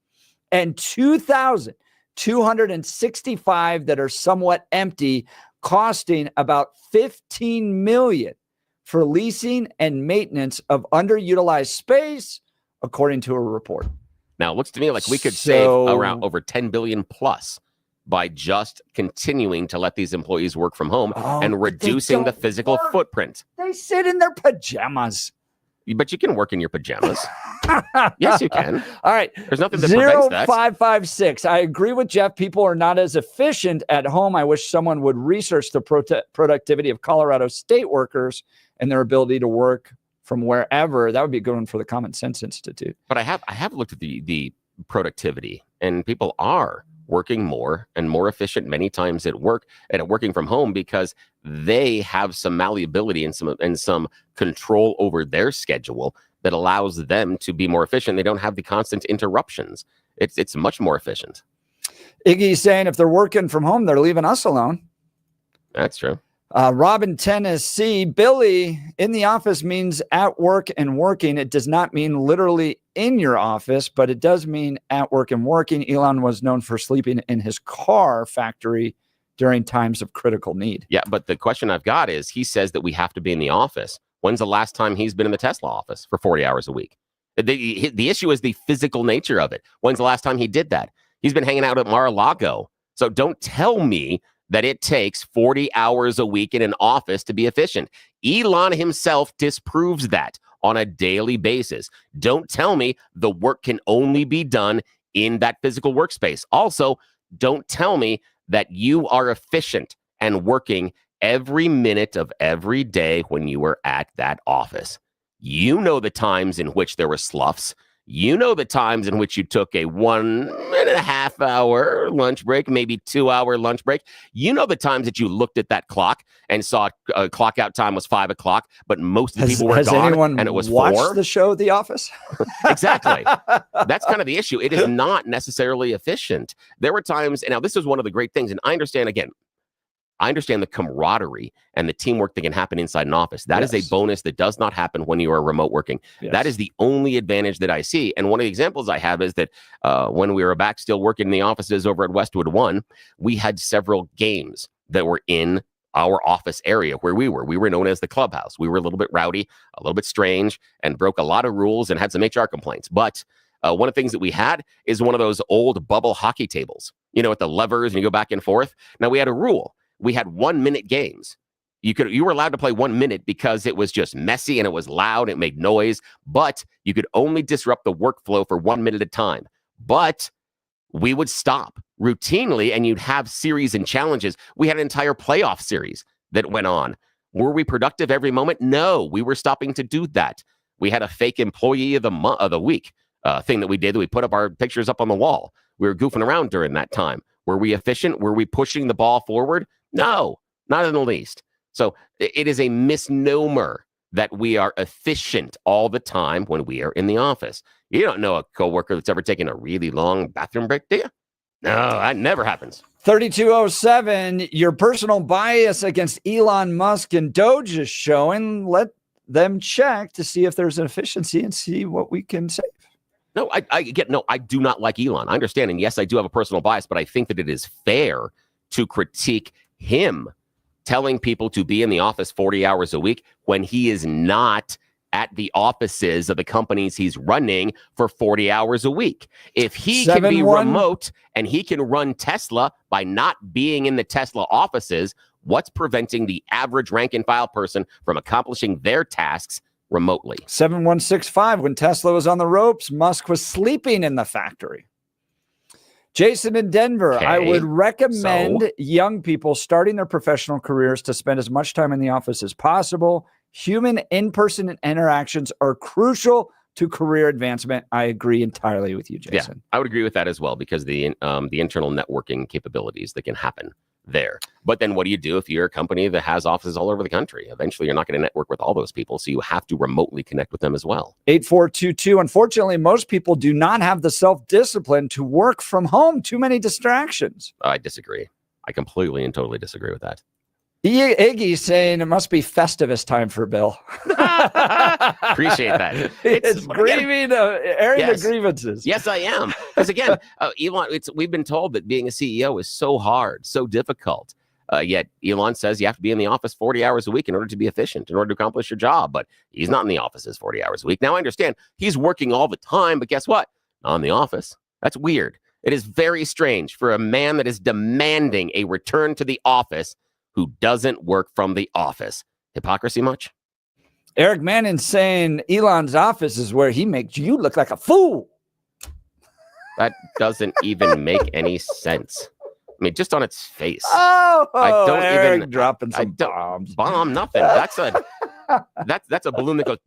and 2,265 that are somewhat empty, costing about $15 million for leasing and maintenance of underutilized space, according to a report. Now, it looks to me like we could save around over $10 billion plus by just continuing to let these employees work from home and reducing the physical footprint. They sit in their pajamas. But you can work in your pajamas. Yes, you can. All right. There's nothing that prevents that. 0556. I agree with Jeff. People are not as efficient at home. I wish someone would research the productivity of Colorado state workers and their ability to work from wherever. That would be a good one for the Common Sense Institute. But I have looked at the productivity, and people are working more and more efficient many times at work and at working from home because they have some malleability and some control over their schedule that allows them to be more efficient. They don't have the constant interruptions. It's much more efficient. Iggy's saying if they're working from home, they're leaving us alone. That's true. Robin, Tennessee. Billy, in the office means at work and working. It does not mean literally in your office, but it does mean at work and working. Elon was known for sleeping in his car factory during times of critical need. Yeah, but the question I've got is, he says that we have to be in the office. When's the last time he's been in the Tesla office for 40 hours a week? The issue is the physical nature of it. When's the last time he did that? He's been hanging out at Mar-a-Lago. So don't tell me that it takes 40 hours a week in an office to be efficient. Elon himself disproves that on a daily basis. Don't tell me the work can only be done in that physical workspace. Also, don't tell me that you are efficient and working every minute of every day when you were at that office. You know the times in which there were sloughs. You know the times in which you took a 1.5 hour lunch break, maybe 2 hour lunch break. You know the times that you looked at that clock and saw clock out time was 5 o'clock, but most of the people were gone and it was 4. Has anyone watched the show The Office? Exactly. That's kind of the issue. It is not necessarily efficient. There were times, and now this is one of the great things, and I understand, again, I understand the camaraderie and the teamwork that can happen inside an office. That is a bonus that does not happen when you are remote working. That is the only advantage that I see. And one of the examples I have is that when we were back still working in the offices over at Westwood One, we had several games that were in our office area where we were. We were known as the clubhouse. We were a little bit rowdy, a little bit strange, and broke a lot of rules and had some HR complaints. But one of the things that we had is one of those old bubble hockey tables, with the levers and you go back and forth. Now, we had a rule. We had 1 minute games. You were allowed to play 1 minute because it was just messy and it was loud. It made noise, but you could only disrupt the workflow for 1 minute at a time. But we would stop routinely and you'd have series and challenges. We had an entire playoff series that went on. Were we productive every moment? No, we were stopping to do that. We had a fake employee of the week thing that we did. We put up our pictures up on the wall. We were goofing around during that time. Were we efficient? Were we pushing the ball forward? No, not in the least. So it is a misnomer that we are efficient all the time when we are in the office. You don't know a coworker that's ever taken a really long bathroom break, do you? No, that never happens. 3207, your personal bias against Elon Musk and Doge is showing. Let them check to see if there's an efficiency and see what we can save. No, I do not like Elon. I understand. And yes, I do have a personal bias, but I think that it is fair to critique him telling people to be in the office 40 hours a week when he is not at the offices of the companies he's running for 40 hours a week. If he can be remote and he can run Tesla by not being in the Tesla offices, what's preventing the average rank and file person from accomplishing their tasks remotely? 7165, when Tesla was on the ropes, Musk was sleeping in the factory. Jason in Denver, I would recommend young people starting their professional careers to spend as much time in the office as possible. Human in-person interactions are crucial to career advancement. I agree entirely with you, Jason. Yeah, I would agree with that as well, because the internal networking capabilities that can happen there. But then what do you do if you're a company that has offices all over the country? Eventually, you're not going to network with all those people, so you have to remotely connect with them as well. 8422. Unfortunately, most people do not have the self-discipline to work from home. Too many distractions. I disagree. I completely and totally disagree with that. Iggy's saying it must be Festivus time for Bill. Appreciate that. It's grieving, airing the grievances. Yes, I am. Because again, Elon, we've been told that being a CEO is so hard, so difficult. Yet Elon says you have to be in the office 40 hours a week in order to be efficient, in order to accomplish your job. But he's not in the offices 40 hours a week. Now, I understand he's working all the time, but guess what? Not in the office. That's weird. It is very strange for a man that is demanding a return to the office who doesn't work from the office. Hypocrisy much? Eric Manning saying Elon's office is where he makes you look like a fool. That doesn't even make any sense. I mean, just on its face. Oh, I don't Eric even dropping some bombs. Bomb nothing. That's a balloon that goes.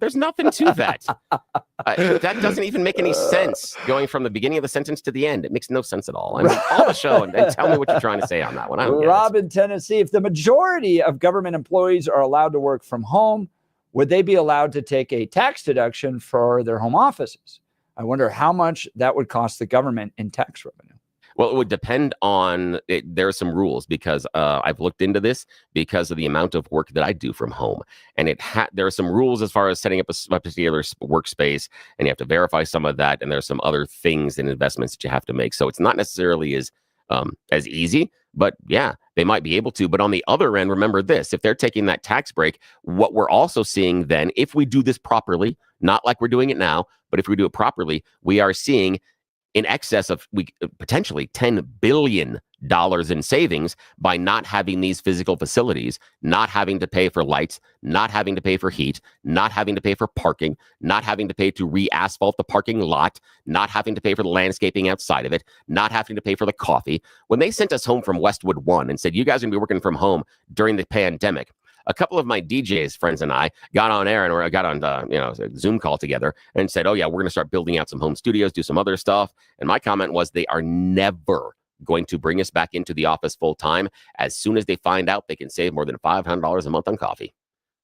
There's nothing to that. That doesn't even make any sense. Going from the beginning of the sentence to the end, it makes no sense at all. I mean, call the show and tell me what you're trying to say on that one. I don't get Rob in Tennessee, if the majority of government employees are allowed to work from home, would they be allowed to take a tax deduction for their home offices? I wonder how much that would cost the government in tax revenue. Well, it would depend on it. There are some rules because I've looked into this because of the amount of work that I do from home. And there are some rules as far as setting up a particular workspace, and you have to verify some of that. And there's some other things and investments that you have to make. So it's not necessarily as easy, but yeah, they might be able to. But on the other end, remember this, if they're taking that tax break, what we're also seeing then, if we do this properly, not like we're doing it now, but if we do it properly, we are seeing in excess of potentially $10 billion in savings by not having these physical facilities, not having to pay for lights, not having to pay for heat, not having to pay for parking, not having to pay to re-asphalt the parking lot, not having to pay for the landscaping outside of it, not having to pay for the coffee. When they sent us home from Westwood One and said, you guys are going to be working from home during the pandemic, a couple of my DJs friends and I got on air and got on a Zoom call together and said, oh yeah, we're going to start building out some home studios, do some other stuff. And my comment was they are never going to bring us back into the office full time as soon as they find out they can save more than $500 a month on coffee.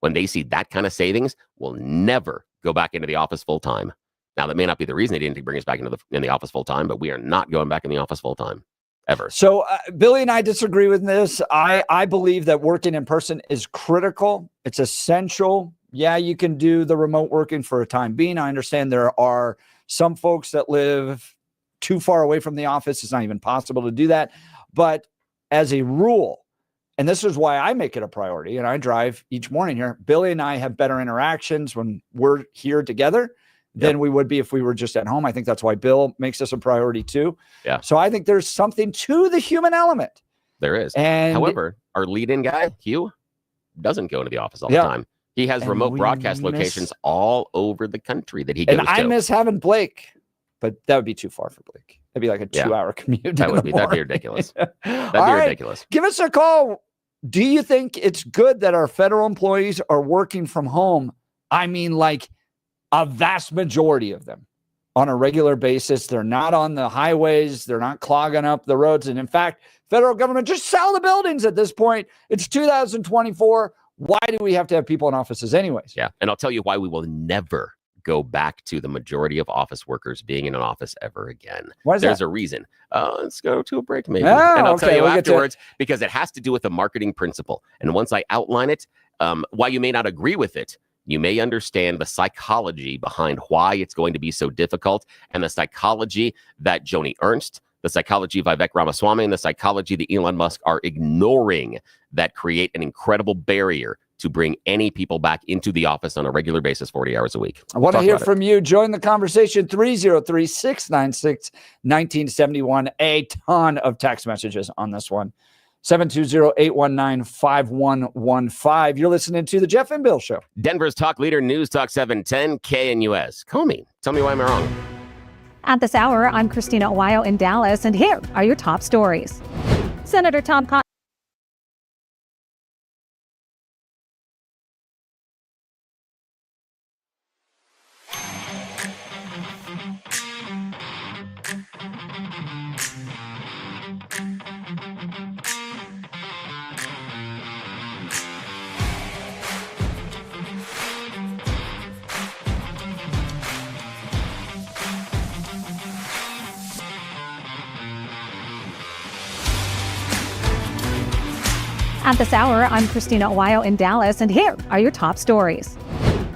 When they see that kind of savings, we'll never go back into the office full time. Now, that may not be the reason they didn't bring us back into the office full time, but we are not going back in the office full time. Ever. So Billy and I disagree with this. I believe that working in person is critical. It's essential. Yeah, you can do the remote working for a time being. I understand there are some folks that live too far away from the office. It's not even possible to do that. But as a rule, and this is why I make it a priority, and I drive each morning here, Billy and I have better interactions when we're here together than we would be if we were just at home. I think that's why Bill makes this a priority too. Yeah. So I think there's something to the human element. There is. And however, our lead-in guy, Hugh, doesn't go into the office all the time. He has remote broadcast locations all over the country that he goes to. And I miss having Blake, but that would be too far for Blake. That'd be like a 2-hour commute. That'd be ridiculous. That'd be ridiculous. Give us a call. Do you think it's good that our federal employees are working from home? I mean, like, a vast majority of them on a regular basis. They're not on the highways. They're not clogging up the roads. And in fact, federal government, just sell the buildings at this point. It's 2024. Why do we have to have people in offices anyways? Yeah. And I'll tell you why we will never go back to the majority of office workers being in an office ever again. Why is There's that? a reason. Let's go to a break maybe. Oh, and I'll tell you we'll get to it. afterwards because it has to do with the marketing principle. And once I outline it, while you may not agree with it, you may understand the psychology behind why it's going to be so difficult and the psychology that Joni Ernst, the psychology of Vivek Ramaswamy, and the psychology that Elon Musk are ignoring that create an incredible barrier to bring any people back into the office on a regular basis 40 hours a week. I want to hear from you. Join the conversation. 303-696-1971. A ton of text messages on this one. 720-819-5115. You're listening to the Jeff and Bill Show. Denver's talk leader, News Talk 710, KNUS. Call me. Tell me why I'm wrong. At this hour, I'm Christina Owayo in Dallas, and here are your top stories. Senator Tom Cotton. At this hour, I'm Christina Owayo in Dallas, and here are your top stories.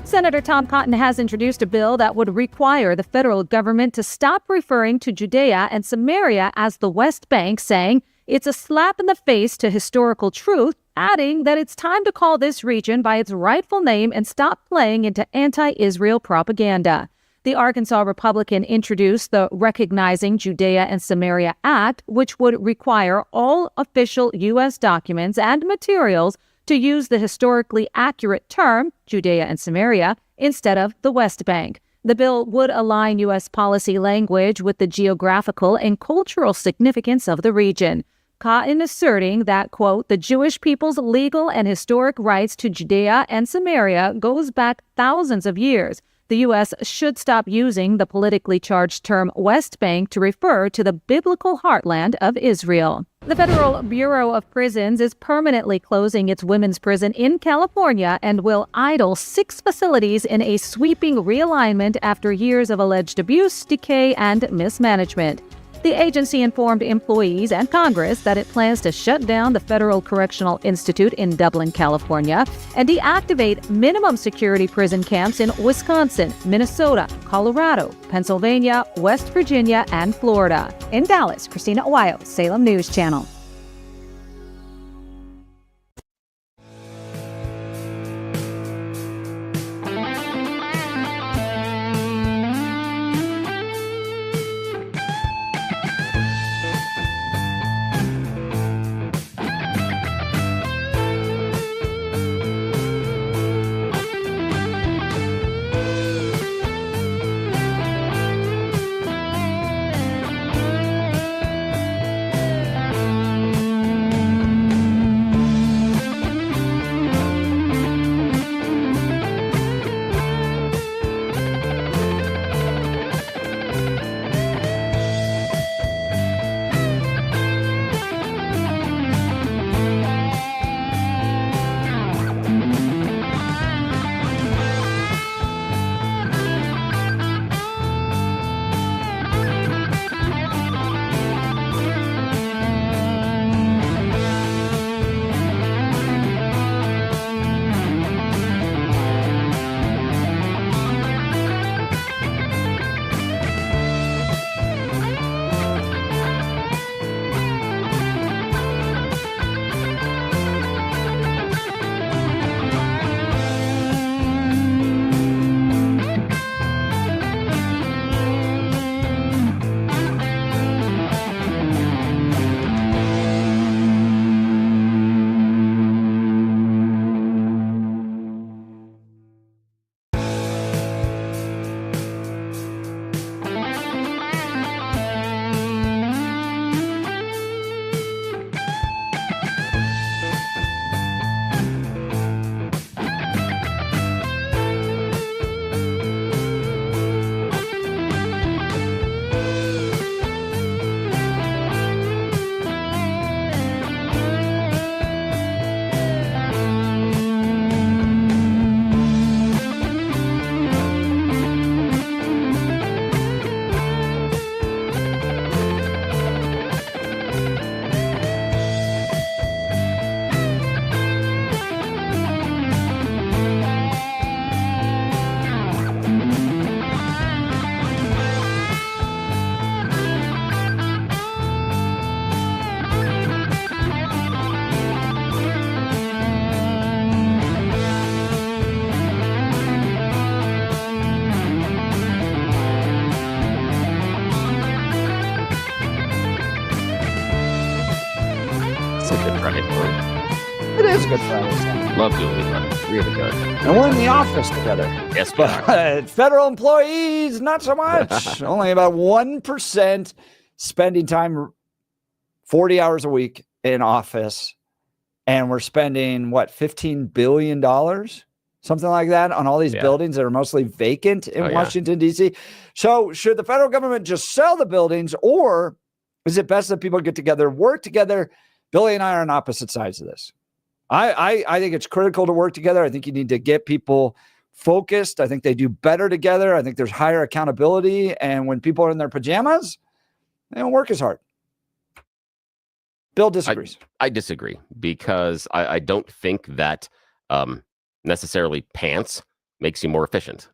Senator Tom Cotton has introduced a bill that would require the federal government to stop referring to Judea and Samaria as the West Bank, saying it's a slap in the face to historical truth, adding that it's time to call this region by its rightful name and stop playing into anti-Israel propaganda. The Arkansas Republican introduced the Recognizing Judea and Samaria Act, which would require all official U.S. documents and materials to use the historically accurate term, Judea and Samaria, instead of the West Bank. The bill would align U.S. policy language with the geographical and cultural significance of the region. Cotton asserting that, quote, the Jewish people's legal and historic rights to Judea and Samaria goes back thousands of years. The U.S. should stop using the politically charged term West Bank to refer to the biblical heartland of Israel. The Federal Bureau of Prisons is permanently closing its women's prison in California and will idle 6 facilities in a sweeping realignment after years of alleged abuse, decay, and mismanagement. The agency informed employees and Congress that it plans to shut down the Federal Correctional Institute in Dublin, California, and deactivate minimum security prison camps in Wisconsin, Minnesota, Colorado, Pennsylvania, West Virginia, and Florida. In Dallas, Christina Owayo, Salem News Channel. It is a good Friday song. Love doing it. Really good. And we're in the office together. Yes, but federal employees, not so much. Only about 1% spending time 40 hours a week in office. And we're spending, what, $15 billion? Something like that on all these buildings that are mostly vacant in Washington, D.C. So should the federal government just sell the buildings, or is it best that people get together, work together? Billy and I are on opposite sides of this. I think it's critical to work together. I think you need to get people focused. I think they do better together. I think there's higher accountability. And when people are in their pajamas, they don't work as hard. Bill disagrees. I disagree because I don't think that necessarily pants makes you more efficient.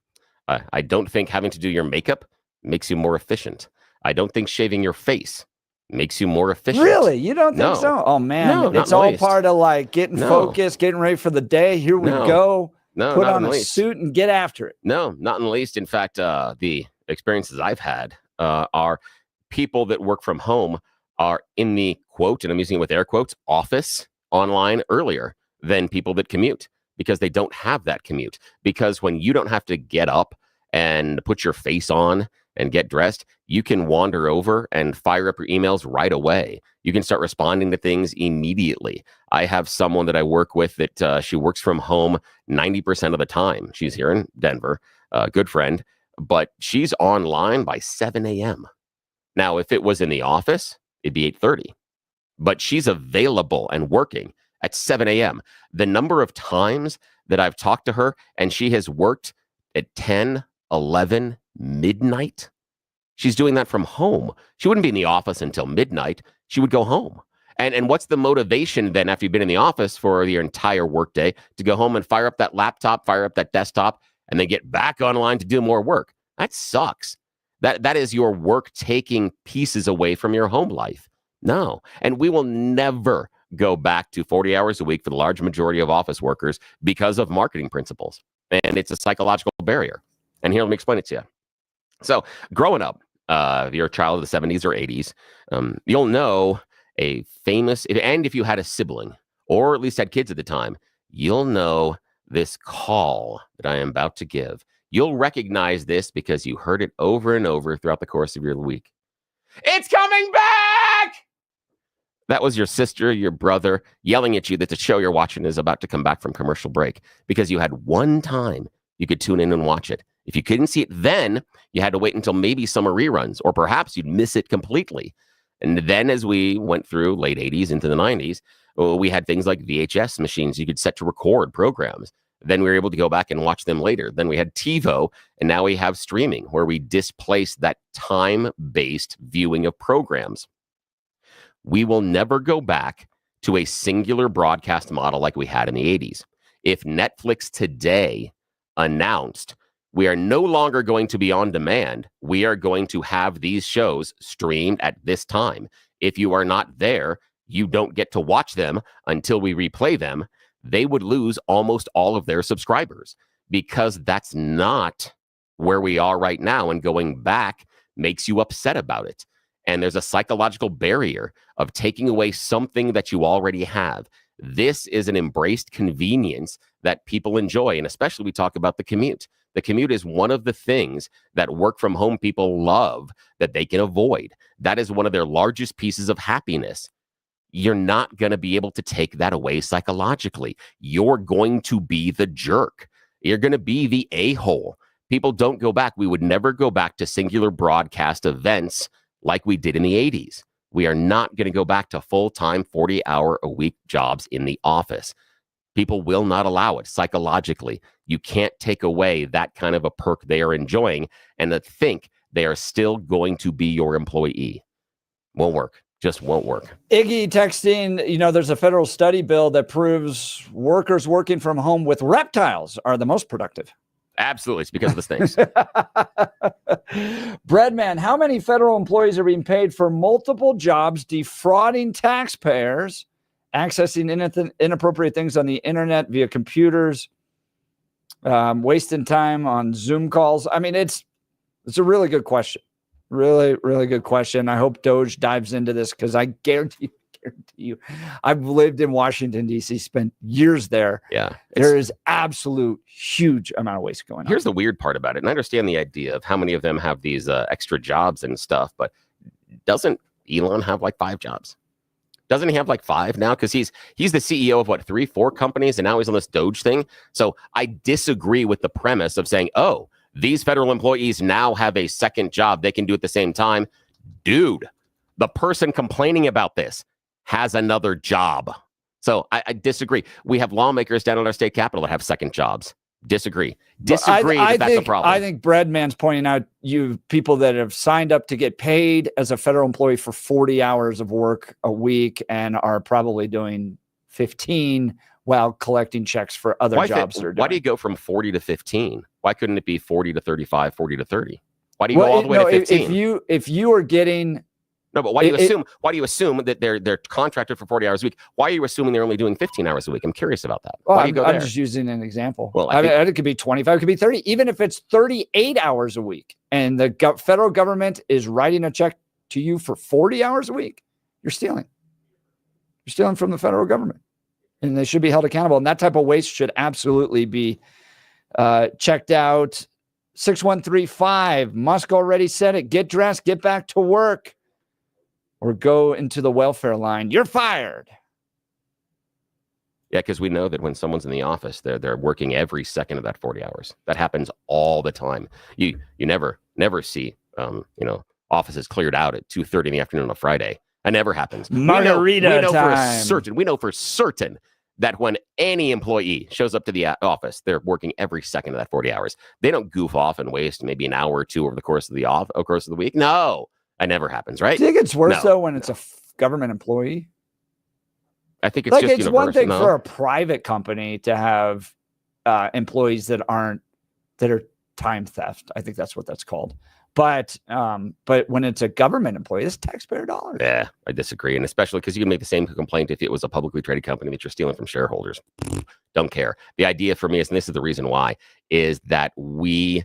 I don't think having to do your makeup makes you more efficient. I don't think shaving your face makes you more efficient. Really? You don't think No. so? Oh, man. No, not it's in the all least. part of like getting No. focused, getting ready for the day. Here we No. go. No, Put not on in the a least. suit and get after it. No, not in the least. In fact, the experiences I've had are people that work from home are in the quote, and I'm using it with air quotes, office online earlier than people that commute because they don't have that commute. Because when you don't have to get up and put your face on and get dressed, you can wander over and fire up your emails right away. You can start responding to things immediately. I have someone that I work with that she works from home 90% of the time. She's here in Denver, a good friend, but she's online by 7 a.m. Now, if it was in the office, it'd be 8:30, but she's available and working at 7 a.m. The number of times that I've talked to her and she has worked at 10, 11, midnight, she's doing that from home. She wouldn't be in the office until midnight. She would go home. And what's the motivation then after you've been in the office for your entire workday to go home and fire up that laptop, fire up that desktop, and then get back online to do more work? That sucks. That is your work taking pieces away from your home life. No. And we will never go back to 40 hours a week for the large majority of office workers because of marketing principles. And it's a psychological barrier. And here, let me explain it to you. So growing up, if you're a child of the 70s or 80s, you'll know a famous, and if you had a sibling or at least had kids at the time, you'll know this call that I am about to give. You'll recognize this because you heard it over and over throughout the course of your week. It's coming back! That was your sister, your brother, yelling at you that the show you're watching is about to come back from commercial break because you had one time you could tune in and watch it. If you couldn't see it then, you had to wait until maybe summer reruns, or perhaps you'd miss it completely. And then as we went through late 80s into the 90s, we had things like VHS machines you could set to record programs. Then we were able to go back and watch them later. Then we had TiVo, and now we have streaming where we displace that time-based viewing of programs. We will never go back to a singular broadcast model like we had in the 80s. If Netflix today announced we are no longer going to be on demand, we are going to have these shows streamed at this time. If you are not there, you don't get to watch them until we replay them. They would lose almost all of their subscribers because that's not where we are right now. And going back makes you upset about it. And there's a psychological barrier of taking away something that you already have. This is an embraced convenience that people enjoy. And especially we talk about the commute. The commute is one of the things that work from home people love that they can avoid. That is one of their largest pieces of happiness. You're not going to be able to take that away psychologically. You're going to be the jerk. You're going to be the a-hole. People don't go back. We would never go back to singular broadcast events like we did in the 80s. We are not going to go back to full-time 40-hour-a-week jobs in the office. People will not allow it psychologically. You can't take away that kind of a perk they are enjoying and to think they are still going to be your employee. Won't work. Just won't work. Iggy texting, there's a federal study bill that proves workers working from home with reptiles are the most productive. Absolutely. It's because of the snakes. Breadman, how many federal employees are being paid for multiple jobs, defrauding taxpayers, accessing inappropriate things on the internet via computers, wasting time on Zoom calls? I mean, it's a really good question. Really, really good question. I hope Doge dives into this because I guarantee you, I've lived in Washington, D.C., spent years there. Yeah. There is absolute huge amount of waste going on. Here's the weird part about it. And I understand the idea of how many of them have these extra jobs and stuff, but doesn't Elon have like 5 jobs? Doesn't he have like 5 now? Because he's the CEO of 3, 4 companies, and now he's on this Doge thing. So I disagree with the premise of saying, oh, these federal employees now have a second job they can do at the same time. Dude, the person complaining about this has another job. So I disagree. We have lawmakers down at our state capitol that have second jobs. Disagree. That's a problem. I think Breadman's pointing out you people that have signed up to get paid as a federal employee for 40 hours of work a week and are probably doing 15 while collecting checks for other jobs. Why do you go from 40 to 15? Why couldn't it be 40 to 35, 40 to 30? Why do you go all the way to 15? If you are getting No, but why do you assume that they're contracted for 40 hours a week? Why are you assuming they're only doing 15 hours a week? I'm curious about that. Well, Why do you go there? I'm just using an example. Well, it could be 25, it could be 30, even if it's 38 hours a week, and the federal government is writing a check to you for 40 hours a week. You're stealing. You're stealing from the federal government, and they should be held accountable. And that type of waste should absolutely be checked out. 6135. Musk already said it. Get dressed. Get back to work. Or go into the welfare line. You're fired. Yeah, because we know that when someone's in the office, they're working every second of that 40 hours. That happens all the time. You never see offices cleared out at 2:30 in the afternoon on a Friday. That never happens. Margarita time. We know for certain that when any employee shows up to the office, they're working every second of that 40 hours. They don't goof off and waste maybe an hour or two over the course of the week. No. That never happens, right? Do you think it's worse though when it's a government employee? I think it's just it's one thing for a private company to have employees that are time theft. I think that's what that's called. But when it's a government employee, it's taxpayer dollars. Yeah, I disagree, and especially because you can make the same complaint if it was a publicly traded company that you're stealing from shareholders. Don't care. The idea for me is, and this is the reason why, is that we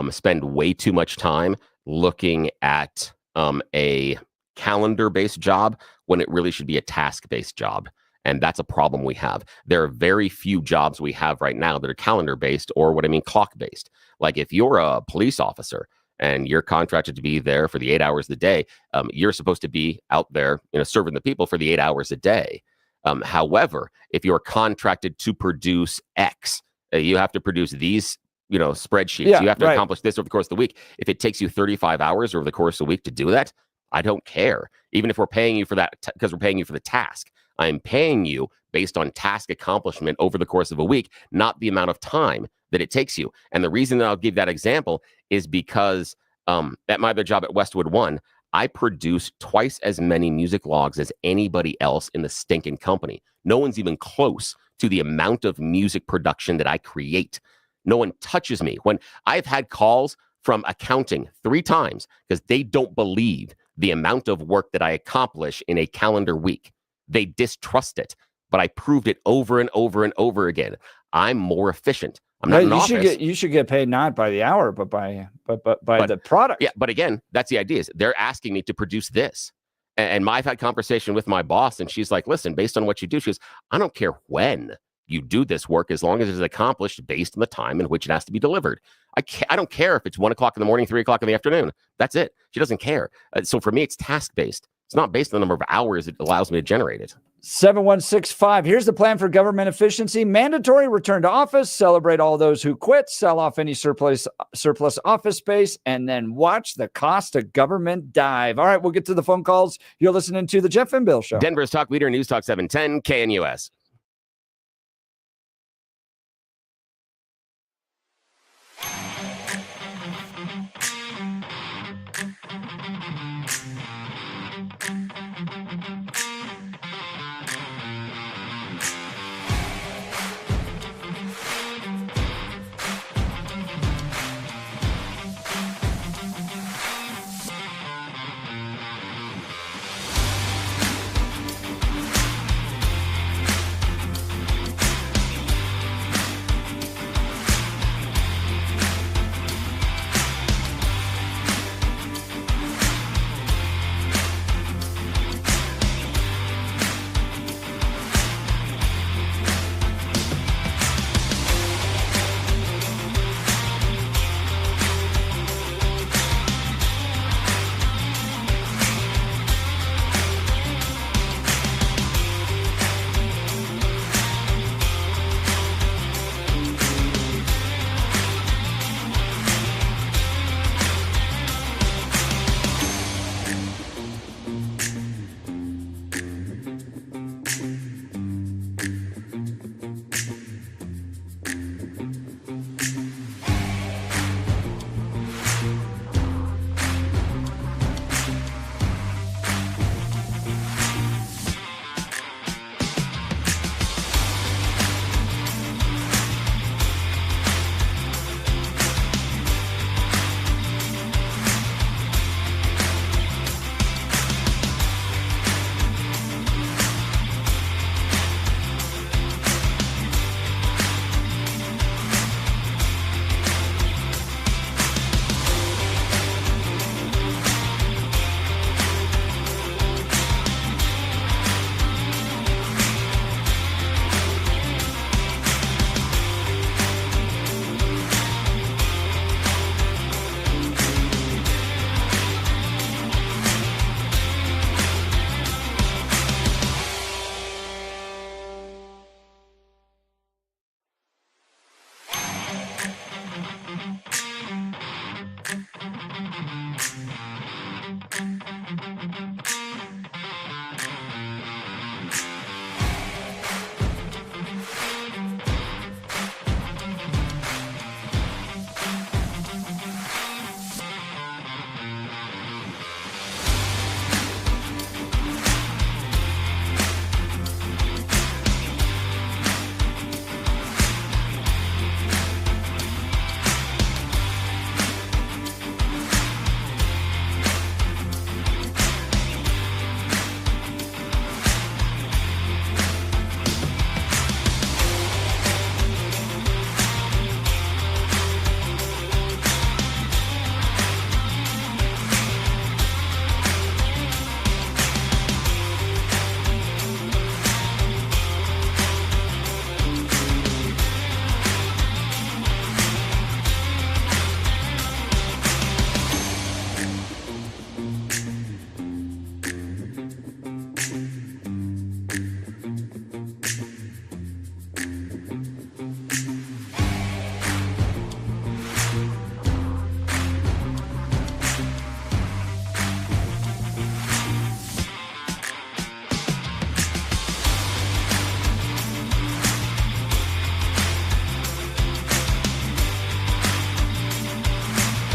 spend way too much time looking at a calendar-based job when it really should be a task-based job. And that's a problem we have. There are very few jobs we have right now that are calendar-based or clock-based. Like if you're a police officer and you're contracted to be there for the 8 hours a day, you're supposed to be out there, serving the people for the 8 hours a day. However, if you're contracted to produce X, you have to produce these spreadsheets. You have to accomplish this over the course of the week. If it takes you 35 hours over the course of the week to do that, I don't care. Even if we're paying you for that, because we're paying you for the task, I'm paying you based on task accomplishment over the course of a week, not the amount of time that it takes you. And the reason that I'll give that example is because at my other job at Westwood One, I produce twice as many music logs as anybody else in the stinking company. No one's even close to the amount of music production that I create. No one touches me. When I've had calls from accounting 3 times because they don't believe the amount of work that I accomplish in a calendar week. They distrust it, but I proved it over and over and over again. I'm more efficient. I'm not in office. You should get paid not by the hour, but by the product. Yeah, but again, that's the idea. Is they're asking me to produce this. And I've had conversation with my boss, and she's like, listen, based on what you do, she goes, I don't care when you do this work as long as it's accomplished based on the time in which it has to be delivered. I don't care if it's 1 o'clock in the morning, 3 o'clock in the afternoon. That's it. She doesn't care. So for me, it's task-based. It's not based on the number of hours it allows me to generate it. 7165. Here's the plan for government efficiency. Mandatory return to office. Celebrate all those who quit. Sell off any surplus office space. And then watch the cost of government dive. All right, we'll get to the phone calls. You're listening to the Jeff and Bill Show. Denver's talk leader, News Talk 710, KNUS.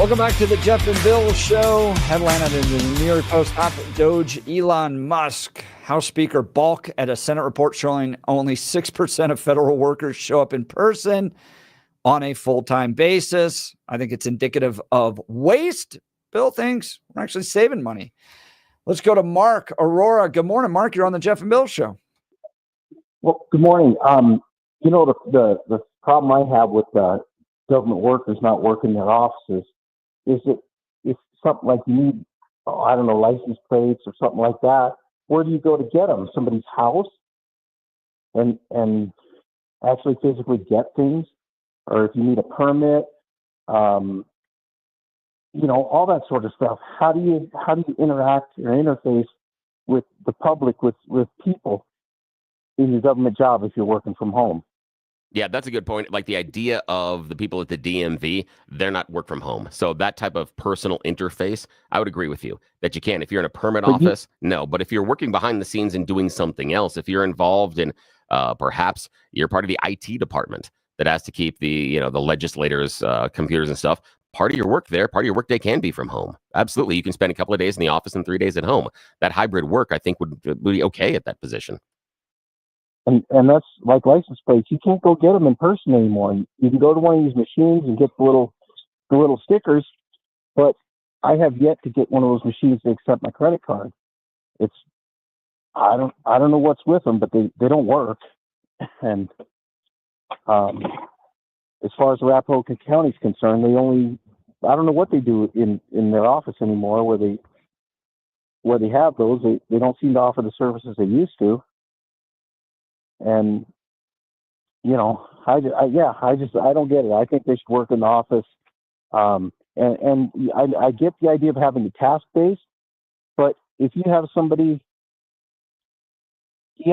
Welcome back to the Jeff and Bill Show. Headline in the New York Post: top Doge Elon Musk. House Speaker balk at a Senate report showing only 6% of federal workers show up in person on a full-time basis. I think it's indicative of waste. Bill thinks we're actually saving money. Let's go to Mark Aurora. Good morning, Mark. You're on the Jeff and Bill Show. Well, good morning. The problem I have with government workers not working in their offices is that if something like you need, license plates or something like that, where do you go to get them? Somebody's house and actually physically get things? Or if you need a permit, all that sort of stuff. How do you interact or interface with the public, with people in your government job if you're working from home? Yeah, that's a good point. Like the idea of the people at the DMV, they're not work from home. So that type of personal interface, I would agree with you that you can. If you're in a permit office, no. But if you're working behind the scenes and doing something else, if you're involved in perhaps you're part of the IT department that has to keep the legislators' computers and stuff, part of your work there, part of your workday can be from home. Absolutely. You can spend a couple of days in the office and 3 days at home. That hybrid work, I think, would be okay at that position. And that's like license plates. You can't go get them in person anymore. You can go to one of these machines and get the little stickers, but I have yet to get one of those machines to accept my credit card. I don't know what's with them, but they don't work. And as far as Arapahoe County is concerned, I don't know what they do in their office anymore where they have those. They don't seem to offer the services they used to. And, I don't get it. I think they should work in the office. And I get the idea of having a task base, but if you have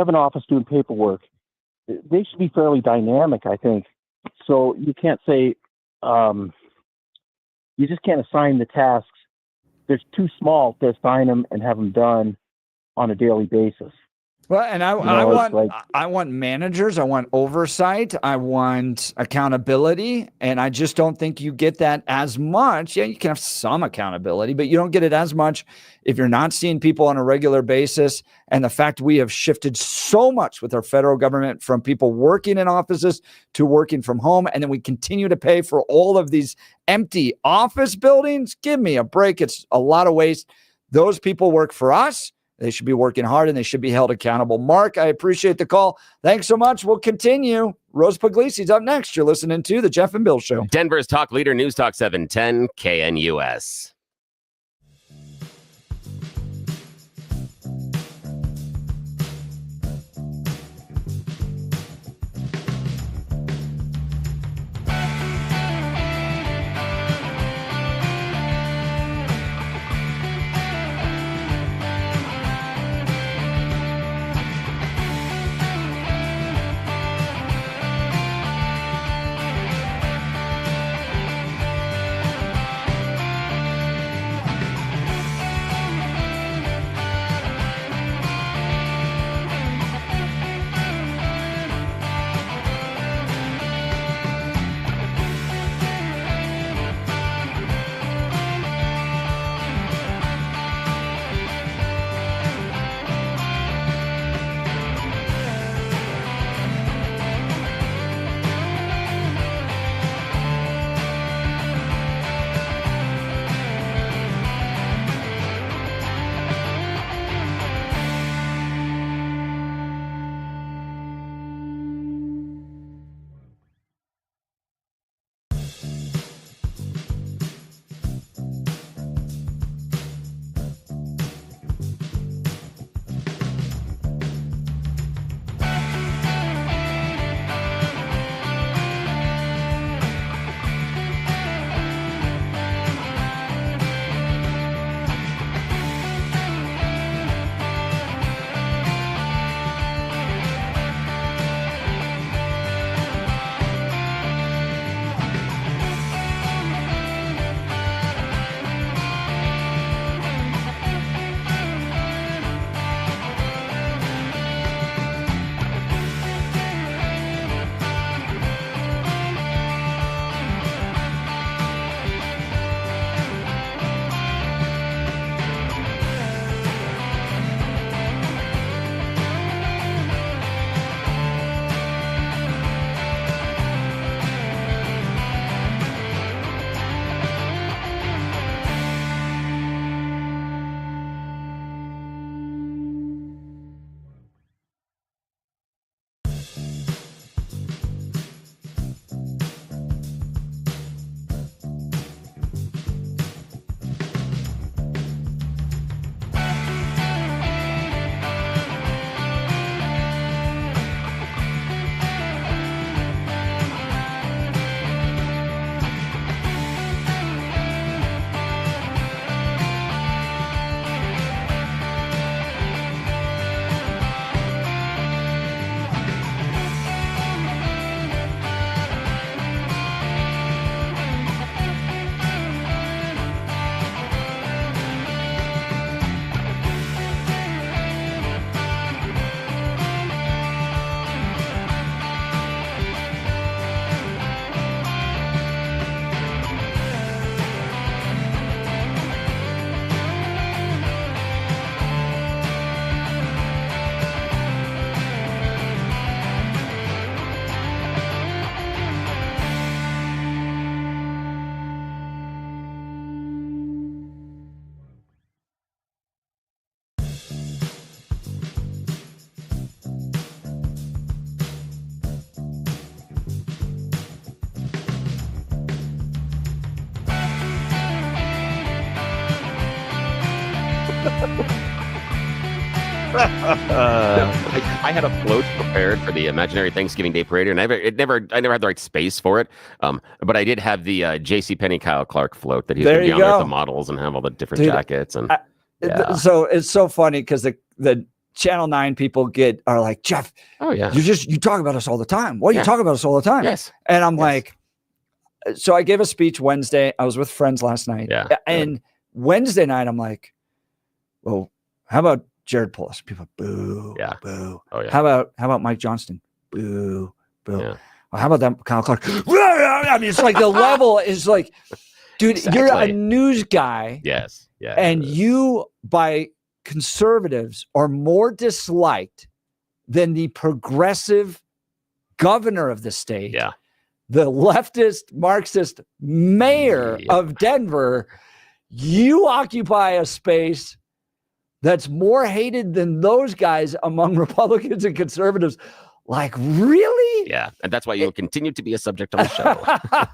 an office doing paperwork, they should be fairly dynamic, I think. So you can't say, you just can't assign the tasks. They're too small to assign them and have them done on a daily basis. Well, and I want managers, I want oversight, I want accountability, and I just don't think you get that as much. Yeah, you can have some accountability, but you don't get it as much if you're not seeing people on a regular basis. And the fact we have shifted so much with our federal government from people working in offices to working from home, and then we continue to pay for all of these empty office buildings. Give me a break. It's a lot of waste. Those people work for us. They should be working hard and they should be held accountable. Mark, I appreciate the call. Thanks so much. We'll continue. Rose Pugliese's up next. You're listening to the Jeff and Bill Show. Denver's talk leader, News Talk 710 KNUS. I had a float prepared for the imaginary Thanksgiving Day parade, and I never had the right space for it. But I did have the JCPenney Kyle Clark float that he's going to be on there with the models and have all the different jackets. And so it's so funny because the Channel 9 people are like, Jeff, oh yeah, you talk about us all the time. Why you talk about us all the time? Yes. And I'm like, so I gave a speech Wednesday. I was with friends last night. Yeah. And Wednesday night, I'm like, well, how about Jared Polis? People boo, boo. Oh yeah. How about Mike Johnston? Boo, boo. Yeah. Well, how about that Kyle Clark? I mean, it's like the level is like, dude, you're a news guy. Yes. Yeah. And you, by conservatives, are more disliked than the progressive governor of the state. Yeah. The leftist Marxist mayor of Denver. You occupy a space that's more hated than those guys among Republicans and conservatives. Like, really? Yeah. And that's why you'll continue to be a subject on the show.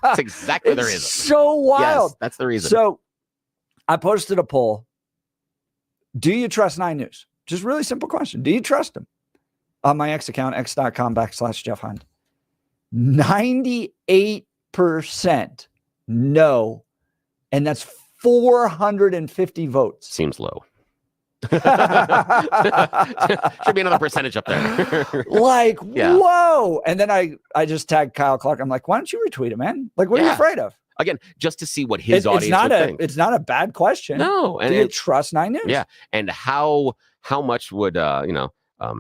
That's exactly the reason. So wild. Yes, that's the reason. So I posted a poll. Do you trust 9 News? Just really simple question. Do you trust them? On my X account, x.com/Jeff Hunt. 98% no. And that's 450 votes. Seems low. Should be another percentage up there. Like, whoa. And then I just tagged Kyle Clark. I'm like, why don't you retweet it, man? Like, what are you afraid of? Again, just to see what his audience would think. It's not a bad question. No. And do you trust 9 News? Yeah. And how much would,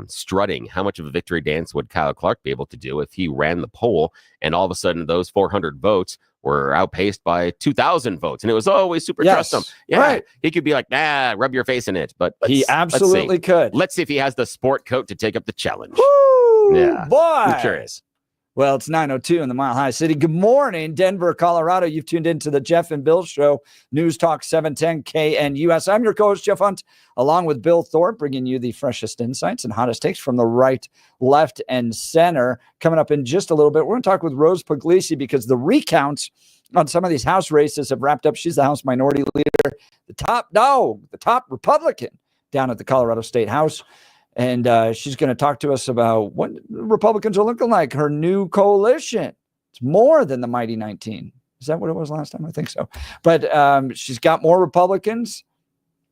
strutting, how much of a victory dance would Kyle Clark be able to do if he ran the poll and all of a sudden those 400 votes were outpaced by 2,000 votes, and it was always super trust him. Yeah, right. He could be like, nah, rub your face in it. But he absolutely could. Let's see if he has the sport coat to take up the challenge. Woo, yeah, boy. I'm curious. Well, it's 9:02 in the Mile High City. Good morning, Denver, Colorado. You've tuned into the Jeff and Bill Show, News Talk 710 KNUS. I'm your co-host, Jeff Hunt, along with Bill Thorpe, bringing you the freshest insights and hottest takes from the right, left, and center. Coming up in just a little bit, we're going to talk with Rose Pugliese because the recounts on some of these House races have wrapped up. She's the House Minority Leader, the top dog, the top Republican down at the Colorado State House. And she's going to talk to us about what Republicans are looking like, her new coalition. It's more than the Mighty 19. Is that what it was last time? I think so. But she's got more Republicans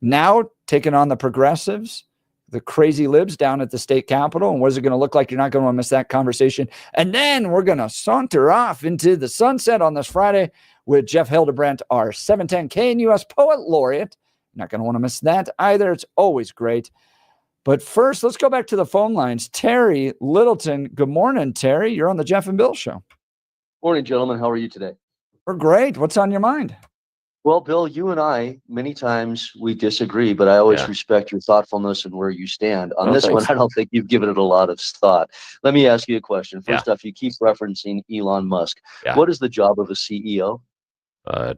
now taking on the progressives, the crazy libs down at the state capitol. And what is it going to look like? You're not going to want to miss that conversation. And then we're going to saunter off into the sunset on this Friday with Jeff Hildebrandt, our 710 KNUS Poet Laureate. You're not going to want to miss that either. It's always great. But first, let's go back to the phone lines. Terry Littleton. Good morning, Terry. You're on the Jeff and Bill Show. Morning, gentlemen. How are you today? We're great. What's on your mind? Well, Bill, you and I, many times we disagree, but I always respect your thoughtfulness and where you stand. On this one, I don't think you've given it a lot of thought. Let me ask you a question. First off, you keep referencing Elon Musk. What is the job of a CEO?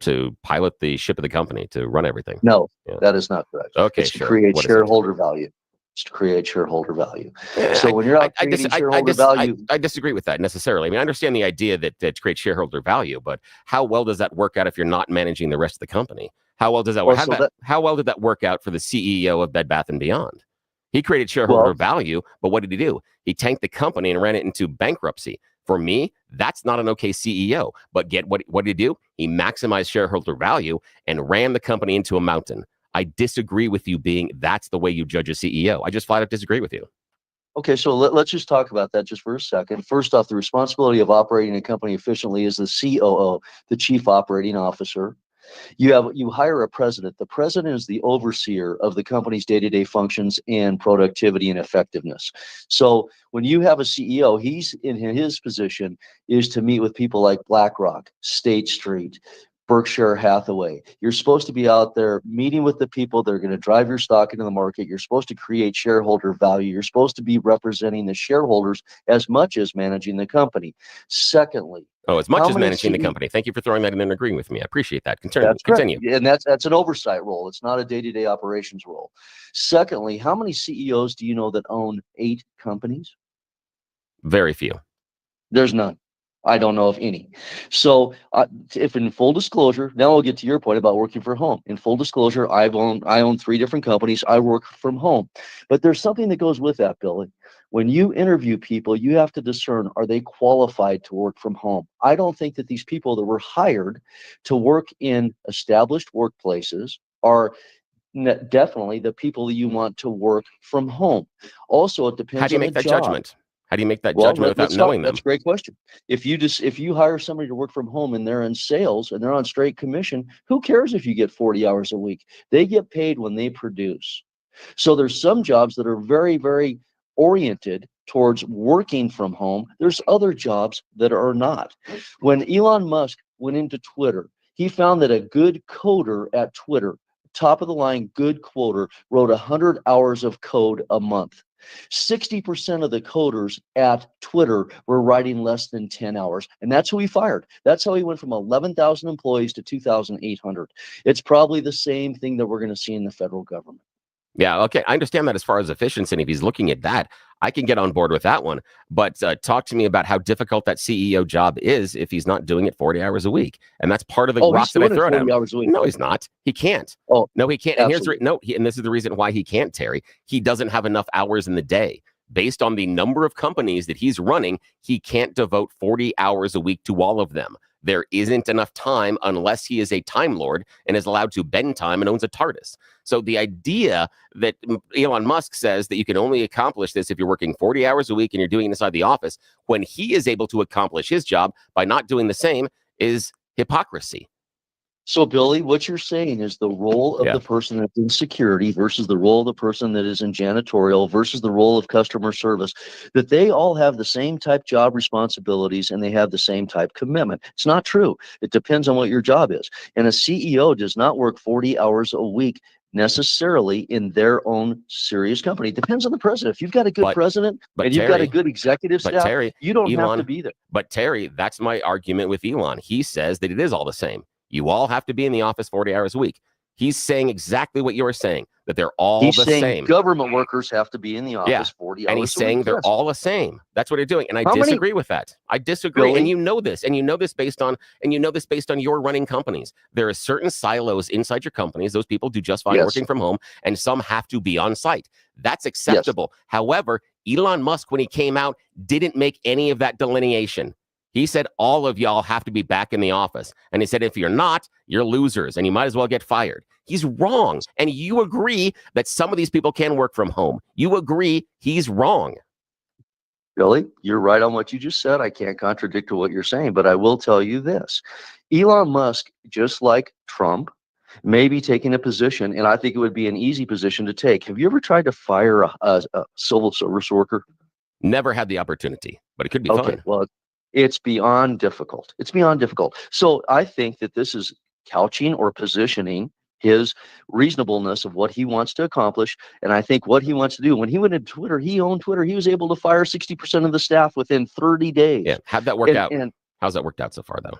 To pilot the ship of the company, to run everything. No, that is not correct. Okay, it's to create shareholder value. To create shareholder value. So when you're out creating shareholder value, I disagree with that necessarily. I mean, I understand the idea that to create shareholder value, but how well does that work out if you're not managing the rest of the company? How well does that work? How well did that work out for the CEO of Bed Bath & Beyond? He created shareholder value, but what did he do? He tanked the company and ran it into bankruptcy. For me, that's not an okay CEO. But what did he do? He maximized shareholder value and ran the company into a mountain. I disagree with you being that's the way you judge a CEO. I just flat out disagree with you. Okay, so let's just talk about that just for a second. First off, the responsibility of operating a company efficiently is the COO, the Chief Operating Officer. You hire a president. The president is the overseer of the company's day-to-day functions and productivity and effectiveness. So when you have a CEO, he's in his position is to meet with people like BlackRock, State Street, Berkshire Hathaway. You're supposed to be out there meeting with the people that are going to drive your stock into the market. You're supposed to create shareholder value. You're supposed to be representing the shareholders as much as managing the company. Secondly, as much as managing the company. Thank you for throwing that in and agreeing with me. I appreciate that. Continue. And that's an oversight role. It's not a day-to-day operations role. Secondly, how many CEOs do you know that own 8 companies? Very few. There's none. I don't know of any. So if in full disclosure, now I'll get to your point about working from home. In full disclosure, I own 3 different companies. I work from home. But there's something that goes with that, Billy. When you interview people, you have to discern, are they qualified to work from home? I don't think that these people that were hired to work in established workplaces are definitely the people that you want to work from home. Also, it depends on the job. How do you make that judgment? How do you make that judgment without knowing them? That's a great question. If you hire somebody to work from home and they're in sales and they're on straight commission, who cares if you get 40 hours a week? They get paid when they produce. So there's some jobs that are very, very oriented towards working from home. There's other jobs that are not. When Elon Musk went into Twitter, he found that a good coder at Twitter, top of the line good coder, wrote 100 hours of code a month. 60% of the coders at Twitter were writing less than 10 hours. And that's who he fired. That's how he went from 11,000 employees to 2,800. It's probably the same thing that we're going to see in the federal government. Yeah, okay. I understand that as far as efficiency. And if he's looking at that, I can get on board with that one. But talk to me about how difficult that CEO job is if he's not doing it 40 hours a week. And that's part of the rock that I throw at him. No, he's not. He can't. Oh, no, he can't. And and this is the reason why he can't, Terry. He doesn't have enough hours in the day. Based on the number of companies that he's running, he can't devote 40 hours a week to all of them. There isn't enough time unless he is a Time Lord and is allowed to bend time and owns a TARDIS. So the idea that Elon Musk says that you can only accomplish this if you're working 40 hours a week and you're doing it inside the office, when he is able to accomplish his job by not doing the same, is hypocrisy. So, Billy, what you're saying is the role of the person that's in security versus the role of the person that is in janitorial versus the role of customer service, that they all have the same type job responsibilities and they have the same type commitment. It's not true. It depends on what your job is. And a CEO does not work 40 hours a week necessarily in their own serious company. It depends on the president. If you've got a good president and you've got a good executive staff, you don't have to be there. But Terry, that's my argument with Elon. He says that it is all the same. You all have to be in the office 40 hours a week. He's saying exactly what you're saying, that they're all the same. Government workers have to be in the office 40 hours and he's saying they're all the same. That's what they're doing. And I disagree with that. I disagree. Really? And you know this. And you know this based on your running companies. There are certain silos inside your companies. Those people do just fine working from home, and some have to be on site. That's acceptable. However, Elon Musk, when he came out, didn't make any of that delineation. He said, all of y'all have to be back in the office. And he said, if you're not, you're losers and you might as well get fired. He's wrong. And you agree that some of these people can work from home. You agree he's wrong. Billy, you're right on what you just said. I can't contradict what you're saying, but I will tell you this. Elon Musk, just like Trump, may be taking a position, and I think it would be an easy position to take. Have you ever tried to fire a civil service worker? Never had the opportunity, but it could be fun. Well, it's beyond difficult. It's beyond difficult. So I think that this is couching or positioning his reasonableness of what he wants to accomplish. And I think what he wants to do, when he went into Twitter, he owned Twitter. He was able to fire 60% of the staff within 30 days. Yeah. How'd that work out? And how's that worked out so far, though?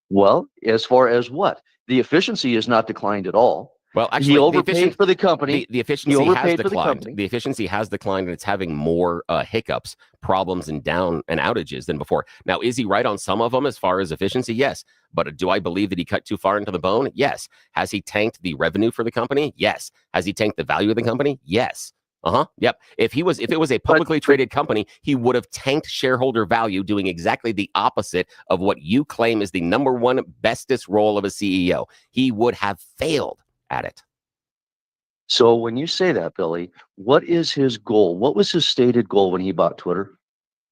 Well, as far as what? The efficiency has not declined at all. Well, actually, he overpaid for the company. The efficiency has declined. The efficiency has declined, and it's having more hiccups, problems, and outages than before. Now, is he right on some of them as far as efficiency? Yes. But do I believe that he cut too far into the bone? Yes. Has he tanked the revenue for the company? Yes. Has he tanked the value of the company? Yes. Yep. If it was a publicly traded company, he would have tanked shareholder value, doing exactly the opposite of what you claim is the number one bestest role of a CEO. He would have failed at it. So when you say that, Billy, what is his goal? What was his stated goal when he bought Twitter?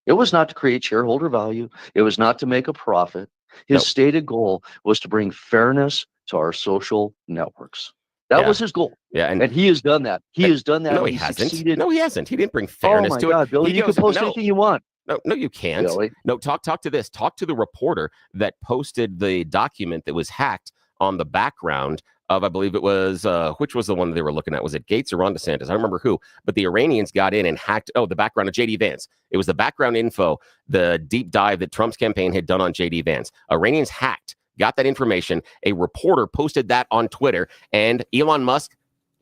It was not to create shareholder value. It was not to make a profit. His stated goal was to bring fairness to our social networks. That was his goal. Yeah, and he has done that. He has done that. No, he hasn't. Succeeded. No, he hasn't. He didn't bring fairness to it. Billy, you can post anything you want. No, you can't. Billy. No, talk to this. Talk to the reporter that posted the document that was hacked on the background of, I believe it was, which was the one they were looking at? Was it Gates or Ron DeSantis? I don't remember who, but the Iranians got in and hacked, the background of J.D. Vance. It was the background info, the deep dive that Trump's campaign had done on J.D. Vance. Iranians hacked, got that information. A reporter posted that on Twitter, and Elon Musk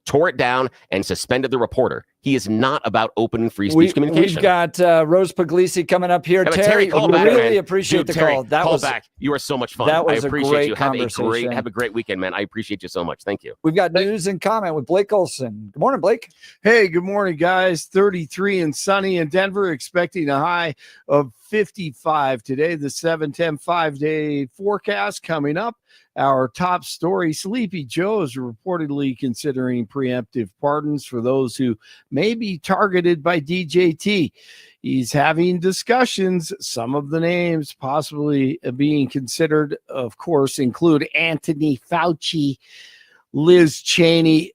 tore it down and suspended the reporter. He is not about open and free speech communication. We've got Rose Pugliese coming up here. Yeah, Terry, call back, really man. appreciate Dude, the Terry, call. That call was back. You are so much fun. That was I appreciate a great you. conversation. Have a great weekend, man. I appreciate you so much. Thank you. We've got news and comment with Blake Olson. Good morning, Blake. Hey, good morning, guys. 33 and sunny in Denver, expecting a high of 55 today. The 7-10 5-day forecast coming up. Our top story, Sleepy Joe is reportedly considering preemptive pardons for those who may be targeted by DJT. He's having discussions. Some of the names possibly being considered, of course, include Anthony Fauci, Liz Cheney,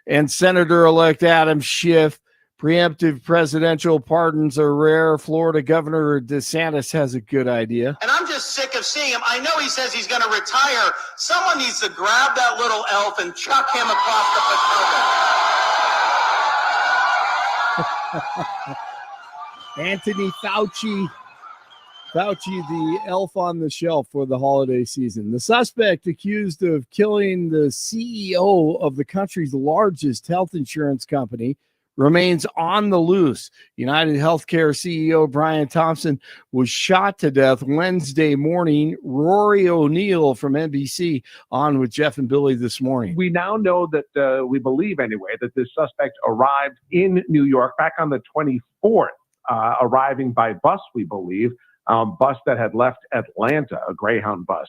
and Senator-elect Adam Schiff. Preemptive presidential pardons are rare. Florida Governor DeSantis has a good idea. And I'm just sick of seeing him. I know he says he's going to retire. Someone needs to grab that little elf and chuck him across the Potomac. Anthony Fauci, the elf on the shelf for the holiday season. The suspect accused of killing the CEO of the country's largest health insurance company remains on the loose. UnitedHealthcare CEO Brian Thompson was shot to death Wednesday morning. Rory O'Neill from NBC on with Jeff and Billy this morning. We now know that we believe anyway that this suspect arrived in New York back on the 24th, arriving by bus, we believe. Bus that had left Atlanta, a Greyhound bus.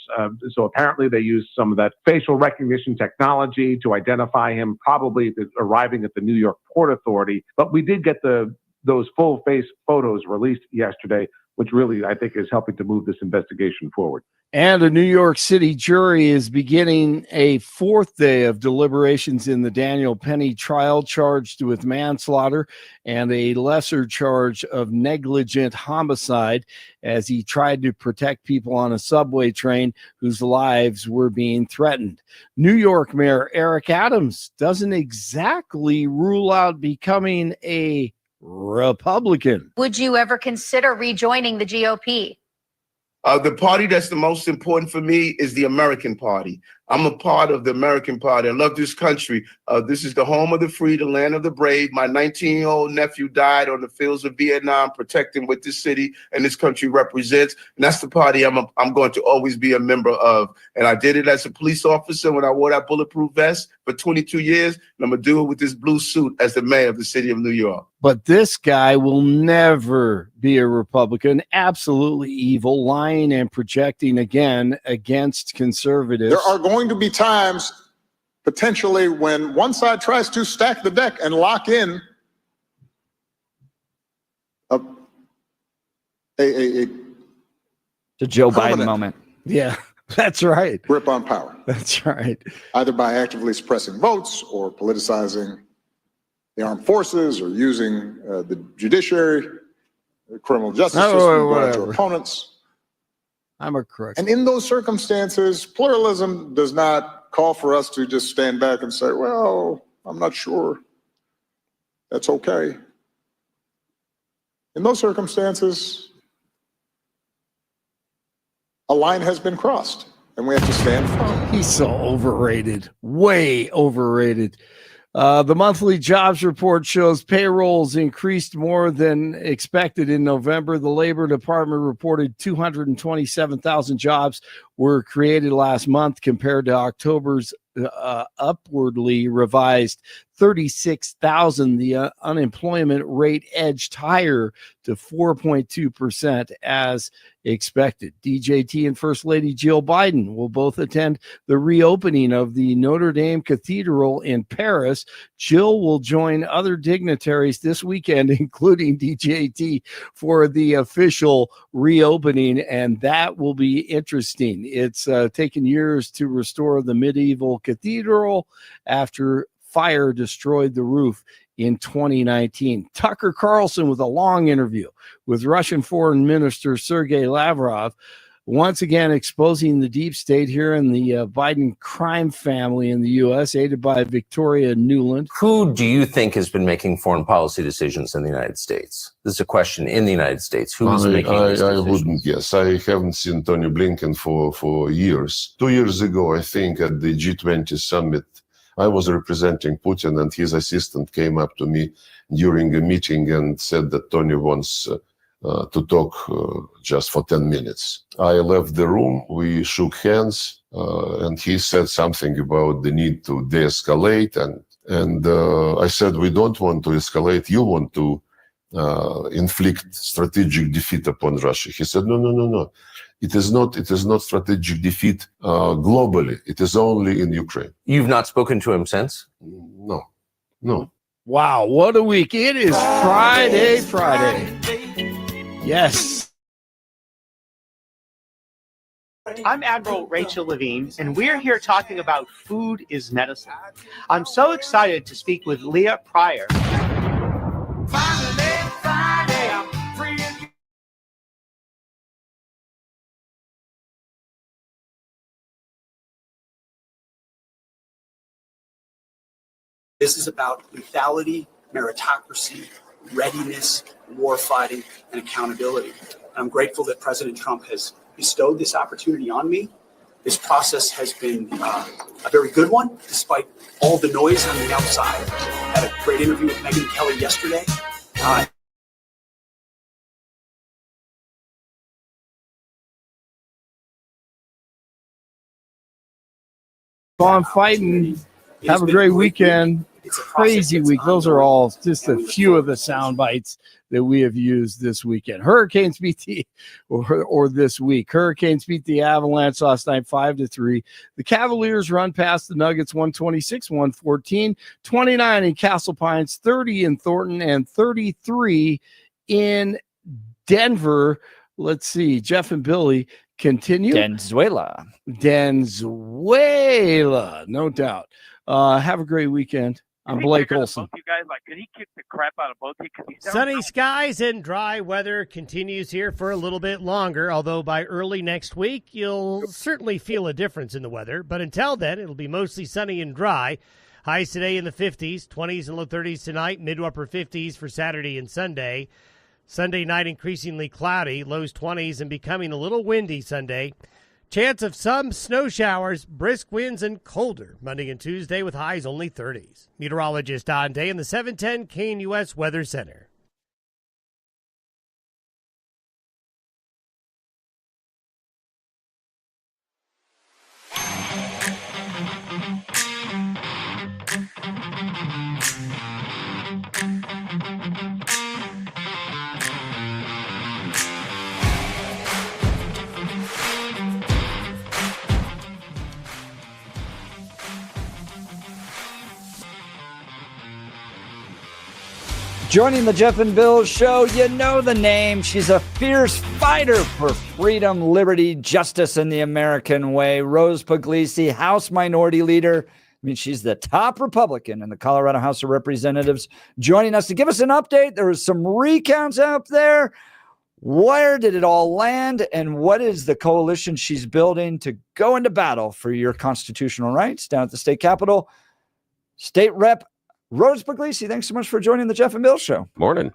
So apparently they used some of that facial recognition technology to identify him, probably arriving at the New York Port Authority. But we did get those full face photos released yesterday, which really, I think, is helping to move this investigation forward. And a New York City jury is beginning a fourth day of deliberations in the Daniel Penny trial, charged with manslaughter and a lesser charge of negligent homicide as he tried to protect people on a subway train whose lives were being threatened. New York Mayor Eric Adams doesn't exactly rule out becoming a Republican. Would you ever consider rejoining the GOP? The party that's the most important for me is the American Party. I'm a part of the American Party. I love this country. This is the home of the free, the land of the brave. My 19-year-old nephew died on the fields of Vietnam, protecting what this city and this country represents. And that's the party I'm going to always be a member of. And I did it as a police officer when I wore that bulletproof vest for 22 years. And I'm going to do it with this blue suit as the mayor of the city of New York. But this guy will never be a Republican. Absolutely evil, lying and projecting again against conservatives. There are going to be times potentially when one side tries to stack the deck and lock in the Joe Biden moment. Yeah, that's right. Grip on power. That's right. Either by actively suppressing votes or politicizing the armed forces or using the judiciary, the criminal justice system to bribe your opponents. I'm a correct. And in those circumstances, pluralism does not call for us to just stand back and say, well, I'm not sure. That's okay. In those circumstances, a line has been crossed and we have to stand firm. He's so overrated, way overrated. The monthly jobs report shows payrolls increased more than expected in November. The Labor Department reported 227,000 jobs were created last month compared to October's upwardly revised 36,000. The unemployment rate edged higher to 4.2% as expected. DJT and First Lady Jill Biden will both attend the reopening of the Notre Dame Cathedral in Paris. Jill will join other dignitaries this weekend, including DJT, for the official reopening, and that will be interesting. It's taken years to restore the medieval cathedral after fire destroyed the roof in 2019. Tucker Carlson with a long interview with Russian Foreign Minister Sergei Lavrov, once again exposing the deep state here in the Biden crime family in the U.S., aided by Victoria Nuland. Who do you think has been making foreign policy decisions in the United States? This is a question in the United States. Who is making these decisions? I wouldn't guess. I haven't seen Tony Blinken for years. 2 years ago, I think, at the G20 summit, I was representing Putin, and his assistant came up to me during a meeting and said that Tony wants to talk just for 10 minutes. I left the room, we shook hands, and he said something about the need to de-escalate. And I said, we don't want to escalate, you want to inflict strategic defeat upon Russia. He said, no. It is not strategic defeat globally. It is only in Ukraine. You've not spoken to him since? No. Wow, what a week. It is Friday. Yes. I'm Admiral Rachel Levine, and we're here talking about food is medicine. I'm so excited to speak with Leah Pryor. This is about lethality, meritocracy, readiness, warfighting, and accountability. And I'm grateful that President Trump has bestowed this opportunity on me. This process has been a very good one, despite all the noise on the outside. I had a great interview with Megyn Kelly yesterday. On fighting. Have a great weekend. Crazy week. Those are all just a few of the sound bites that we have used this weekend. Hurricanes beat or this week. Hurricanes beat the Avalanche last night 5-3. The Cavaliers run past the Nuggets 126-114, 29 in Castle Pines, 30 in Thornton, and 33 in Denver. Let's see. Jeff and Billy continue. Denzuela, no doubt. Have a great weekend. I'm Blake Olson. Both you guys, could he kick the crap out of both of you? Sunny skies and dry weather continues here for a little bit longer, although by early next week, you'll certainly feel a difference in the weather. But until then, it'll be mostly sunny and dry. Highs today in the 50s, 20s and low 30s tonight, mid to upper 50s for Saturday and Sunday. Sunday night increasingly cloudy, lows 20s and becoming a little windy Sunday. Chance of some snow showers, brisk winds, and colder Monday and Tuesday with highs only 30s. Meteorologist Don Day in the 710 KNUS Weather Center. Joining the Jeff and Bill show, you know the name. She's a fierce fighter for freedom, liberty, justice, and the American way. Rose Pugliese, House Minority Leader. I mean, she's the top Republican in the Colorado House of Representatives. Joining us to give us an update. There was some recounts out there. Where did it all land? And what is the coalition she's building to go into battle for your constitutional rights down at the state capitol? State Rep Rose Pugliese, thanks so much for joining the Jeff and Bill show. Morning.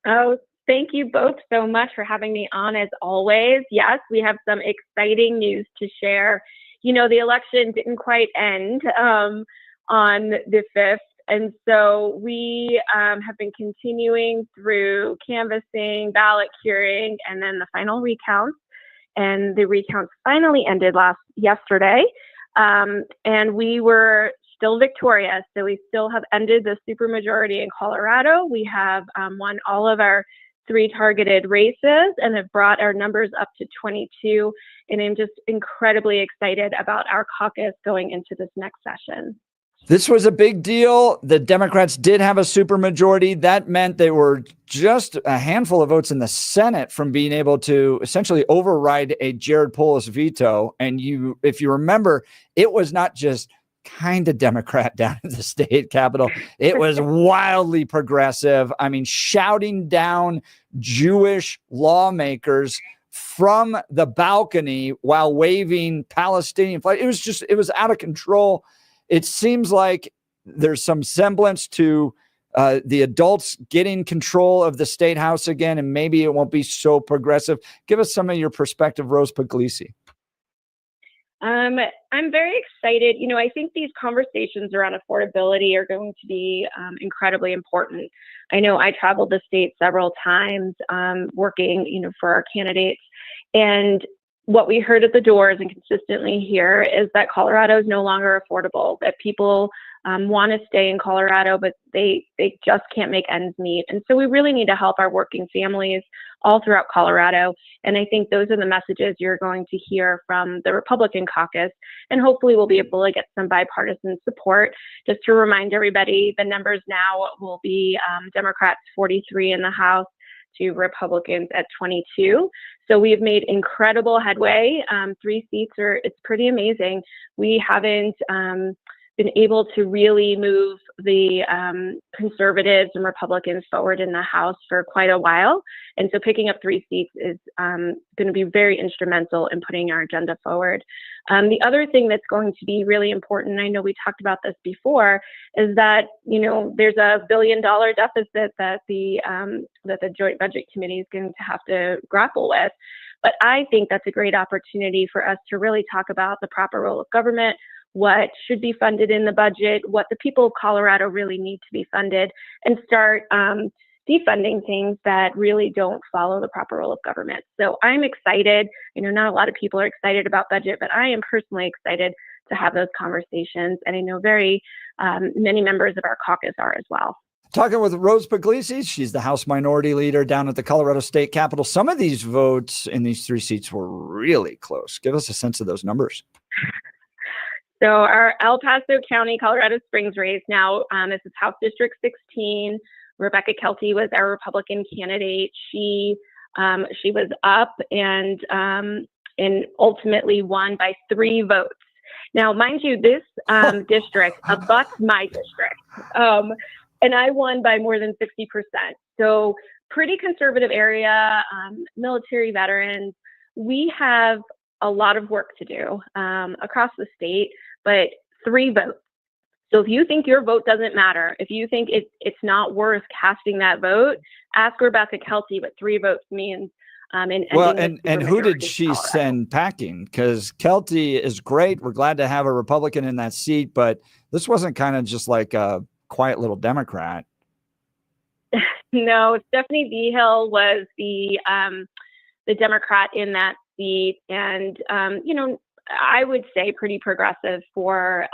Oh, thank you both so much for having me on as always. Yes, we have some exciting news to share. You know, the election didn't quite end on the 5th. And so we have been continuing through canvassing, ballot curing, and then the final recounts. And the recounts finally ended yesterday. And we were still victorious. So we still have ended the supermajority in Colorado. We have won all of our 3 targeted races and have brought our numbers up to 22. And I'm just incredibly excited about our caucus going into this next session. This was a big deal. The Democrats did have a supermajority. That meant they were just a handful of votes in the Senate from being able to essentially override a Jared Polis veto. And if you remember, it was not just kind of Democrat down at the state capitol. It was wildly progressive. I mean, shouting down Jewish lawmakers from the balcony while waving Palestinian flags. It was out of control. It seems like there's some semblance to the adults getting control of the state house again, and maybe it won't be so progressive. Give us some of your perspective, Rose Pugliese. I'm very excited. I think these conversations around affordability are going to be incredibly important. I know I traveled the state several times working, for our candidates. And what we heard at the doors and consistently hear is that Colorado is no longer affordable, that people want to stay in Colorado, but they just can't make ends meet. And so we really need to help our working families all throughout Colorado. And I think those are the messages you're going to hear from the Republican caucus. And hopefully we'll be able to get some bipartisan support. Just to remind everybody, the numbers now will be Democrats 43 in the House to Republicans at 22. So we've made incredible headway. 3 seats it's pretty amazing. We haven't been able to really move the conservatives and Republicans forward in the House for quite a while. And so picking up 3 seats is going to be very instrumental in putting our agenda forward. The other thing that's going to be really important, I know we talked about this before, is that, there's a $1 billion deficit that the Joint Budget Committee is going to have to grapple with. But I think that's a great opportunity for us to really talk about the proper role of government, what should be funded in the budget, what the people of Colorado really need to be funded, and start defunding things that really don't follow the proper role of government. So I'm excited. Not a lot of people are excited about budget, but I am personally excited to have those conversations. And I know very many members of our caucus are as well. Talking with Rose Pugliese, she's the House Minority Leader down at the Colorado State Capitol. Some of these votes in these 3 seats were really close. Give us a sense of those numbers. So our El Paso County, Colorado Springs race now, this is House District 16. Rebecca Kelty was our Republican candidate. She was up and ultimately won by 3 votes. Now, mind you, this district abuts my district, and I won by more than 60%. So pretty conservative area, military veterans. We have a lot of work to do across the state, but 3 votes. So if you think your vote doesn't matter, if you think it's not worth casting that vote, ask Rebecca Kelty what 3 votes means. And who did she send packing? Because Kelty is great. We're glad to have a Republican in that seat, but this wasn't kind of just like a quiet little Democrat. No, Stephanie Vigil was the Democrat in that seat, and I would say pretty progressive for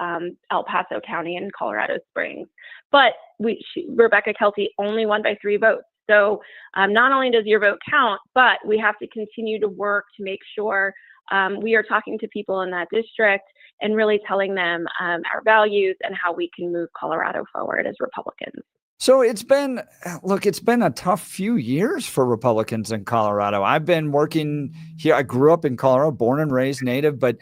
El Paso County and Colorado Springs. But Rebecca Kelty only won by 3 votes. So not only does your vote count, but we have to continue to work to make sure we are talking to people in that district and really telling them our values and how we can move Colorado forward as Republicans. So it's been a tough few years for Republicans in Colorado. I've been working here. I grew up in Colorado, born and raised native, but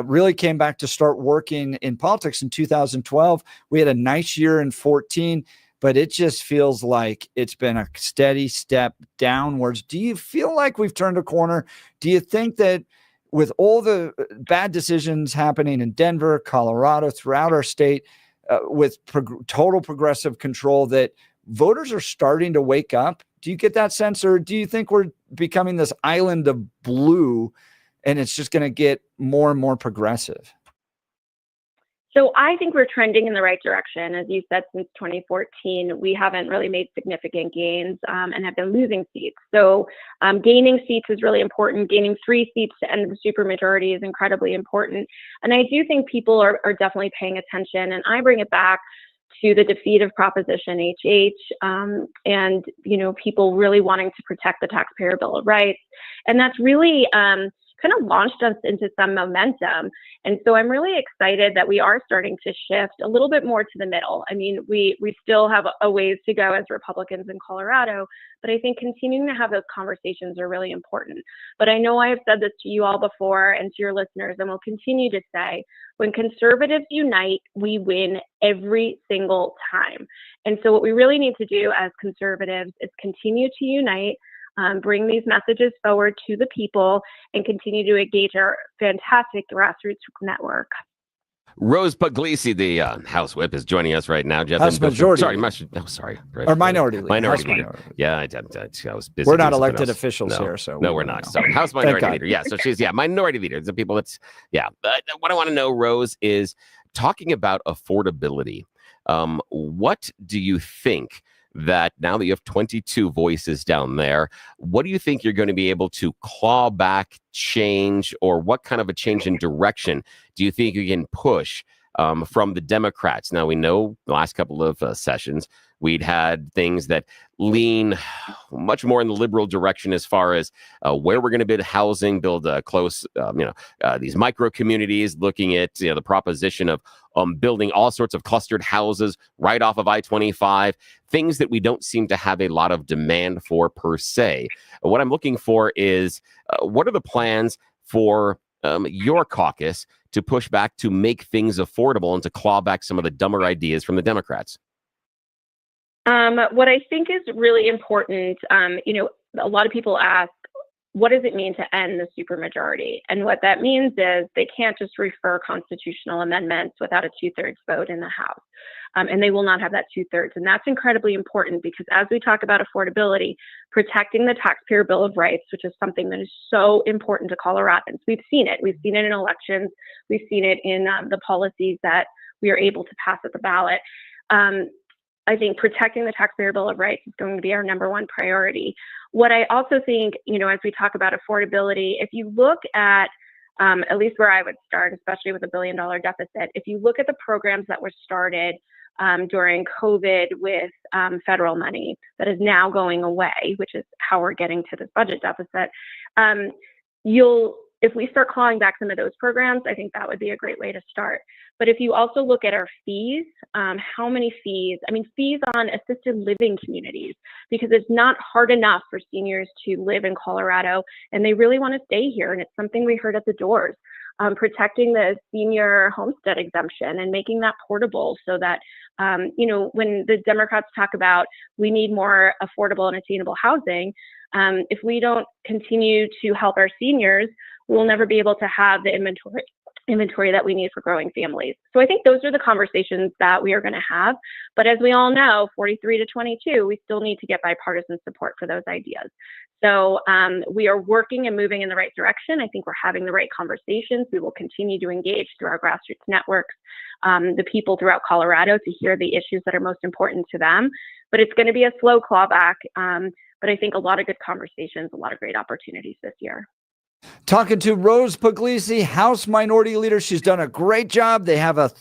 really came back to start working in politics in 2012. We had a nice year in 2014, but it just feels like it's been a steady step downwards. Do you feel like we've turned a corner? Do you think that with all the bad decisions happening in Denver, Colorado, throughout our state, with total progressive control, that voters are starting to wake up? Do you get that sense, or do you think we're becoming this island of blue and it's just going to get more and more progressive? So I think we're trending in the right direction. As you said, since 2014, we haven't really made significant gains and have been losing seats. So gaining seats is really important. Gaining 3 seats to end the supermajority is incredibly important. And I do think people are definitely paying attention. And I bring it back to the defeat of Proposition HH and, people really wanting to protect the Taxpayer Bill of Rights. And that's really kind of launched us into some momentum. And so I'm really excited that we are starting to shift a little bit more to the middle. I mean, we still have a ways to go as Republicans in Colorado, but I think continuing to have those conversations are really important. But I know I have said this to you all before and to your listeners, and will continue to say, when conservatives unite, we win every single time. And so what we really need to do as conservatives is continue to unite, bring these messages forward to the people, and continue to engage our fantastic grassroots network. Rose Pugliese, the House Whip, is joining us right now. Jeff, House Majority. Sorry. Or Minority Leader. Minority House Leader. Minority. Yeah, I was busy. We're not doing something elected else. officials No. here, so no, we we're don't not. know. So House Thank Minority God. Leader. Yeah, so she's Minority Leader. The people that's But what I want to know, Rose, is talking about affordability. What do you think that now that you have 22 voices down there, what do you think you're going to be able to claw back, change, or what kind of a change in direction do you think you can push from the Democrats? Now, we know the last couple of sessions, we'd had things that lean much more in the liberal direction as far as where we're going to build housing, build close, these micro communities, looking at the proposition of building all sorts of clustered houses right off of I-25, things that we don't seem to have a lot of demand for per se. What I'm looking for is what are the plans for your caucus to push back to make things affordable and to claw back some of the dumber ideas from the Democrats? What I think is really important, a lot of people ask, what does it mean to end the supermajority? And what that means is they can't just refer constitutional amendments without a 2/3 vote in the House. And they will not have that 2/3. And that's incredibly important because as we talk about affordability, protecting the taxpayer bill of rights, which is something that is so important to Coloradans. We've seen it. We've seen it in elections. We've seen it in the policies that we are able to pass at the ballot. I think protecting the taxpayer bill of rights is going to be our number one priority. What I also think, as we talk about affordability, if you look at least where I would start, especially with $1 billion deficit, if you look at the programs that were started during COVID with federal money that is now going away, which is how we're getting to this budget deficit, if we start clawing back some of those programs, I think that would be a great way to start. But if you also look at our fees, how many fees? Fees on assisted living communities, because it's not hard enough for seniors to live in Colorado and they really want to stay here. And it's something we heard at the doors. Protecting the senior homestead exemption and making that portable so that, when the Democrats talk about we need more affordable and attainable housing, if we don't continue to help our seniors, we'll never be able to have the inventory that we need for growing families. So I think those are the conversations that we are going to have. But as we all know, 43 to 22, we still need to get bipartisan support for those ideas. So we are working and moving in the right direction. I think we're having the right conversations. We will continue to engage through our grassroots networks, the people throughout Colorado to hear the issues that are most important to them. But it's going to be a slow clawback. But I think a lot of good conversations, a lot of great opportunities this year. Talking to Rose Pugliese, House Minority Leader. She's done a great job. They've added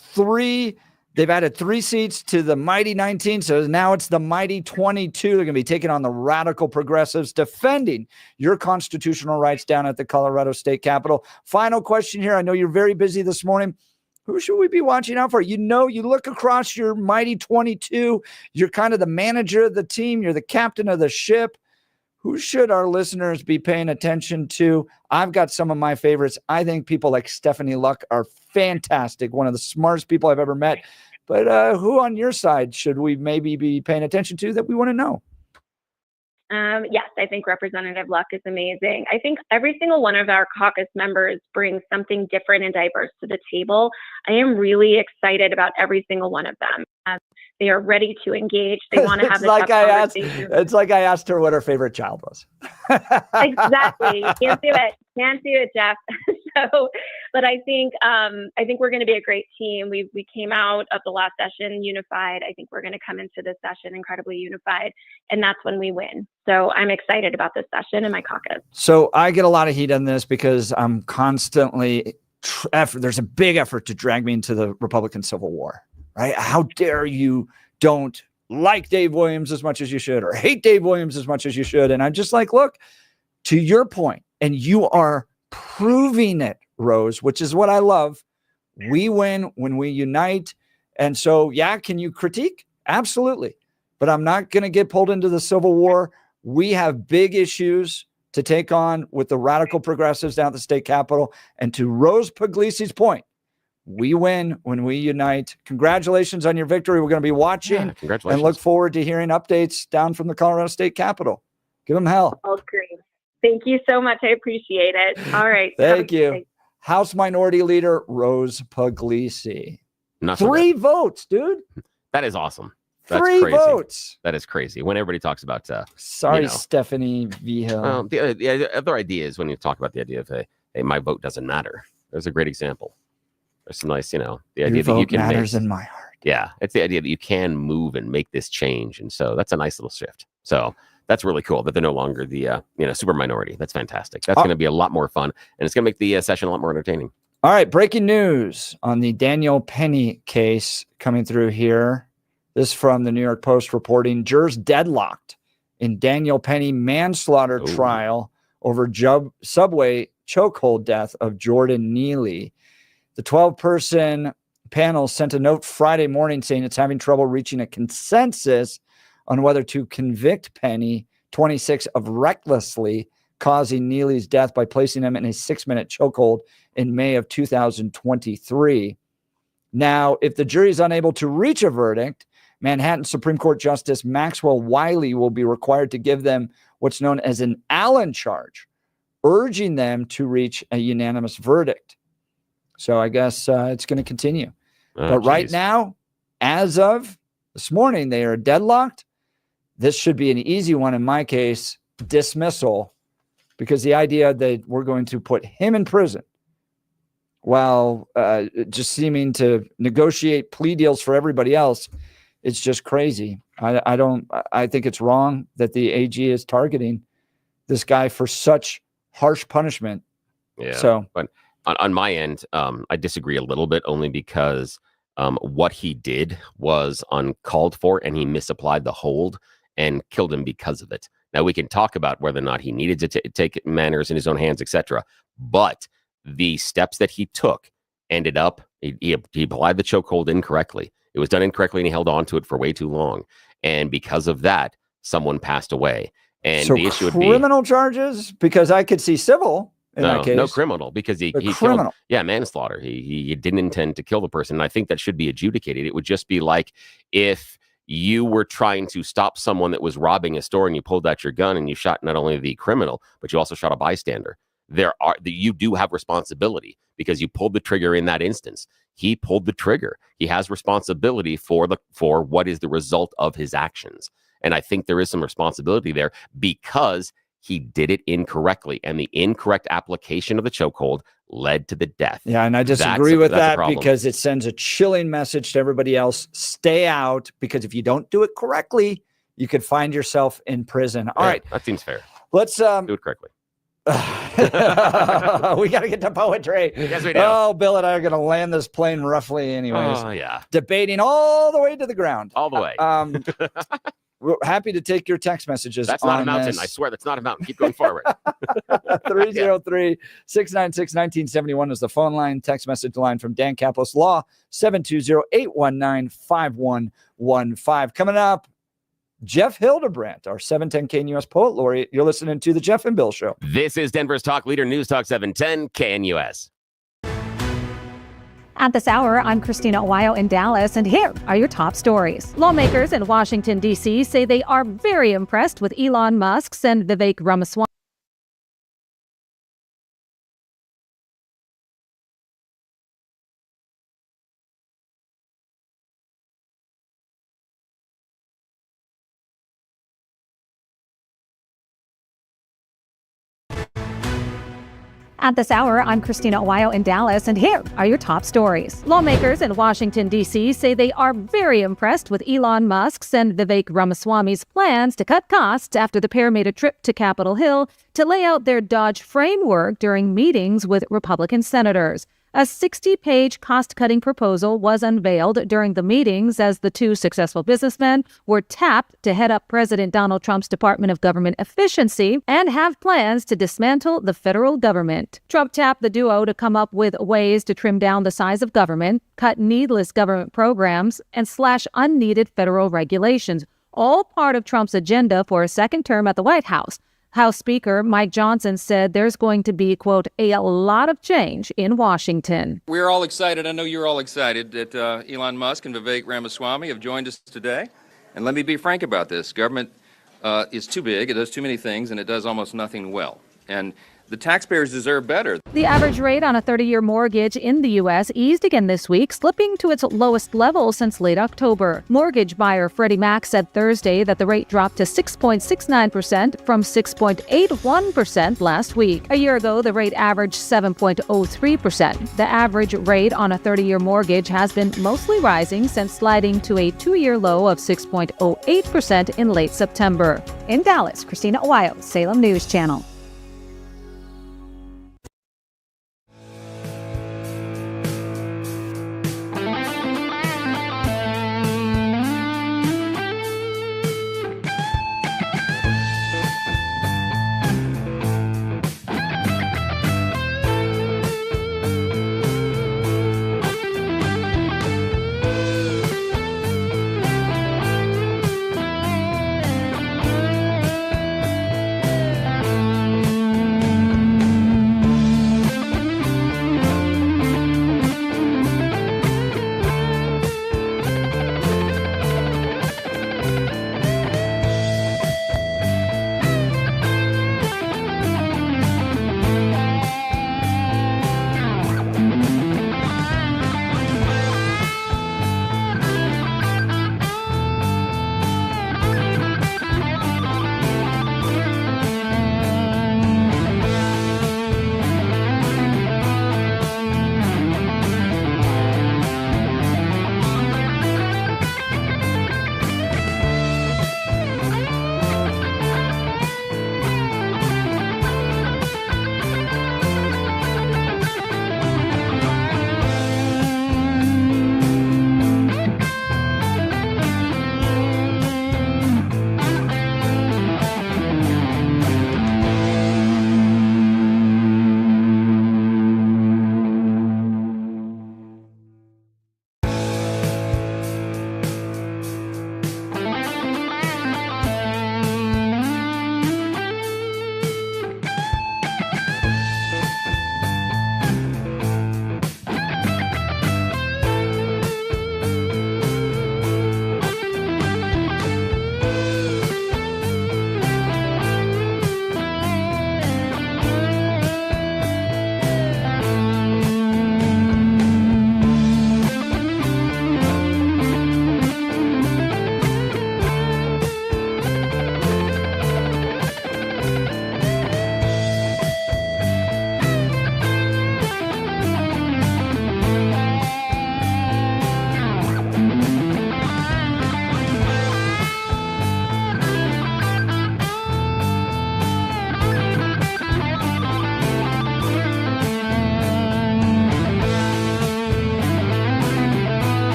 3 seats to the mighty 19. So now it's the mighty 22. They're going to be taking on the radical progressives, defending your constitutional rights down at the Colorado State Capitol. Final question here. I know you're very busy this morning. Who should we be watching out for? You look across your mighty 22. You're kind of the manager of the team. You're the captain of the ship. Who should our listeners be paying attention to? I've got some of my favorites. I think people like Stephanie Luck are fantastic, one of the smartest people I've ever met. But who on your side should we maybe be paying attention to that we want to know? Yes, I think Representative Luck is amazing. I think every single one of our caucus members brings something different and diverse to the table. I am really excited about every single one of them. They are ready to engage. They want to have tough conversation. It's like I asked her what her favorite child was. Exactly. Can't do it, Jeff. But I think we're going to be a great team. We came out of the last session unified. I think we're going to come into this session incredibly unified, and that's when we win. So I'm excited about this session and my caucus. So I get a lot of heat on this because I'm constantly there's a big effort to drag me into the Republican Civil War. Right? How dare you don't like Dave Williams as much as you should or hate Dave Williams as much as you should. And I'm just like, look, to your point, and you are proving it, Rose, which is what I love. We win when we unite. And so, can you critique? Absolutely. But I'm not going to get pulled into the Civil War. We have big issues to take on with the radical progressives down at the state capitol. And to Rose Pugliese's point, we win when we unite. Congratulations on your victory. We're going to be watching and look forward to hearing updates down from the Colorado State Capitol. Give them hell. Oh, great. Thank you so much. I appreciate it. All right. Thank you. House Minority Leader Rose Pugliese. Not so 3 bad. votes, dude. That is awesome. That's 3 crazy. votes. That is crazy. When everybody talks about, Sorry, Stephanie Vigil. The other idea is when you talk about the idea of, hey, my vote doesn't matter. There's a great example. There's some nice, the idea that you can matters make, in my heart. Yeah, it's the idea that you can move and make this change, and so that's a nice little shift. So that's really cool that they're no longer the super minority. That's fantastic. That's going to be a lot more fun, and it's going to make the session a lot more entertaining. All right, breaking news on the Daniel Penny case coming through here. This from the New York Post reporting jurors deadlocked in Daniel Penny manslaughter trial over subway chokehold death of Jordan Neely. The 12-person panel sent a note Friday morning saying it's having trouble reaching a consensus on whether to convict Penny, 26, of recklessly causing Neely's death by placing him in a 6-minute chokehold in May of 2023. Now, if the jury is unable to reach a verdict, Manhattan Supreme Court Justice Maxwell Wiley will be required to give them what's known as an Allen charge, urging them to reach a unanimous verdict. So I guess it's going to continue. But right now, as of this morning, they are deadlocked. This should be an easy one in my case, dismissal, because the idea that we're going to put him in prison while just seeming to negotiate plea deals for everybody else, it's just crazy. I think it's wrong that the AG is targeting this guy for such harsh punishment. Yeah. So, but on my end, I disagree a little bit, only because what he did was uncalled for, and he misapplied the hold and killed him because of it. Now, we can talk about whether or not he needed to take matters in his own hands, etc. But the steps that he took ended up, he applied the chokehold incorrectly. It was done incorrectly, and he held on to it for way too long. And because of that, someone passed away. And so the issue would be criminal charges, because I could see civil in that case. No criminal, because he criminal. Killed, manslaughter. He didn't intend to kill the person. And I think that should be adjudicated. It would just be like if you were trying to stop someone that was robbing a store and you pulled out your gun and you shot not only the criminal, but you also shot a bystander. You do have responsibility because you pulled the trigger in that instance. He pulled the trigger. He has responsibility for what is the result of his actions. And I think there is some responsibility there because he did it incorrectly, and the incorrect application of the chokehold led to the death. Yeah, and I disagree with that because it sends a chilling message to everybody else. Stay out, because if you don't do it correctly, you could find yourself in prison. All right. That seems fair. Let's do it correctly. We got to get to poetry. Yes, we do. Oh, Bill and I are going to land this plane roughly anyways. Oh, yeah. Debating all the way to the ground. All the way. We're happy to take your text messages. That's not a mountain. I swear that's not a mountain. Keep going forward. 303-696-1971 is the phone line. Text message line from Dan Capos Law, 720-819-5115. Coming up, Jeff Hildebrandt, our 710 KNUS Poet Laureate. You're listening to The Jeff and Bill Show. This is Denver's Talk Leader, News Talk 710 KNUS. At this hour, I'm Christina Owayo in Dallas, and here are your top stories. Lawmakers in Washington, D.C. say they are very impressed with Elon Musk's and Vivek Ramaswamy. At this hour, I'm Christina Owayo in Dallas, and here are your top stories. Lawmakers in Washington, D.C. say they are very impressed with Elon Musk's and Vivek Ramaswamy's plans to cut costs after the pair made a trip to Capitol Hill to lay out their Dodge framework during meetings with Republican senators. A 60-page cost-cutting proposal was unveiled during the meetings as the two successful businessmen were tapped to head up President Donald Trump's Department of Government Efficiency and have plans to dismantle the federal government. Trump tapped the duo to come up with ways to trim down the size of government, cut needless government programs, and slash unneeded federal regulations, all part of Trump's agenda for a second term at the White House. House Speaker Mike Johnson said there's going to be, quote, a lot of change in Washington. We're all excited. I know you're all excited that Elon Musk and Vivek Ramaswamy have joined us today. And let me be frank about this. Government is too big. It does too many things, and it does almost nothing well. And The taxpayers deserve better. The average rate on a 30-year mortgage in the U.S. eased again this week, slipping to its lowest level since late October. Mortgage buyer Freddie Mac said Thursday that the rate dropped to 6.69% from 6.81% last week. A year ago, the rate averaged 7.03%. The average rate on a 30-year mortgage has been mostly rising since sliding to a 2-year low of 6.08% in late September. In Dallas, Christina Owayo, Salem News Channel.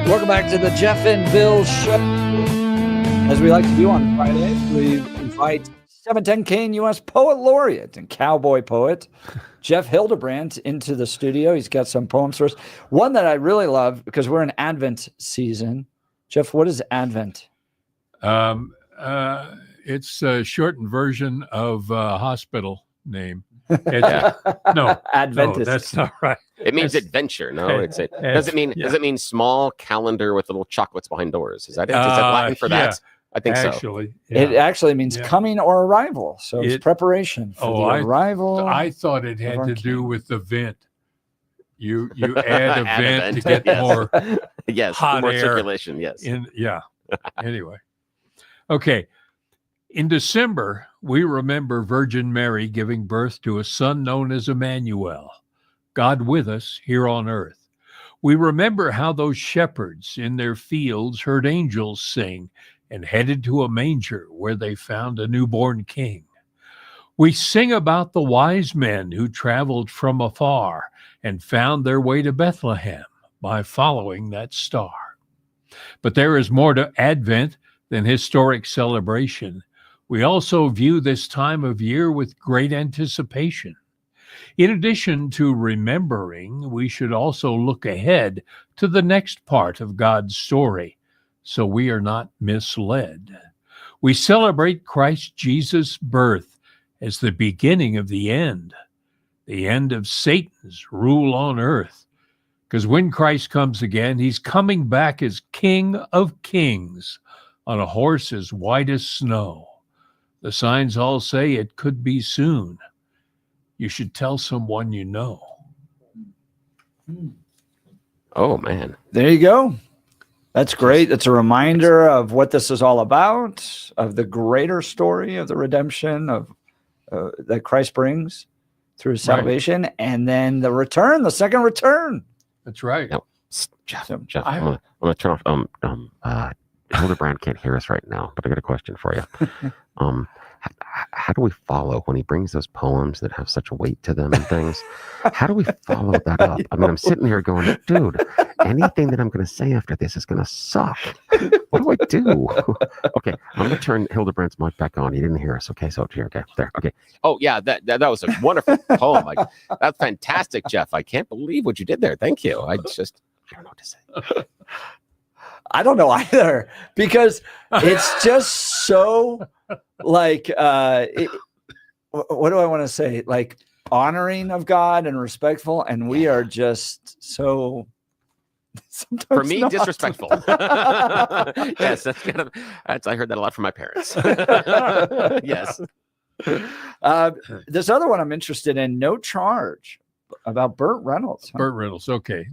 Welcome back to the Jeff and Bill Show. As we like to do on Fridays, we invite 710 KNUS Poet Laureate and Cowboy Poet Jeff Hildebrandt into the studio. He's got some poems for us. One that I really love because we're in Advent season. Jeff, what is Advent? It's a shortened version of hospital name. No, Adventist. No, that's not right. It means adventure. No, does it mean small calendar with little chocolates behind doors? Is that it? Is that Latin for that? I think actually, so. It actually means coming or arrival. So it's preparation for the arrival. I thought it had to do with the vent. You add a vent to get more hot more air circulation. Yes. Anyway. Okay. In December, we remember Virgin Mary giving birth to a son known as Emmanuel, God with us here on earth. We remember how those shepherds in their fields heard angels sing and headed to a manger where they found a newborn king. We sing about the wise men who traveled from afar and found their way to Bethlehem by following that star. But there is more to Advent than historic celebration. We also view this time of year with great anticipation. In addition to remembering, we should also look ahead to the next part of God's story, so we are not misled. We celebrate Christ Jesus' birth as the beginning of the end of Satan's rule on earth. Because when Christ comes again, he's coming back as King of Kings on a horse as white as snow. The signs all say it could be soon. You should tell someone you know. Oh, man. There you go. That's great. It's a reminder of what this is all about, of the greater story of the redemption of that Christ brings through salvation, and then the return, the second return. That's right. Now, Jeff, I'm gonna turn off. Hildebrandt can't hear us right now, but I got a question for you. How do we follow when he brings those poems that have such weight to them and things? How do we follow that up? I mean, I'm sitting here going, dude, anything that I'm going to say after this is going to suck. What do I do? Okay, I'm going to turn Hildebrandt's mic back on. He didn't hear us. Okay, so here, okay, there, okay. Oh yeah, that was a wonderful poem. Like, that's fantastic, Jeff. I can't believe what you did there. Thank you. I don't know what to say. I don't know either, because it's just so like what do I want to say? Like honoring of God and respectful, and we are just so for me not. Disrespectful. Yes, that's kind of I heard that a lot from my parents. Yes. This other one I'm interested in, No Charge, about Burt Reynolds. Burt Reynolds. Okay,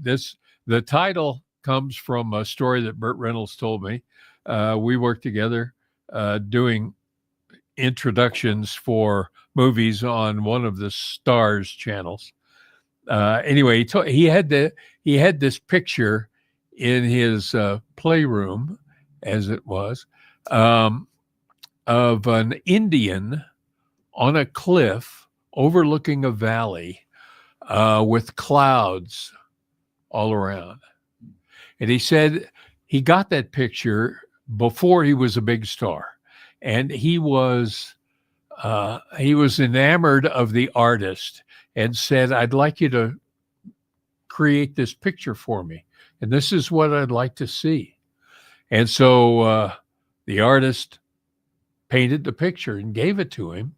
the title comes from a story that Burt Reynolds told me. We worked together doing introductions for movies on one of the Stars channels. Anyway, he had this picture in his playroom, as it was, of an Indian on a cliff overlooking a valley with clouds all around. And he said he got that picture before he was a big star, and he was enamored of the artist and said, "I'd like you to create this picture for me, and this is what I'd like to see." And so the artist painted the picture and gave it to him,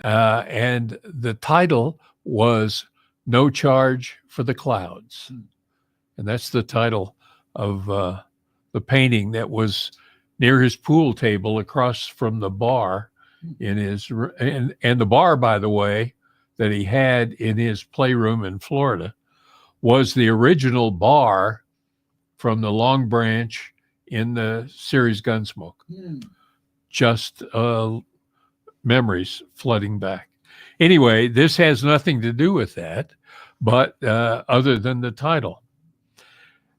and the title was "No Charge for the Clouds," and that's the title of the painting that was near his pool table across from the bar in his and the bar, by the way, that he had in his playroom in Florida was the original bar from the Long Branch in the series Gunsmoke. Just memories flooding back. Anyway, this has nothing to do with that, but other than the title.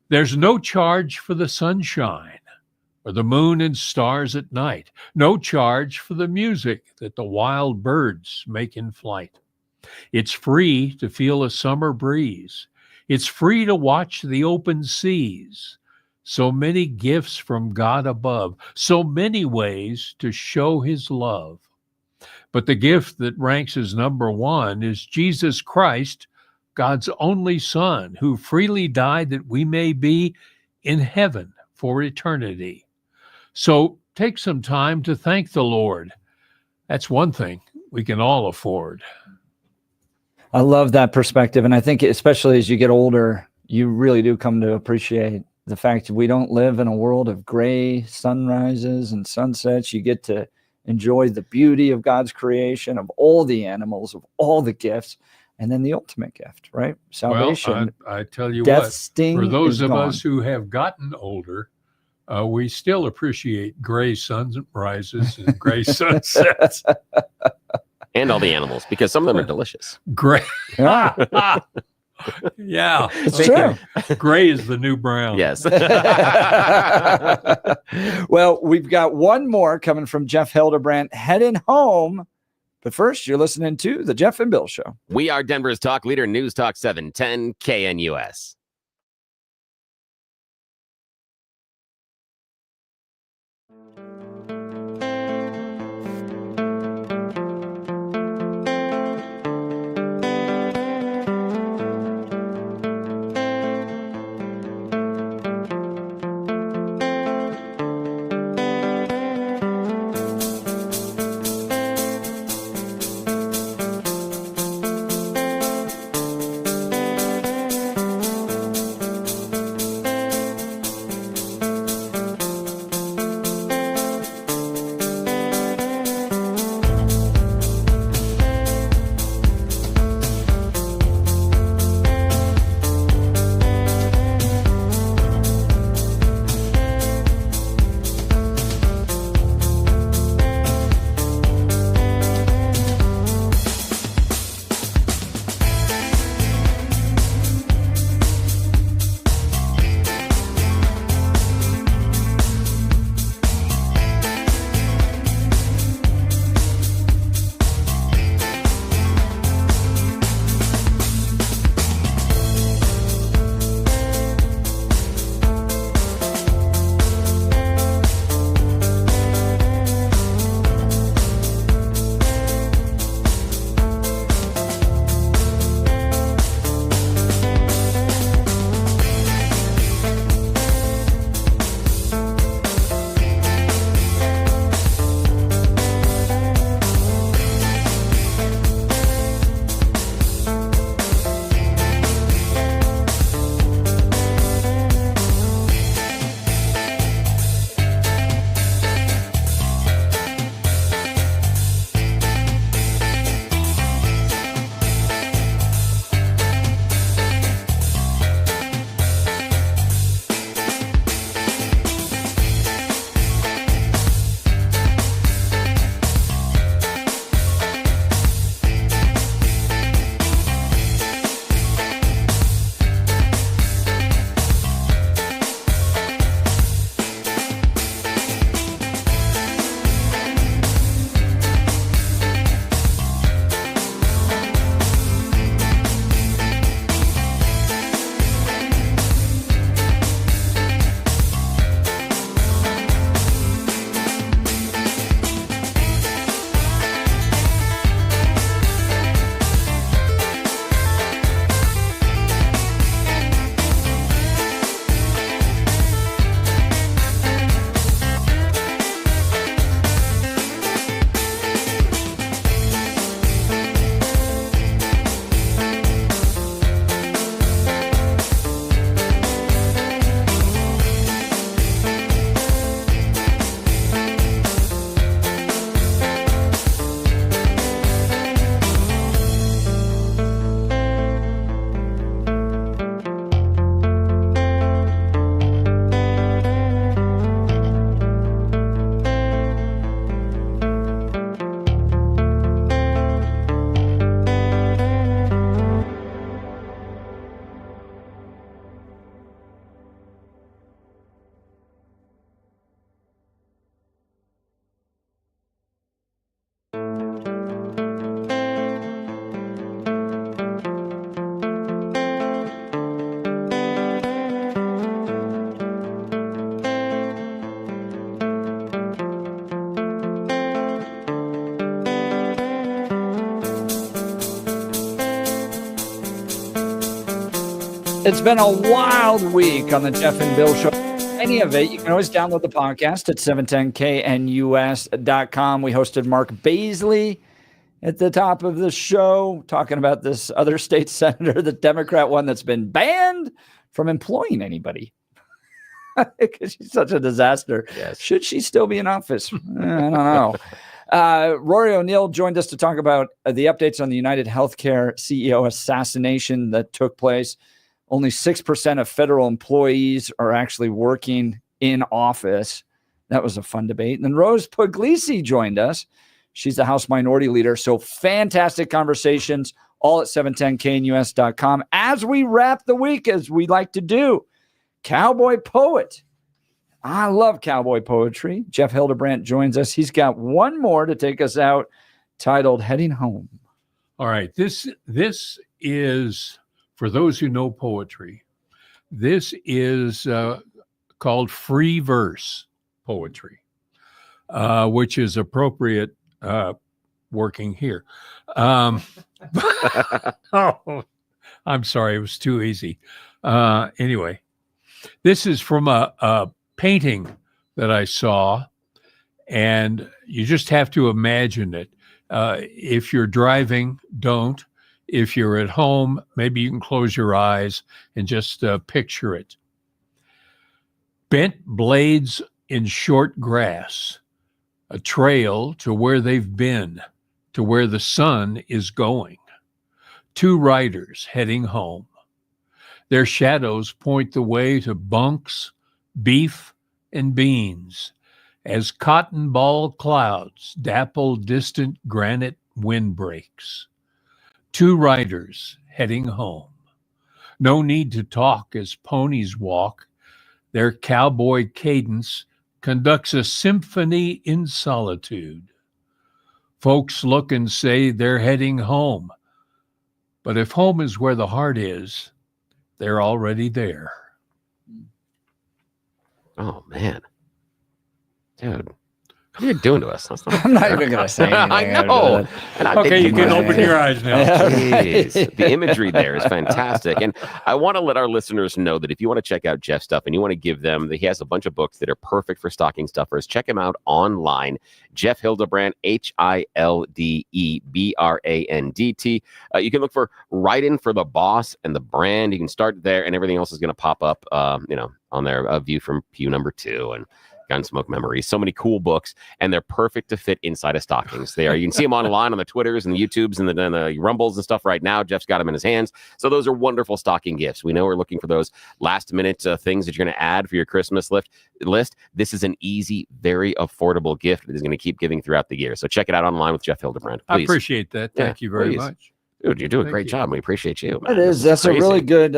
There's no charge for the sunshine or the moon and stars at night. No charge for the music that the wild birds make in flight. It's free to feel a summer breeze. It's free to watch the open seas. So many gifts from God above, so many ways to show his love. But the gift that ranks as number one is Jesus Christ, God's only Son, who freely died that we may be in heaven for eternity. So take some time to thank the Lord. That's one thing we can all afford. I love that perspective. And I think especially as you get older, you really do come to appreciate the fact that we don't live in a world of gray sunrises and sunsets. You get to enjoy the beauty of God's creation, of all the animals, of all the gifts. And then the ultimate gift, right? Salvation. Well, I tell you Death what, sting for those of gone. us who have gotten older, we still appreciate gray sunrises and gray sunsets. And all the animals, because some of them are delicious. Great. Yeah. It's true. Gray is the new brown. Yes. Well, we've got one more coming from Jeff Hildebrandt heading home. But first, you're listening to The Jeff and Bill Show. We are Denver's talk leader, News Talk 710 KNUS. It's been a wild week on the Jeff and Bill Show. Any of it, you can always download the podcast at 710knus.com. We hosted Mark Baisley at the top of the show, talking about this other state senator, the Democrat one that's been banned from employing anybody because she's such a disaster. Yes. Should she still be in office? I don't know. Rory O'Neill joined us to talk about the updates on the UnitedHealthcare CEO assassination that took place. Only 6% of federal employees are actually working in office. That was a fun debate. And then Rose Pugliese joined us. She's the House Minority Leader. So fantastic conversations all at 710knus.com. As we wrap the week, as we like to do, Cowboy Poet. I love cowboy poetry. Jeff Hildebrandt joins us. He's got one more to take us out, titled Heading Home. All right. This is, for those who know poetry, this is called free verse poetry, which is appropriate working here. Oh, I'm sorry. It was too easy. Anyway, this is from a painting that I saw, and you just have to imagine it. If you're driving, don't. If you're at home, maybe you can close your eyes and just picture it. Bent blades in short grass, a trail to where they've been, to where the sun is going. Two riders heading home. Their shadows point the way to bunks, beef, and beans, as cotton ball clouds dapple distant granite windbreaks. Two riders heading home. No need to talk as ponies walk. Their cowboy cadence conducts a symphony in solitude. Folks look and say they're heading home. But if home is where the heart is, they're already there. Oh, man. Dude, what are you doing to us? I'm not even going to say anything. I know. Okay, you can open your eyes now. Jeez. The imagery there is fantastic. And I want to let our listeners know that if you want to check out Jeff's stuff and you want to give them, he has a bunch of books that are perfect for stocking stuffers. Check him out online. Jeff Hildebrandt, Hildebrandt. You can look for Write-In for the Boss and the Brand. You can start there, and everything else is going to pop up, on their View from Pew number 2 and Gunsmoke Memories. So many cool books, and they're perfect to fit inside of stockings. They are. You can see them online on the Twitters and the YouTubes and the Rumbles and stuff right now. Jeff's got them in his hands. So those are wonderful stocking gifts. We know we're looking for those last-minute things that you're going to add for your Christmas list. This is an easy, very affordable gift that is going to keep giving throughout the year. So check it out online with Jeff Hildebrandt. Please. I appreciate that. Thank you very much. Dude, you're doing a great job. We appreciate you. Man. It is. That's crazy. A really good,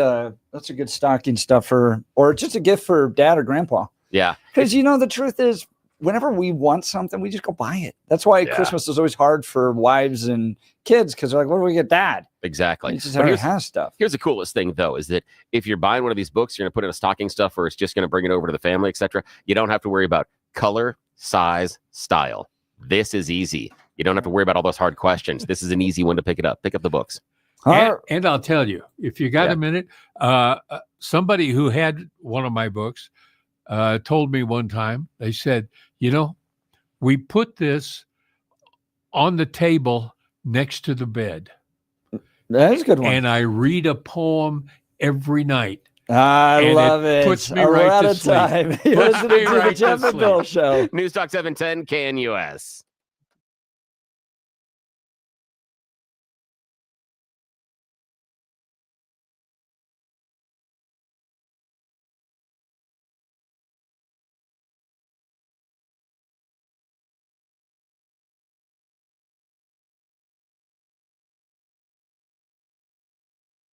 that's a good stocking stuffer, or just a gift for dad or grandpa. Yeah. Because, the truth is, whenever we want something, we just go buy it. That's why Christmas is always hard for wives and kids, because they're like, what do we get dad? Exactly. Just has stuff. Here's the coolest thing, though, is that if you're buying one of these books, you're going to put in a stocking stuffer, it's just going to bring it over to the family, etc. You don't have to worry about color, size, style. This is easy. You don't have to worry about all those hard questions. This is an easy one to pick it up. Pick up the books. And I'll tell you, if you got a minute, somebody who had one of my books told me one time, they said, we put this on the table next to the bed. That is a good one. And I read a poem every night. I love it. Puts me right to sleep. You're listening to the Jeff and Bill Show. News Talk 710 KNUS.